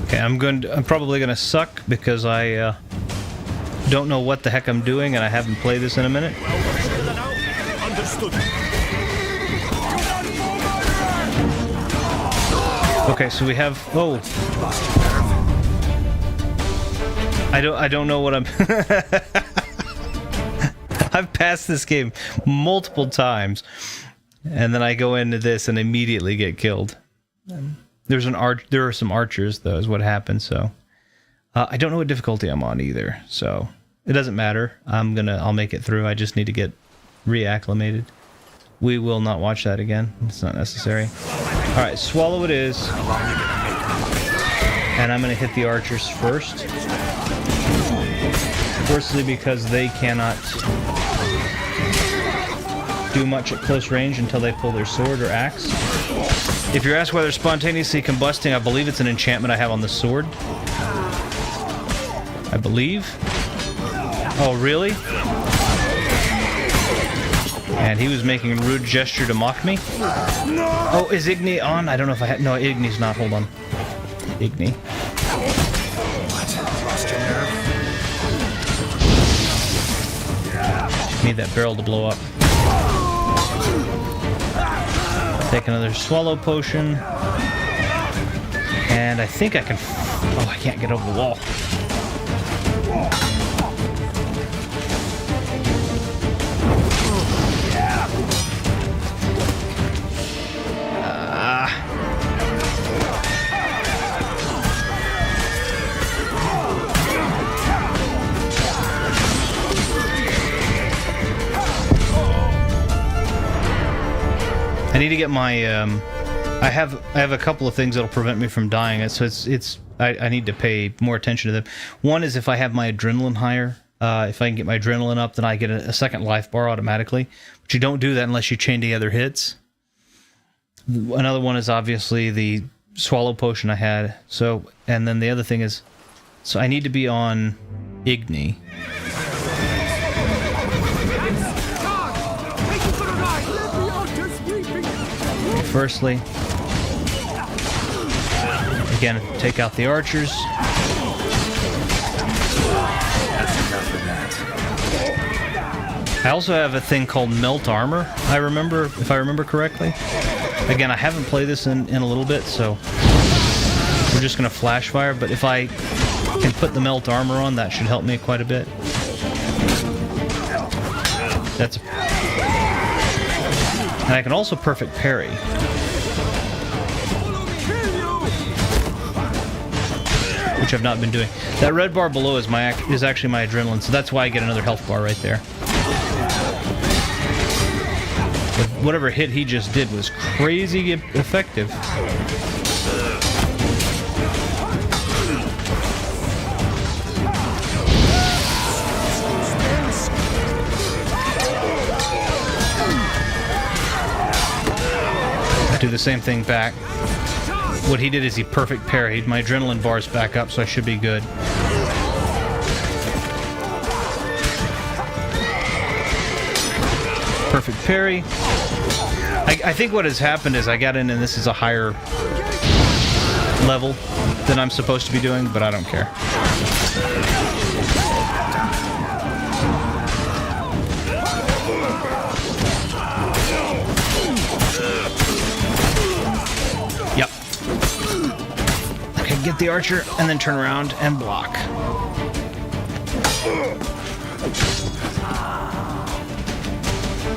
Okay, I'm probably gonna suck because I don't know what the heck I'm doing and I haven't played this in a minute. Understood. Okay, so we have I don't know what I'm I've passed this game multiple times and then I go into this and immediately get killed. There are some archers though is what happened, so I don't know what difficulty I'm on either, so it doesn't matter. I'll make it through. I just need to get reacclimated. We will not watch that again. It's not necessary. Alright, swallow it is. And I'm gonna hit the archers first. Firstly because they cannot do much at close range until they pull their sword or axe. If you're asked whether spontaneously combusting, I believe it's an enchantment I have on the sword. I believe. Oh, really? And he was making a rude gesture to mock me. Oh, is Igni on? I don't know if I had... No, Igni's not. Hold on. Igni. Need that barrel to blow up. Take another swallow potion. And I think I can... Oh, I can't get over the wall. I need to get my I have a couple of things that'll prevent me from dying, so I need to pay more attention to them. One is if I have my adrenaline higher. If I can get my adrenaline up, then I get a second life bar automatically. But you don't do that unless you chain together hits. Another one is obviously the swallow potion I had. So, and then the other thing is, so I need to be on Igni. Firstly, again, take out the archers. I also have a thing called Melt Armor, if I remember correctly. Again, I haven't played this in a little bit, so we're just going to flash fire, but if I can put the Melt Armor on, that should help me quite a bit. And I can also perfect parry. Which I've not been doing. That red bar below is actually my adrenaline, so that's why I get another health bar right there. But whatever hit he just did was crazy effective. I do the same thing back. What he did is he perfect parried. My adrenaline bar's back up, so I should be good. Perfect parry. I think what has happened is I got in and this is a higher level than I'm supposed to be doing, but I don't care. Yep. Okay, get the archer and then turn around and block.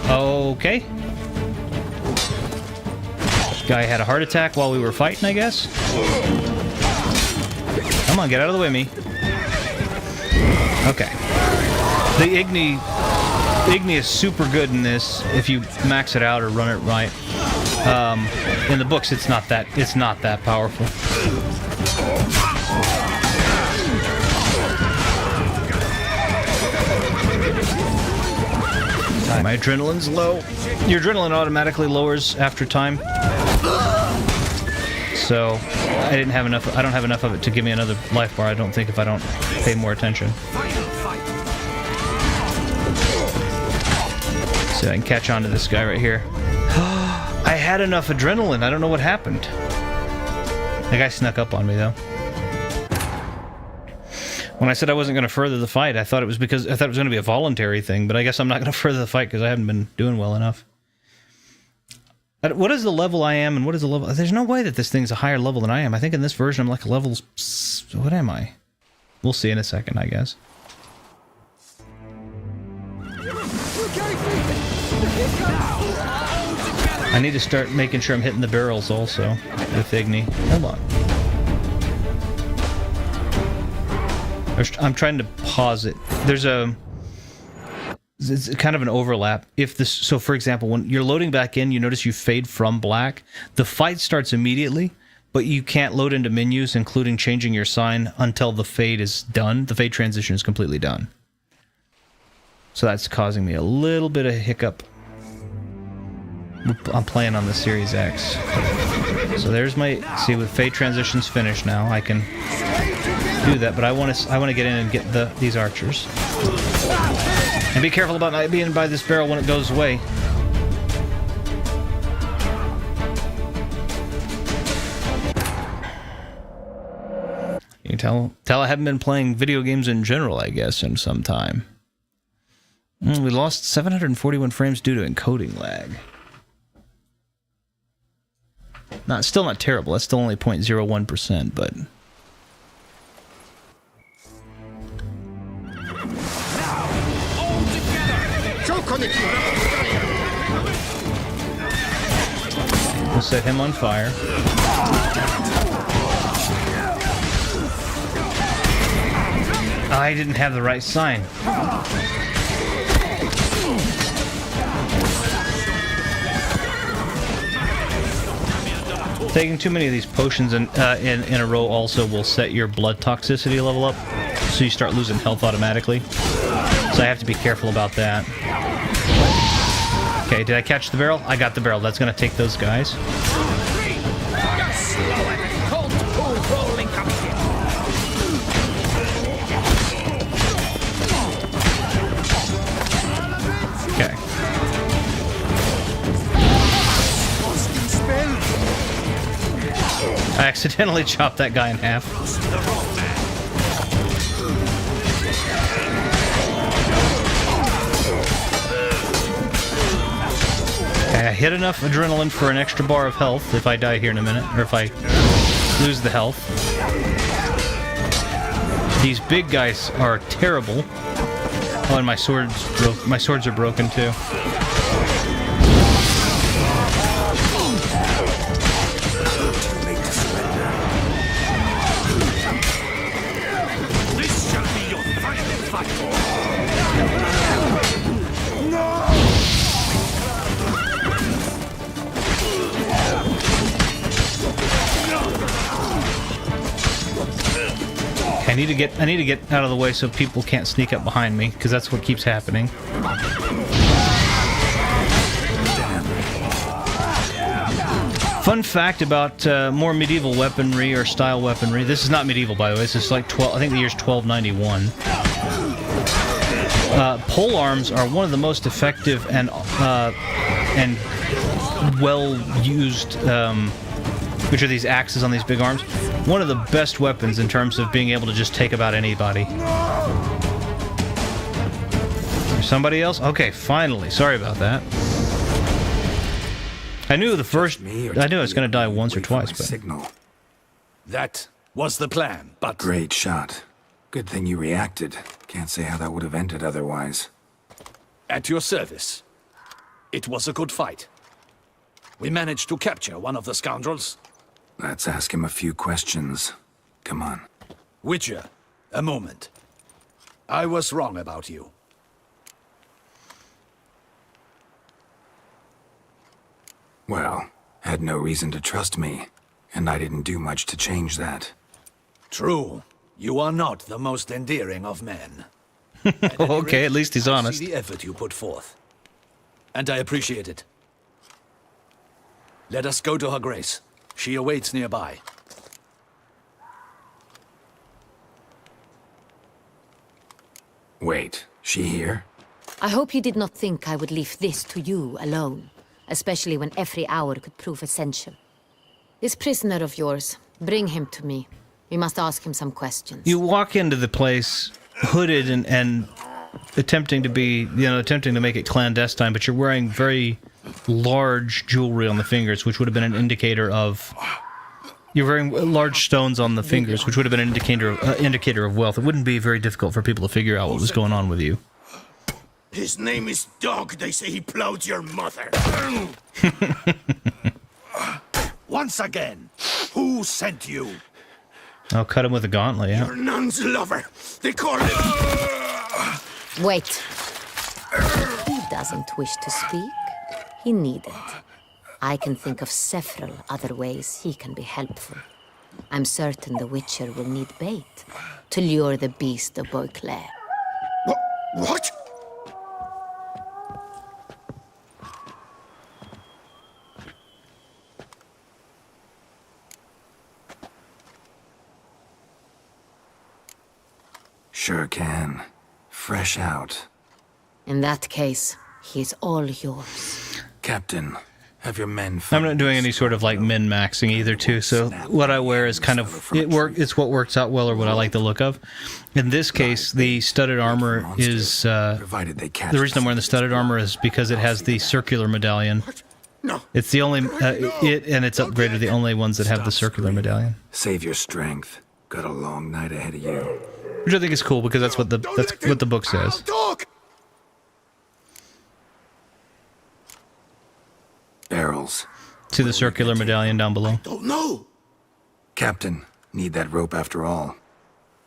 Okay. Guy had a heart attack while we were fighting, I guess. Come on, get out of the way, me. Okay. The Igni is super good in this if you max it out or run it right. In the books, it's not that powerful. My adrenaline's low. Your adrenaline automatically lowers after time. So I don't have enough of it to give me another life bar, I don't think, if I don't pay more attention. So I can catch on to this guy right here. I had enough adrenaline. I don't know what happened. The guy snuck up on me, though. When I said I wasn't going to further the fight, I thought it was going to be a voluntary thing, but I guess I'm not going to further the fight because I haven't been doing well enough. What is the level I am, and what is the level? There's no way that this thing's a higher level than I am. I think in this version I'm like a level... What am I? We'll see in a second, I guess. I need to start making sure I'm hitting the barrels also with Igni. Hold on. I'm trying to pause it. It's kind of an overlap. So for example, when you're loading back in, you notice you fade from black. The fight starts immediately, but you can't load into menus, including changing your sign, until the fade is done. The fade transition is completely done. So that's causing me a little bit of hiccup. I'm playing on the Series X. So there's my... See, with fade transitions finished now, I can do that, but I want to get in and get these archers. And be careful about not being by this barrel when it goes away. You can tell I haven't been playing video games in general, I guess, in some time. We lost 741 frames due to encoding lag. Still not terrible. That's still only 0.01%, but... We'll set him on fire. I didn't have the right sign. Taking too many of these potions in a row also will set your blood toxicity level up, so you start losing health automatically. So I have to be careful about that. Okay, did I catch the barrel? I got the barrel. That's going to take those guys. Okay. I accidentally chopped that guy in half. Okay, I hit enough adrenaline for an extra bar of health if I die here in a minute, or if I lose the health. These big guys are terrible. Oh, and my swords are broken too. I need to get out of the way so people can't sneak up behind me, because that's what keeps happening. Fun fact about more medieval weaponry or style weaponry. This is not medieval, by the way. This is like I think the year's 1291. Pole arms are one of the most effective and well used. Which are these axes on these big arms? One of the best weapons in terms of being able to just take about anybody. There's somebody else? Okay, finally. Sorry about that. I knew I was going to die once or twice, but... Signal. That was the plan, but... Great shot. Good thing you reacted. Can't say how that would have ended otherwise. At your service. It was a good fight. We managed to capture one of the scoundrels. Let's ask him a few questions. Come on. Witcher, a moment. I was wrong about you. Well, had no reason to trust me, and I didn't do much to change that. True. You are not the most endearing of men. Okay, at least he's I honest. see the effort you put forth. And I appreciate it. Let us go to her grace. She awaits nearby. Wait, she here? I hope you did not think I would leave this to you alone, especially when every hour could prove essential. This prisoner of yours, bring him to me. We must ask him some questions. You walk into the place hooded and attempting to make it clandestine, but you're wearing very large jewelry on the fingers, which would have been an indicator of... You're wearing large stones on the fingers, which would have been an indicator of wealth. It wouldn't be very difficult for people to figure out what was going on with you. His name is Dog. They say he plowed your mother. Once again, who sent you? I'll cut him with a gauntlet, yeah. Your nun's lover. They call him... Wait. He doesn't wish to speak. He needed. I can think of several other ways he can be helpful. I'm certain the Witcher will need bait to lure the beast of Beauclair. What? Sure can. Fresh out. In that case, he is all yours. Captain, have your men... I'm not doing any sort of like min-maxing either, too. So what I wear is kind of it's what works out well or what I like the look of. In this case, the studded armor is provided they catch the reason I'm wearing the studded armor is because it has the circular medallion. No. It's the only and it's upgraded the only ones that have the circular medallion, Save your strength. Got a long night ahead of you. which I think is cool because that's what the book says. Dog! Barrels. To the circular medallion down below. Don't know. Captain, need that rope after all.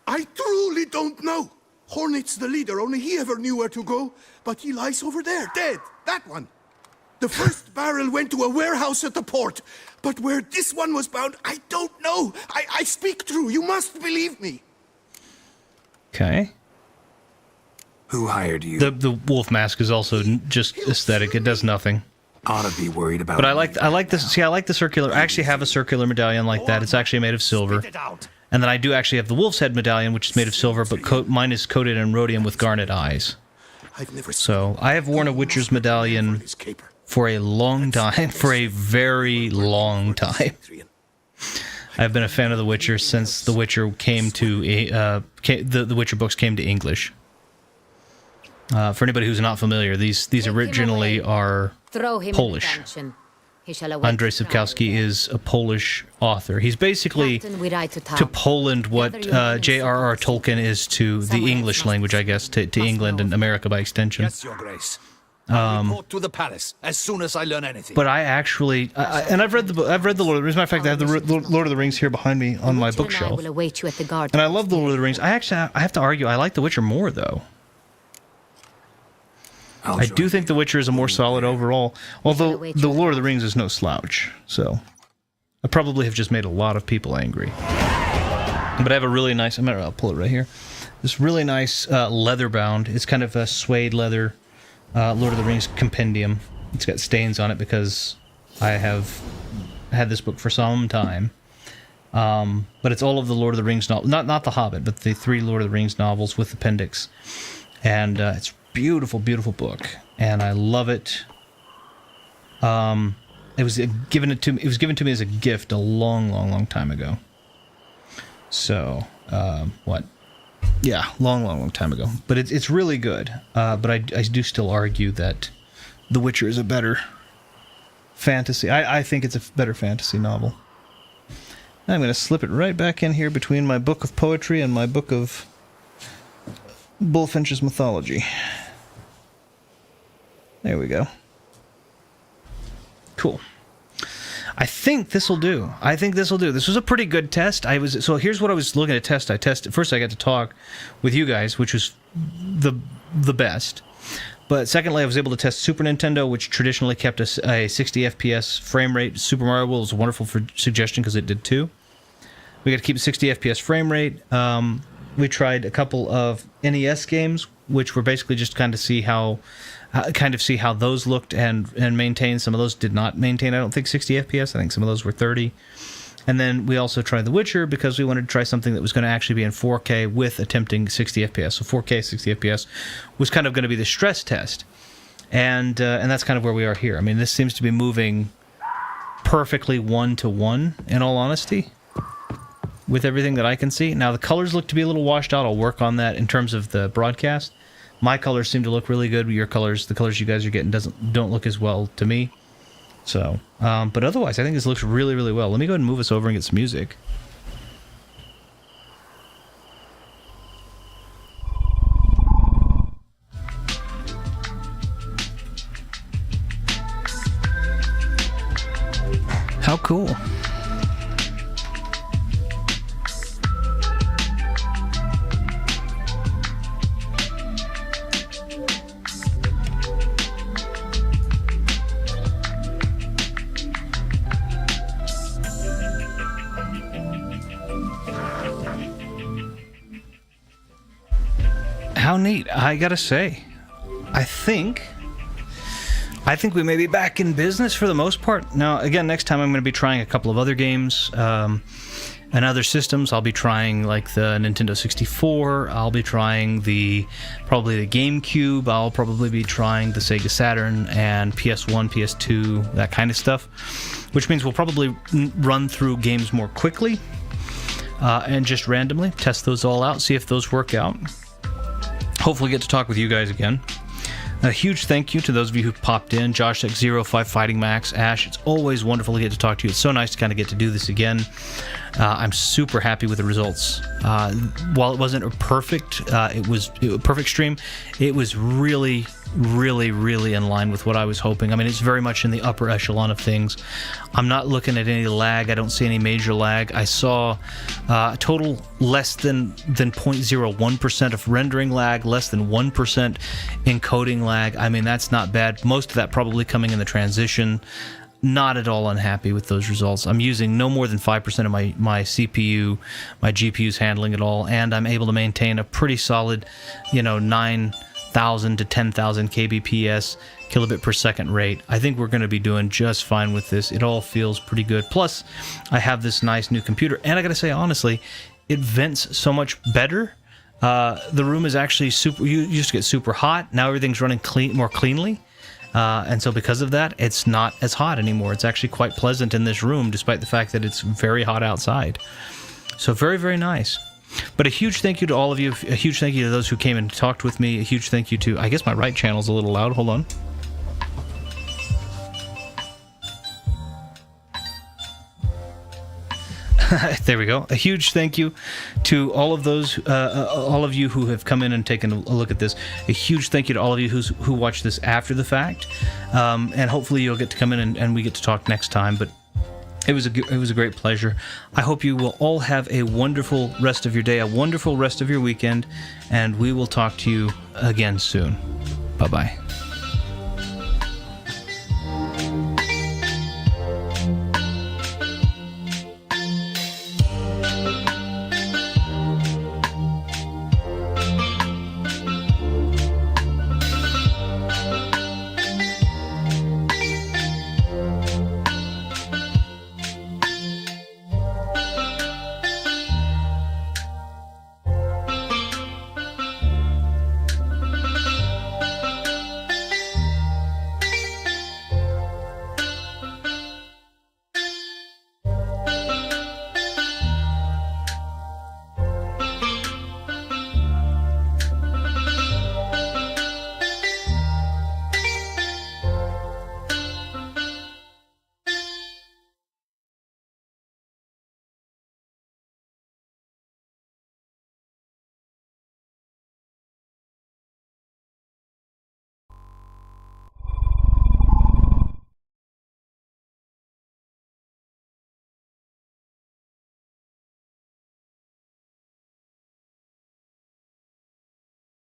I truly don't know. Hornet's the leader, only he ever knew where to go. But he lies over there, dead. That one. The first barrel went to a warehouse at the port. But where this one was bound, I don't know. I speak true. You must believe me. Okay. Who hired you? The wolf mask is also just aesthetic. It does nothing. Ought to be worried about... But I like this. See, I like the circular. I actually have a circular medallion like that. It's actually made of silver. Spit it out. And then I do actually have the wolf's head medallion, which is made of silver, but mine is coated in rhodium with garnet eyes. I've never So I have worn a Witcher's medallion his caper. for a long time, for a very long time. I've been a fan of The Witcher since The Witcher came to the Witcher books came to English. For anybody who's not familiar, these originally are Throw him Polish. in detention. He shall await Andrzej his trial. Sapkowski is a Polish author. He's basically Captain, we ride to town. to Poland what J.R.R. Tolkien is to the English language, I guess, to England and America by extension. Yes, Your Grace. I'll report to the palace as soon as I learn anything. But I actually, and I've read the Lord of the Rings. As a matter of fact, I have the Lord of the Rings here behind me on my Witcher and I bookshelf, will await you at the guard. and I love the Lord of the Rings. I have to argue, I like The Witcher more though. I do think The Witcher is a more solid overall, although the Lord of the Rings is no slouch. So I probably have just made a lot of people angry. But I have a really nice. I'll pull it right here. This really nice leather bound. It's kind of a suede leather Lord of the Rings compendium. It's got stains on it because I have had this book for some time. But it's all of the Lord of the Rings novels, not The Hobbit, but the 3 Lord of the Rings novels with appendix. And it's beautiful, beautiful book, and I love it. It was given to me as a gift a long time ago. So, Yeah, long time ago. But it's really good. But I do still argue that The Witcher is a better fantasy. I think it's a better fantasy novel. I'm going to slip it right back in here between my book of poetry and my book of Bullfinch's mythology. There we go. Cool. I think this will do. This was a pretty good test. So here's what I was looking to test. First I got to talk with you guys, which was the best. But secondly, I was able to test Super Nintendo, which traditionally kept a 60 FPS frame rate. Super Mario World was a wonderful suggestion because it did too. We got to keep a 60 FPS frame rate. We tried a couple of NES games, which were basically just kind of see how those looked and maintained. Some of those did not maintain, I don't think, 60 FPS. I think some of those were 30. And then we also tried The Witcher because we wanted to try something that was going to actually be in 4K with attempting 60 FPS. So 4K, 60 FPS was kind of going to be the stress test. And that's kind of where we are here. I mean, this seems to be moving perfectly 1-to-1, in all honesty, with everything that I can see. Now, the colors look to be a little washed out. I'll work on that in terms of the broadcast. My colors seem to look really good. Your colors, the colors you guys are getting, don't look as well to me. So, but otherwise, I think this looks really, really well. Let me go ahead and move us over and get some music. How cool. How neat. I gotta say, I think we may be back in business for the most part. Now, again, next time I'm going to be trying a couple of other games and other systems. I'll be trying like the Nintendo 64. I'll be trying probably the GameCube. I'll probably be trying the Sega Saturn and PS1, PS2, that kind of stuff. Which means we'll probably run through games more quickly and just randomly test those all out, see if those work out. Hopefully get to talk with you guys again. A huge thank you to those of you who popped in. Josh X05 Fighting Max, Ash. It's always wonderful to get to talk to you. It's so nice to kind of get to do this again. I'm super happy with the results. While it wasn't a perfect, it was a perfect stream. It was really, really, really in line with what I was hoping. I mean, it's very much in the upper echelon of things. I'm not looking at any lag. I don't see any major lag. I saw total less than 0.01% of rendering lag, less than 1% encoding lag. I mean, that's not bad. Most of that probably coming in the transition. Not at all unhappy with those results. I'm using no more than 5% of my CPU, my GPU's handling it all, and I'm able to maintain a pretty solid, 9,000 to 10,000 kbps, kilobit per second rate. I think we're going to be doing just fine with this. It all feels pretty good. Plus, I have this nice new computer, and I got to say, honestly, it vents so much better. The room is actually super. You used to get super hot. Now everything's running more cleanly. And so because of that, it's not as hot anymore. It's actually quite pleasant in this room, despite the fact that it's very hot outside. So very, very nice. But a huge thank you to all of you. A huge thank you to those who came and talked with me. A huge thank you to... I guess my right channel's a little loud. Hold on. There we go. A huge thank you to all of those, all of you who have come in and taken a look at this. A huge thank you to all of you who watch this after the fact, and hopefully you'll get to come in and we get to talk next time. But it was a great pleasure. I hope you will all have a wonderful rest of your day, a wonderful rest of your weekend, and we will talk to you again soon. Bye bye.